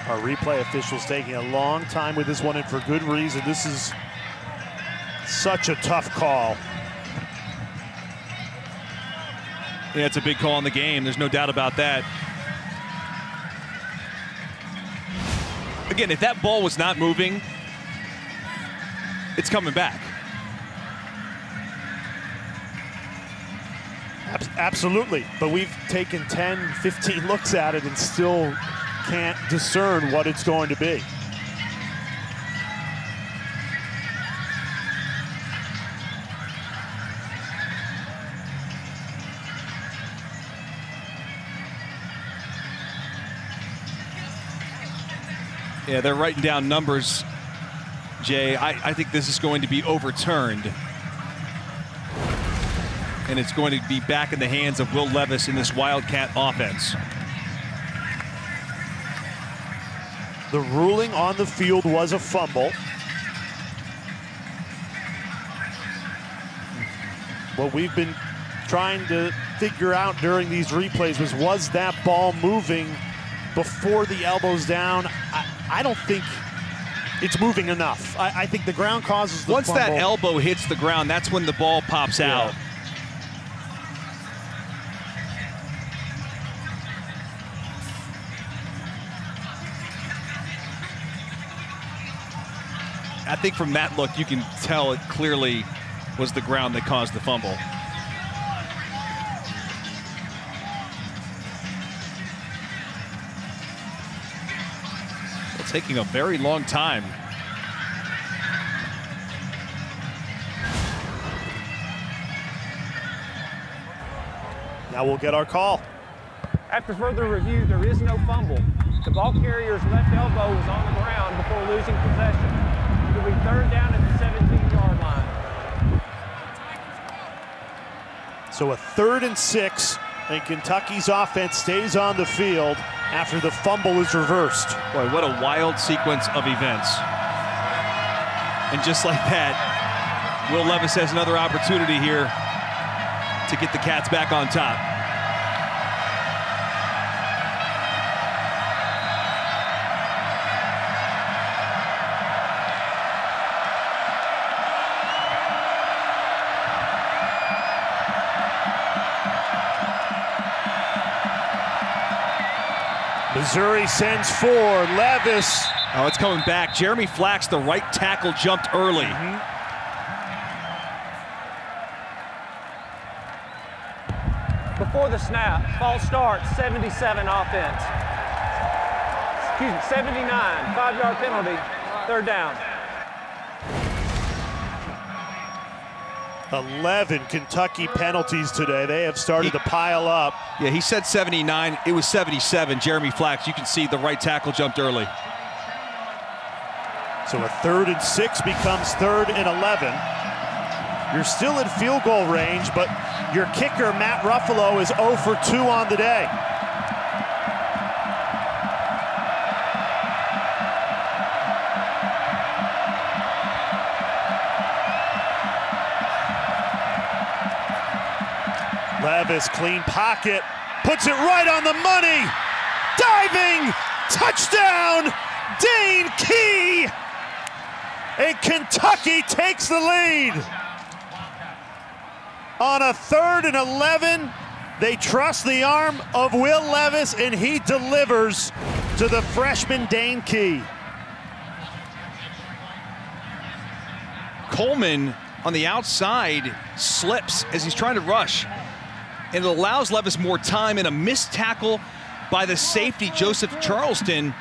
Our replay officials taking a long time with this one, and for good reason. This is such a tough call. Yeah, it's a big call in the game. There's no doubt about that. Again, if that ball was not moving, it's coming back. Absolutely, but we've taken 10, 15 looks at it and still can't discern what it's going to be. Yeah, they're writing down numbers, Jay. I think this is going to be overturned. And it's going to be back in the hands of Will Levis in this Wildcat offense. The ruling on the field was a fumble. What we've been trying to figure out during these replays was that ball moving before the elbow's down, I don't think it's moving enough. I think the ground causes the Once fumble. that elbow hits the ground, that's when the ball pops out. I think from that look, you can tell it clearly was the ground that caused the fumble. Well, taking a very long time. Now we'll get our call. After further review, there is no fumble. The ball carrier's left elbow was on the ground before losing possession. It'll be third down at the 17-yard line. So a 3rd and 6, and Kentucky's offense stays on the field after the fumble is reversed. Boy, what a wild sequence of events. And just like that, Will Levis has another opportunity here to get the Cats back on top. Missouri sends 4. Levis. Oh, it's coming back. Jeremy Flax, the right tackle, jumped early. Before the snap, false start, 77 offense. Excuse me, 79, 5-yard penalty, third down. 11 Kentucky penalties today. They have started to pile up. Yeah, he said 79. It was 77. Jeremy Flax, you can see the right tackle jumped early. So a 3rd and 6 becomes 3rd and 11. You're still in field goal range, but your kicker, Matt Ruffalo, is 0 for 2 on the day. Levis, clean pocket, puts it right on the money. Diving, touchdown, Dane Key. And Kentucky takes the lead. On a 3rd and 11, they trust the arm of Will Levis, and he delivers to the freshman Dane Key. Coleman on the outside slips as he's trying to rush, and it allows Levis more time, and a missed tackle by the safety, Joseph Charleston.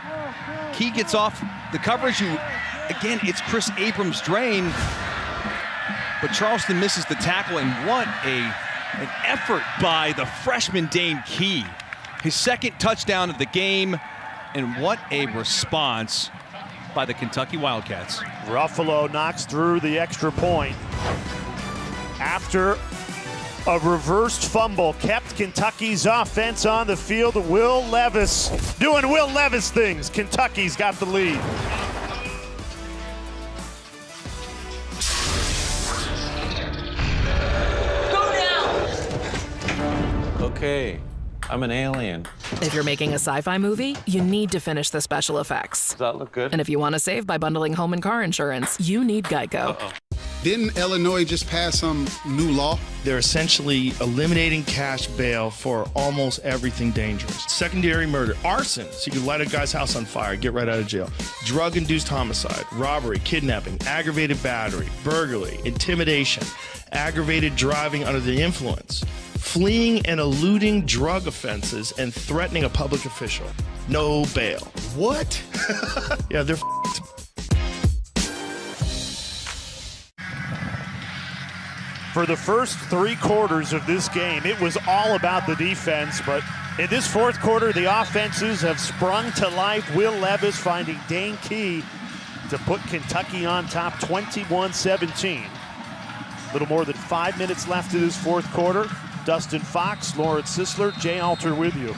Key gets off the coverage. Again, it's Chris Abrams' drain, but Charleston misses the tackle, and what an effort by the freshman Dane Key. His 2nd touchdown of the game, and what a response by the Kentucky Wildcats. Ruffalo knocks through the extra point after a reversed fumble kept Kentucky's offense on the field. Will Levis doing Will Levis things. Kentucky's got the lead. Okay, I'm an alien. If you're making a sci-fi movie, you need to finish the special effects. Does that look good? And if you want to save by bundling home and car insurance, you need Geico. Didn't Illinois just pass some new law? They're essentially eliminating cash bail for almost everything dangerous. Secondary murder, arson, so you can light a guy's house on fire, get right out of jail. Drug-induced homicide, robbery, kidnapping, aggravated battery, burglary, intimidation, aggravated driving under the influence, fleeing and eluding drug offenses, and threatening a public official. No bail. What? Yeah, they're f***ed. For the first 3 quarters of this game, it was all about the defense, but in this 4th quarter, the offenses have sprung to life. Will Levis finding Dane Key to put Kentucky on top 21-17. A little more than 5 minutes left in this 4th quarter. Dustin Fox, Lawrence Sisler, Jay Alter with you.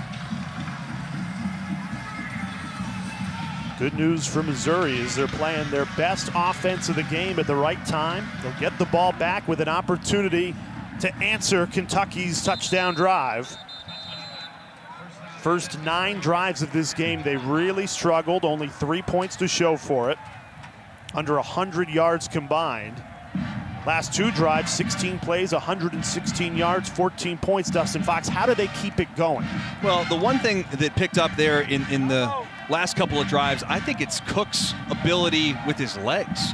Good news for Missouri is they're playing their best offense of the game at the right time. They'll get the ball back with an opportunity to answer Kentucky's touchdown drive. First 9 drives of this game, they really struggled. Only 3 points to show for it. Under 100 yards combined. Last 2 drives, 16 plays, 116 yards, 14 points. Dustin Fox, how do they keep it going? Well, the one thing that picked up there in the last couple of drives, I think it's Cook's ability with his legs.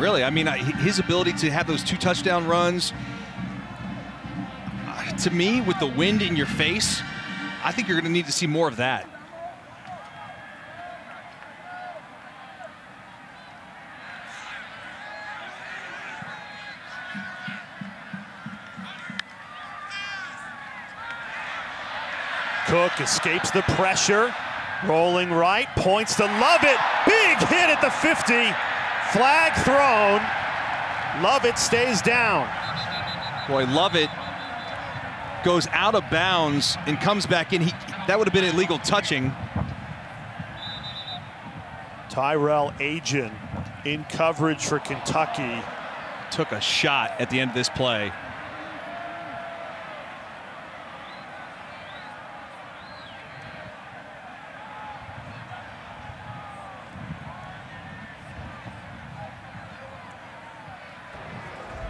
Really, I mean, his ability to have those 2 touchdown runs. To me, with the wind in your face, I think you're going to need to see more of that. Cook escapes the pressure, rolling right, points to Lovett. Big hit at the 50. Flag thrown. Lovett stays down. Boy, Lovett goes out of bounds and comes back in. That would have been illegal touching. Tyrell Agin in coverage for Kentucky. Took a shot at the end of this play.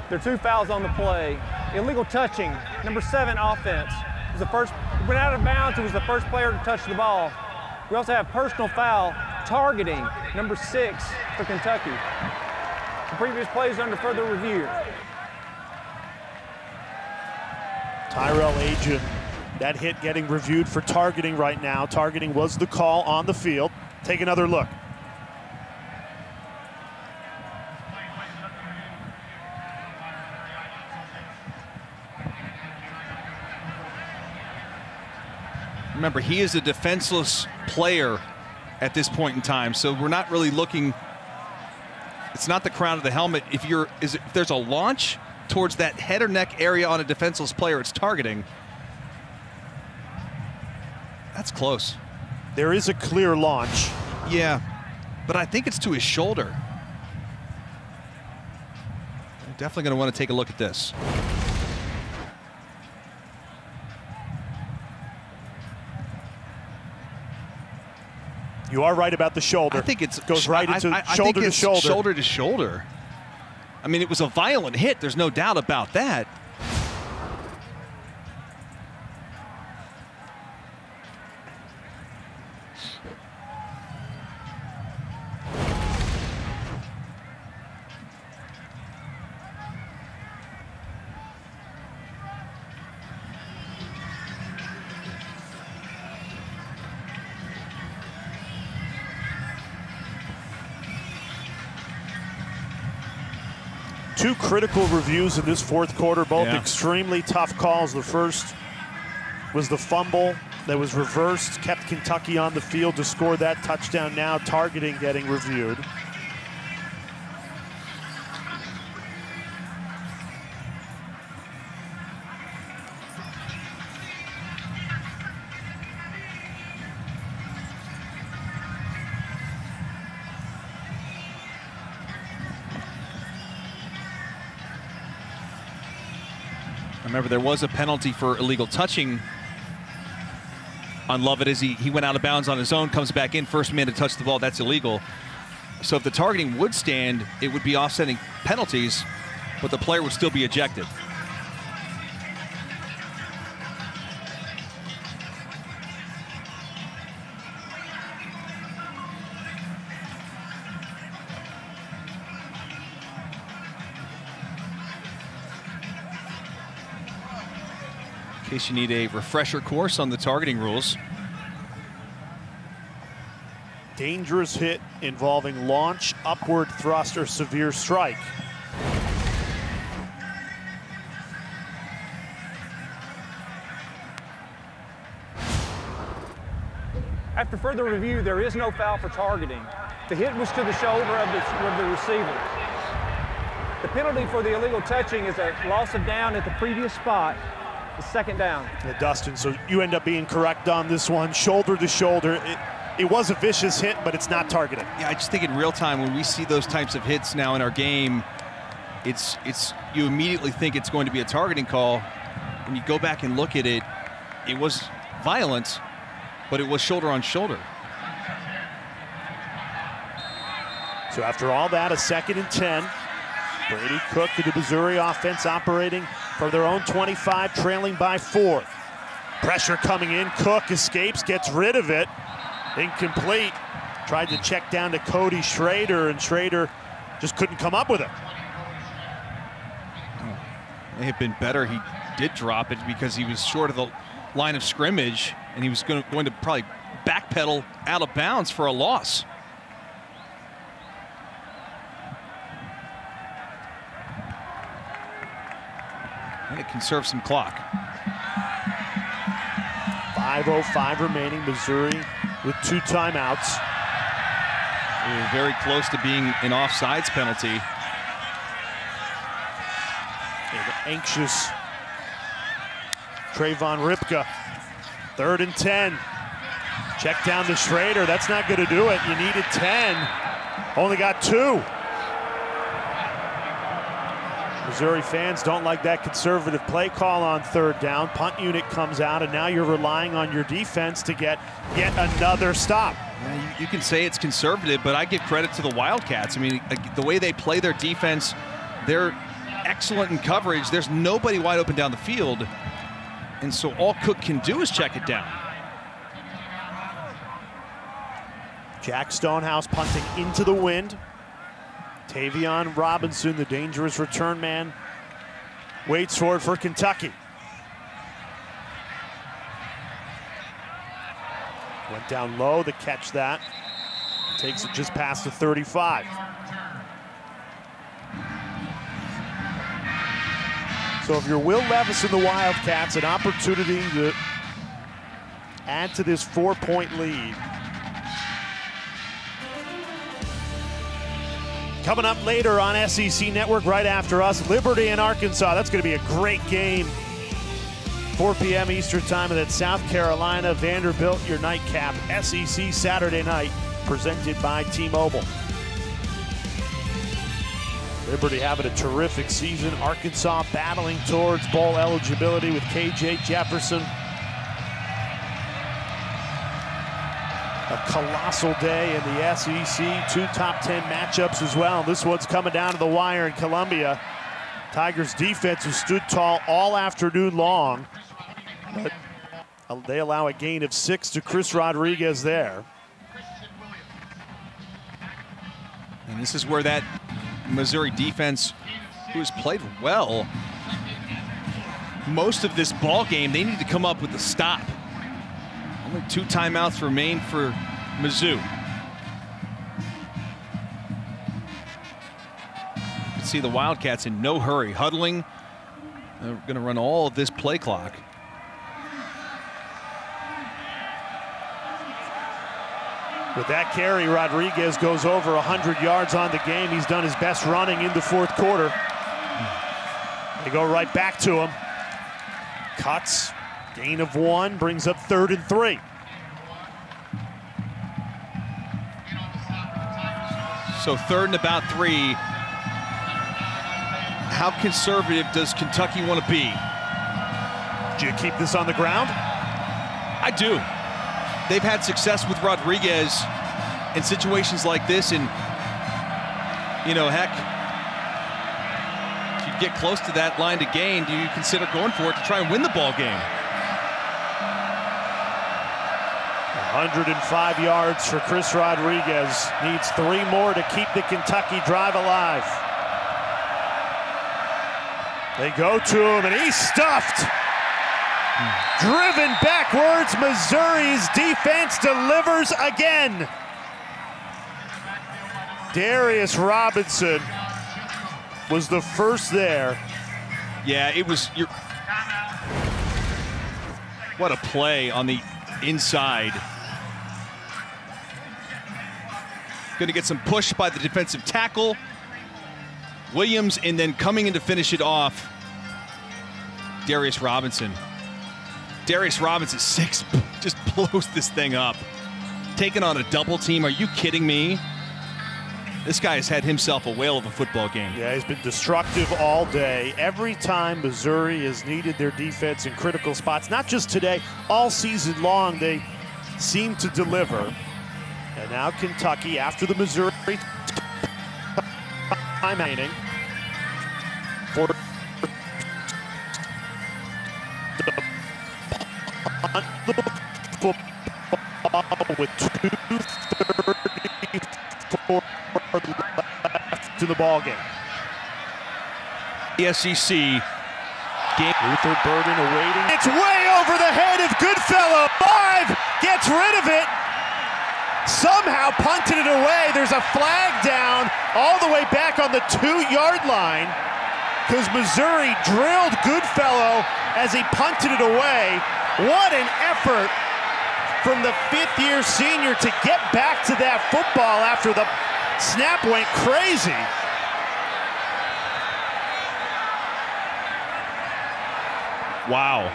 There are 2 fouls on the play. Illegal touching, number 7 offense. It was the first, went out of bounds, it was the first player to touch the ball. We also have personal foul, targeting, number 6 for Kentucky. The previous play is under further review. Tyrell Agin, that hit getting reviewed for targeting right now. Targeting was the call on the field. Take another look. Remember, he is a defenseless player at this point in time, so we're not really looking. It's not the crown of the helmet. If there's a launch towards that head or neck area on a defenseless player, it's targeting. That's close. There is a clear launch. Yeah, but I think it's to his shoulder. I'm definitely going to want to take a look at this. You are right about the shoulder. I think it goes right into shoulder to shoulder. Shoulder to shoulder. I mean, it was a violent hit. There's no doubt about that. Two critical reviews in this fourth quarter, both extremely tough calls. The first was the fumble that was reversed, kept Kentucky on the field to score that touchdown. Now targeting getting reviewed. Remember, there was a penalty for illegal touching on Lovett as he went out of bounds on his own, comes back in, first man to touch the ball. That's illegal. So if the targeting would stand, it would be offsetting penalties, but the player would still be ejected. In case you need a refresher course on the targeting rules. Dangerous hit involving launch, upward thrust, or severe strike. After further review, there is no foul for targeting. The hit was to the shoulder of the receiver. The penalty for the illegal touching is a loss of down at the previous spot. Second down. Yeah, Dustin, so you end up being correct on this one. Shoulder to shoulder. It was a vicious hit, but it's not targeting. Yeah, I just think in real time when we see those types of hits now in our game, it's you immediately think it's going to be a targeting call. When you go back and look at it, it was violent, but it was shoulder on shoulder. So after all that, a 2nd and 10. Brady Cook to the Missouri offense operating from their own 25, trailing by 4. Pressure coming in. Cook escapes, gets rid of it. Incomplete. Tried to check down to Cody Schrader, and Schrader just couldn't come up with it. May have been better. He did drop it because he was short of the line of scrimmage, and he was going to probably backpedal out of bounds for a loss. And it conserves some clock. 5:05 remaining. Missouri with 2 timeouts. We were very close to being an offsides penalty. An anxious Trayvon Ripka. 3rd and 10. Check down to Schrader. That's not going to do it. You needed 10. Only got 2. Missouri fans don't like that conservative play call on 3rd down. Punt unit comes out, and now you're relying on your defense to get yet another stop. Yeah, you can say it's conservative, but I give credit to the Wildcats. I mean, the way they play their defense, they're excellent in coverage. There's nobody wide open down the field, and so all Cook can do is check it down. Jack Stonehouse punting into the wind. Tavion Robinson, the dangerous return man, waits for it for Kentucky. Went down low to catch that. Takes it just past the 35. So if you're Will Levis and the Wildcats, an opportunity to add to this 4-point lead. Coming up later on SEC Network right after us, Liberty and Arkansas. That's going to be a great game. 4 p.m. Eastern time, and then South Carolina, Vanderbilt, your nightcap. SEC Saturday night, presented by T-Mobile. Liberty having a terrific season. Arkansas battling towards bowl eligibility with KJ Jefferson. A colossal day in the SEC. 2 top 10 matchups as well. This one's coming down to the wire in Columbia. Tigers defense has stood tall all afternoon long, but they allow a gain of 6 to Chris Rodriguez there. And this is where that Missouri defense, who has played well most of this ball game, they need to come up with a stop. Only 2 timeouts remain for Mizzou. You can see the Wildcats in no hurry, huddling. They're going to run all of this play clock. With that carry, Rodriguez goes over 100 yards on the game. He's done his best running in the 4th quarter. They go right back to him. Cuts. Gain of 1 brings up 3rd and 3. So 3rd and about 3. How conservative does Kentucky want to be? Do you keep this on the ground? I do. They've had success with Rodriguez in situations like this, and you know, heck, if you get close to that line to gain, do you consider going for it to try and win the ball game? 105 yards for Chris Rodriguez. Needs 3 more to keep the Kentucky drive alive. They go to him, and he's stuffed. Driven backwards, Missouri's defense delivers again. Darius Robinson was the first there. Yeah, it was. What a play on the inside. Going to get some push by the defensive tackle. Williams, and then coming in to finish it off, Darius Robinson. Darius Robinson, 6, just blows this thing up. Taking on a double team, are you kidding me? This guy has had himself a whale of a football game. Yeah, he's been destructive all day. Every time Missouri has needed their defense in critical spots, not just today, all season long, they seem to deliver. And now Kentucky, after the Missouri time remaining, for the football with 2:34 left in the ball game. The SEC game. Luther Burden awaiting. It's way over the head of Goodfellow. 5 gets rid of it. Somehow punted it away. There's a flag down all the way back on the 2-yard line because Missouri drilled Goodfellow as he punted it away. What an effort from the 5th-year senior to get back to that football after the snap went crazy. Wow.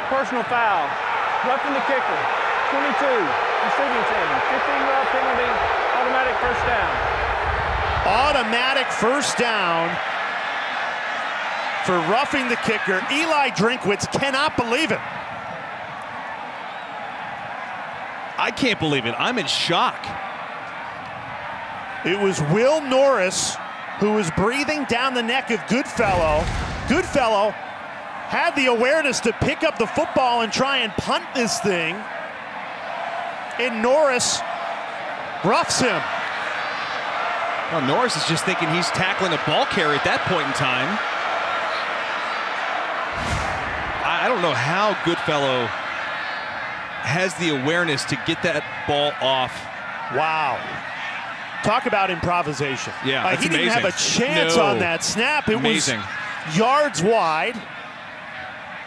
Personal foul, roughing the kicker, 22, receiving team, 15-yard penalty, automatic first down. Automatic first down for roughing the kicker. Eli Drinkwitz cannot believe it. I can't believe it. I'm in shock. It was Will Norris who was breathing down the neck of Goodfellow. Goodfellow had the awareness to pick up the football and try and punt this thing. And Norris roughs him. Well, Norris is just thinking he's tackling a ball carrier at that point in time. I don't know how Goodfellow has the awareness to get that ball off. Wow. Talk about improvisation. Yeah, that's he didn't amazing. have a chance on that snap. It Amazing. was yards wide.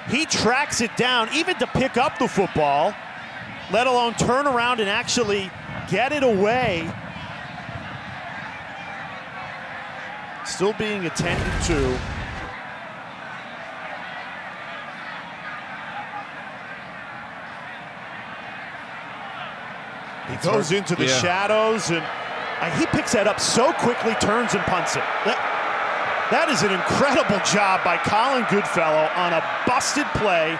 He tracks it down, even to pick up the football, let alone turn around and actually get it away. Still being attended to. He goes into the shadows, and he picks that up so quickly, turns and punts it. That is an incredible job by Colin Goodfellow on a busted play.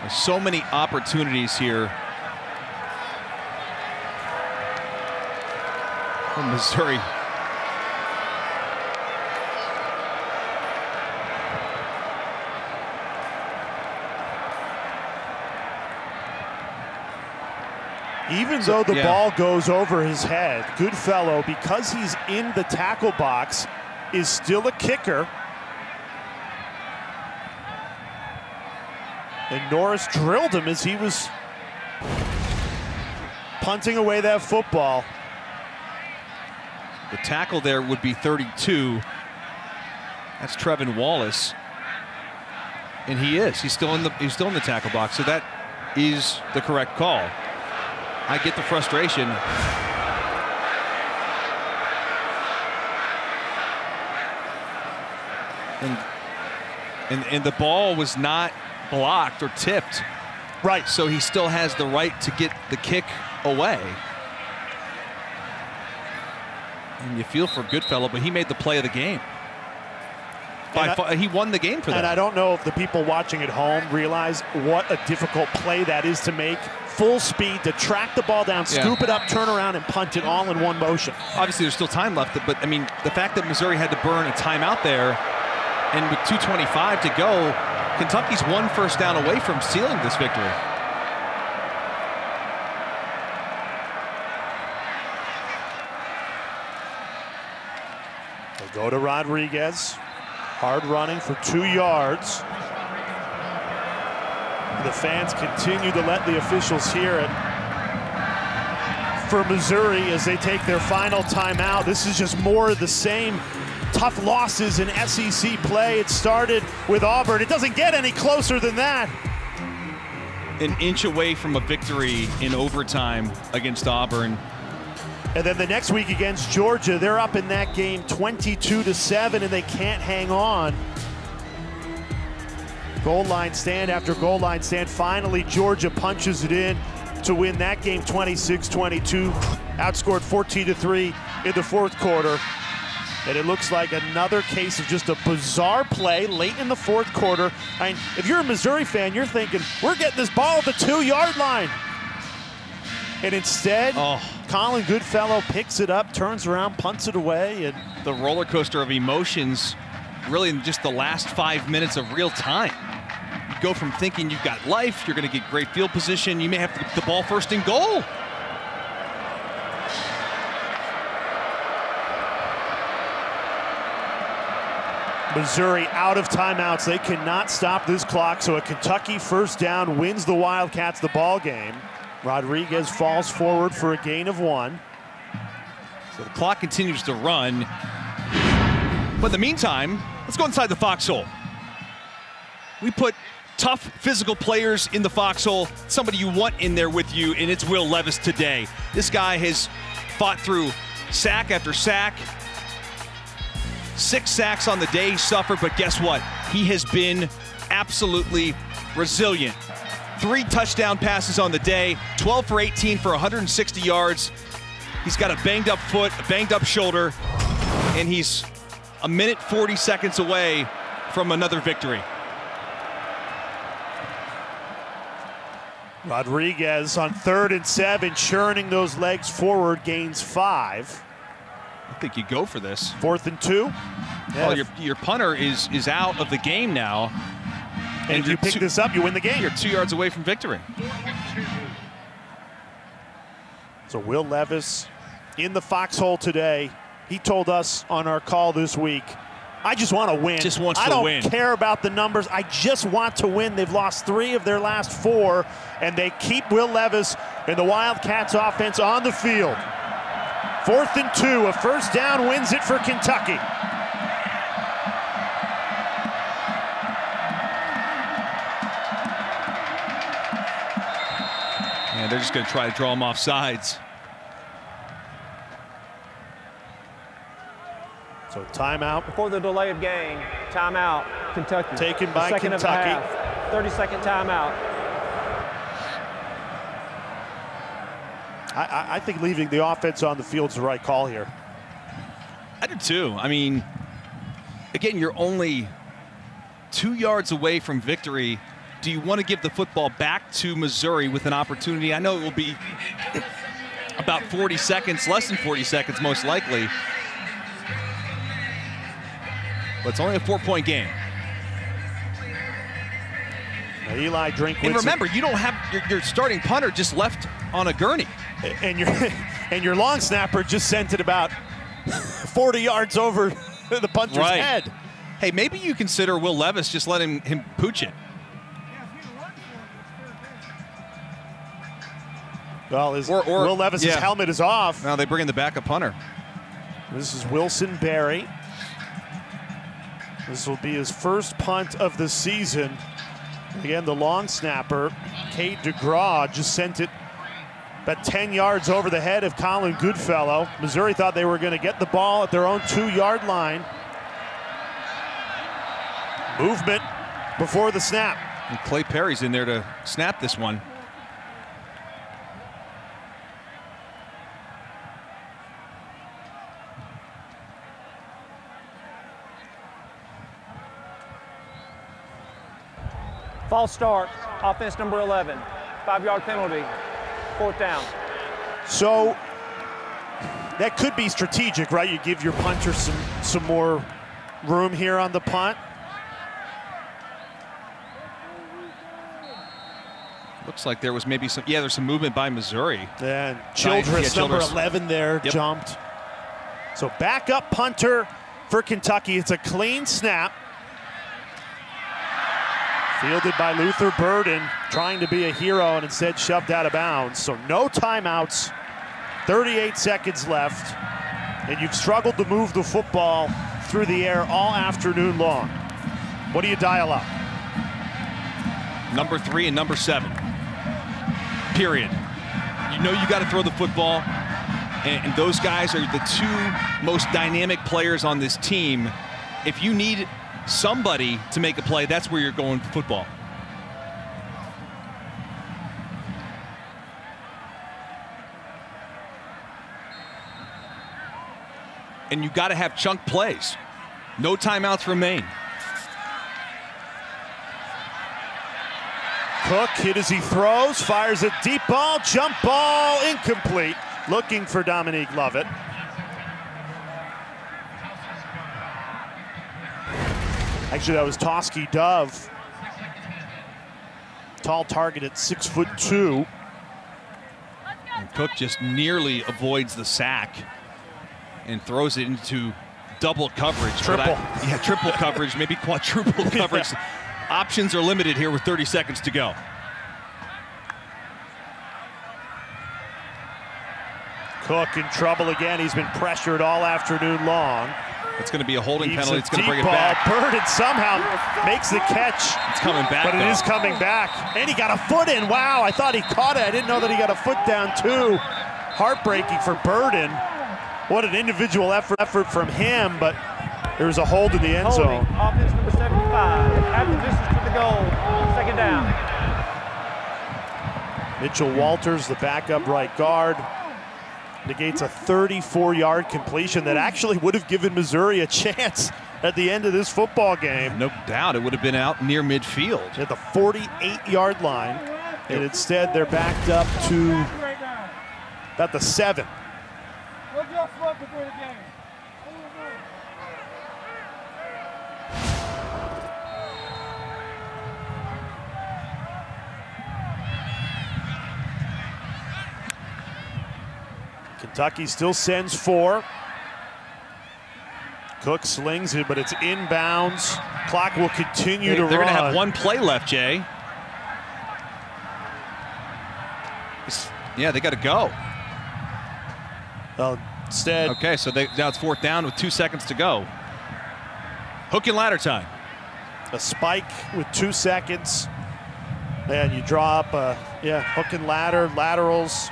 There's so many opportunities here for Missouri. Even though the ball goes over his head, Goodfellow, because he's in the tackle box, is still a kicker. And Norris drilled him as he was punting away that football. The tackle there would be 32. That's Trevin Wallace, and he's still in the tackle box. So that is the correct call. I get the frustration. And the ball was not blocked or tipped. Right. So he still has the right to get the kick away. And you feel for Goodfellow, but he made the play of the game. He won the game for them. And I don't know if the people watching at home realize what a difficult play that is to make. Full speed to track the ball down, scoop it up, turn around, and punt it all in one motion. Obviously, there's still time left, but I mean, the fact that Missouri had to burn a timeout there, and with 2:25 to go, Kentucky's one first down away from sealing this victory. They go to Rodriguez. Hard running for 2 yards. The fans continue to let the officials hear it for Missouri as they take their final timeout. This is just more of the same. Tough losses in SEC play. It started with Auburn. It doesn't get any closer than that. An inch away from a victory in overtime against Auburn. And then the next week against Georgia, they're up in that game 22-7, and they can't hang on. Goal line stand after goal line stand. Finally, Georgia punches it in to win that game 26-22. Outscored 14-3 in the fourth quarter. And it looks like another case of just a bizarre play late in the fourth quarter. I mean, if you're a Missouri fan, you're thinking, we're getting this ball at the 2-yard line. And instead, Colin Goodfellow picks it up, turns around, punts it away. And the roller coaster of emotions, really in just the last 5 minutes of real time. You go from thinking you've got life, you're going to get great field position, you may have to get the ball first and goal. Missouri out of timeouts. They cannot stop this clock, so a Kentucky first down wins the Wildcats the ball game. Rodriguez falls forward for a gain of 1. So the clock continues to run. But in the meantime, let's go inside the foxhole. We put tough physical players in the foxhole, somebody you want in there with you, and it's Will Levis today. This guy has fought through sack after sack. 6 sacks on the day he suffered, but guess what? He has been absolutely resilient. 3 touchdown passes on the day, 12 for 18 for 160 yards. He's got a banged up foot, a banged up shoulder, and he's a minute 40 seconds away from another victory. Rodriguez on 3rd and 7, churning those legs forward, gains 5. I think you go for this. 4th and 2. Well, your punter is out of the game now. And if you pick this up, you win the game. You're 2 yards away from victory. So Will Levis in the foxhole today. He told us on our call this week, I just want to win. Just wants to win. I don't care about the numbers. I just want to win. They've lost 3 of their last 4, and they keep Will Levis and the Wildcats offense on the field. 4th and 2, a first down wins it for Kentucky. And they're just going to try to draw him off sides. So timeout. Before the delay of game, timeout, Kentucky. Taken by Second Kentucky. 30-second timeout. I think leaving the offense on the field is the right call here. I do too. I mean, again, you're only 2 yards away from victory. Do you want to give the football back to Missouri with an opportunity? I know it will be about 40 seconds, less than 40 seconds most likely. But it's only a 4-point game. Now Eli Drinkwitz. And remember, you don't have your starting punter just left on a gurney. And your long snapper just sent it about 40 yards over the punter's head. Hey, maybe you consider Will Levis just letting him pooch it. Well, Will Levis's helmet is off. Now they bring in the backup punter. This is Wilson Berry. This will be his first punt of the season. Again, the long snapper, Cade DeGraw, just sent it about 10 yards over the head of Colin Goodfellow. Missouri thought they were going to get the ball at their own 2-yard line. Movement before the snap. And Clay Perry's in there to snap this one. False start, offense number 11. 5-yard penalty, 4th down. So that could be strategic, right? You give your punter some more room here on the punt. Looks like there was maybe there's some movement by Missouri. And Childress, number 11 there, jumped. So backup punter for Kentucky. It's a clean snap. Fielded by Luther Burden, trying to be a hero and instead shoved out of bounds. So no timeouts, 38 seconds left, and you've struggled to move the football through the air all afternoon long. What do you dial up? Number 3 and number 7. Period. You know you got to throw the football. And those guys are the two most dynamic players on this team. If you need somebody to make a play, that's where you're going with football. And you got to have chunk plays. No timeouts remain. Cook hit as he throws, fires a deep ball, jump ball, incomplete. Looking for Dominique Lovett. Actually, that was Toski Dove. Tall target at 6'2". And Cook just nearly avoids the sack and throws it into double coverage. Triple. Triple coverage, maybe quadruple coverage. Yeah. Options are limited here with 30 seconds to go. Cook in trouble again. He's been pressured all afternoon long. It's going to be a holding penalty. It's going to bring it back. Burden somehow makes the catch. It's coming back, but it is coming back. And he got a foot in. Wow, I thought he caught it. I didn't know that he got a foot down too. Heartbreaking for Burden. What an individual effort from him, but there's a hold in the end zone. Offense number 75. After distance to the goal. Second down. Mitchell Walters, the backup right guard, negates a 34-yard completion that actually would have given Missouri a chance at the end of this football game. No doubt it would have been out near midfield. At the 48-yard line, and instead they're backed up to about the 7. Kentucky still sends 4. Cook slings it, but it's inbounds. Clock will continue to run. They're going to have one play left, Jay. Yeah, they got to go. Well, instead. Okay, so now it's 4th down with 2 seconds to go. Hook and ladder time. A spike with 2 seconds. And you draw up, hook and ladder, laterals.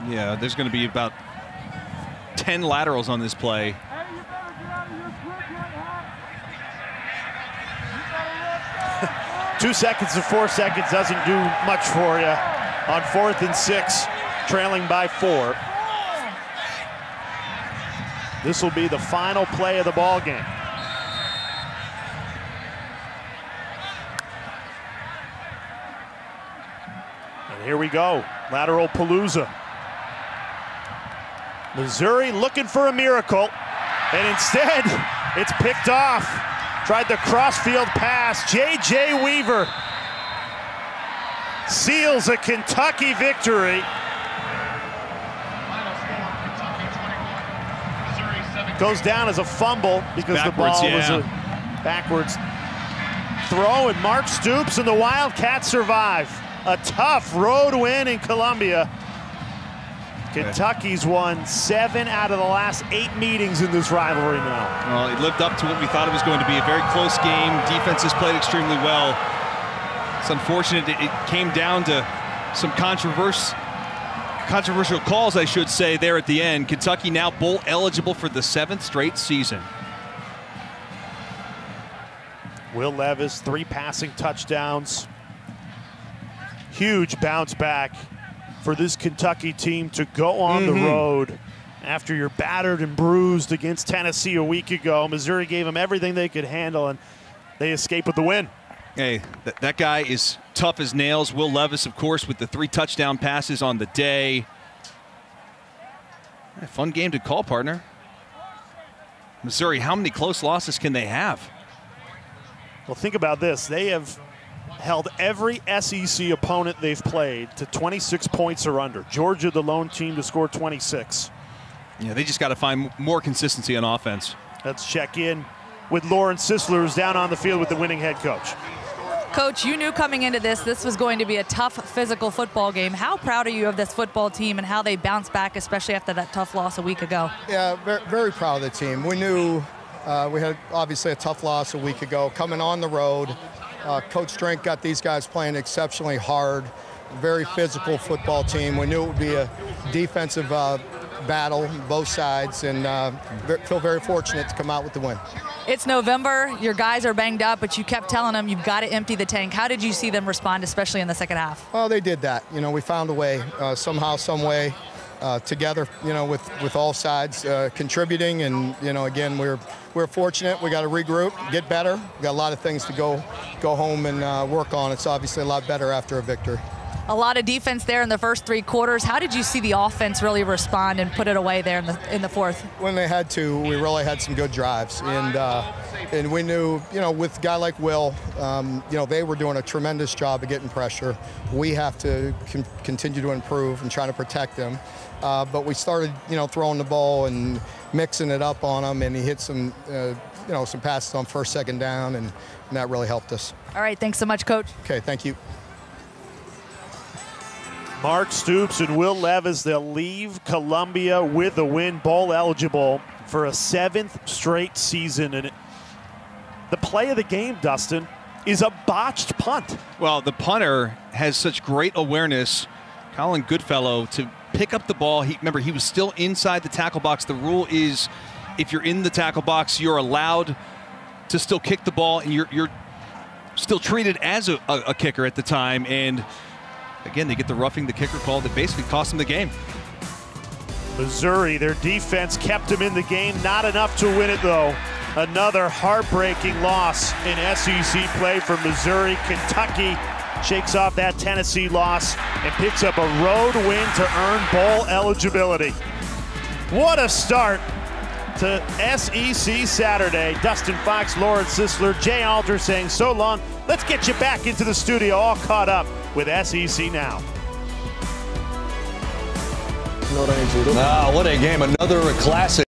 Yeah, there's going to be about 10 laterals on this play. Two 2 seconds to 4 seconds doesn't do much for you on 4th and 6, trailing by 4. This will be the final play of the ball game. And here we go, lateral palooza. Missouri looking for a miracle, and instead it's picked off. Tried the crossfield pass. J.J. Weaver seals a Kentucky victory. Goes down as a fumble because the ball was a backwards throw, and Mark Stoops and the Wildcats survive. A tough road win in Columbia. Kentucky's won 7 out of the last 8 meetings in this rivalry now. Well, it lived up to what we thought it was going to be. A very close game. Defenses played extremely well. It's unfortunate it came down to some controversial calls, I should say, there at the end. Kentucky now bowl eligible for the 7th straight season. Will Levis, 3 passing touchdowns. Huge bounce back for this Kentucky team to go on the road after you're battered and bruised against Tennessee a week ago. Missouri gave them everything they could handle, and they escape with the win. Hey, that guy is tough as nails. Will Levis, of course, with the 3 touchdown passes on the day. A fun game to call, partner. Missouri, how many close losses can they have? Well, think about this. They have held every SEC opponent they've played to 26 points or under. Georgia, the lone team to score 26. Yeah, they just got to find more consistency on offense. Let's check in with Lauren Sisler, who's down on the field with the winning head coach. Coach, you knew coming into this was going to be a tough physical football game. How proud are you of this football team and how they bounced back, especially after that tough loss a week ago? Yeah, very proud of the team. We knew we had obviously a tough loss a week ago. Coming on the road, Coach Drink got these guys playing exceptionally hard. Very physical football team. We knew it would be a defensive battle, both sides, and feel very fortunate to come out with the win. It's November. Your guys are banged up, but you kept telling them you've got to empty the tank. How did you see them respond, especially in the second half? Well, they did that. You know, we found a way, somehow, some way, together, you know, with all sides contributing. And, you know, again, we're fortunate. We got to regroup, get better. We got a lot of things to go home and work on. It's obviously a lot better after a victory. A lot of defense there in the first 3 quarters. How did you see the offense really respond and put it away there in the fourth? When they had to, we really had some good drives, and we knew, you know, with a guy like Will, you know, they were doing a tremendous job of getting pressure. We have to continue to improve and try to protect them. But we started, you know, throwing the ball and mixing it up on him, and he hit some, you know, some passes on first, second down, and that really helped us. All right, thanks so much, Coach. Okay, thank you. Mark Stoops and Will Levis, they'll leave Columbia with the win, bowl eligible for a 7th straight season. And the play of the game, Dustin, is a botched punt. Well, the punter has such great awareness, Colin Goodfellow, to pick up the ball. Remember, he was still inside the tackle box. The rule is if you're in the tackle box, you're allowed to still kick the ball, and you're still treated as a kicker at the time. And again, they get the roughing the kicker call that basically cost them the game. Missouri, their defense kept them in the game. Not enough to win it, though. Another heartbreaking loss in SEC play for Missouri. Kentucky shakes off that Tennessee loss and picks up a road win to earn bowl eligibility. What a start to SEC Saturday. Dustin Fox, Lauren Sisler, Jay Alder saying so long. Let's get you back into the studio all caught up with SEC Now. What a game, another classic.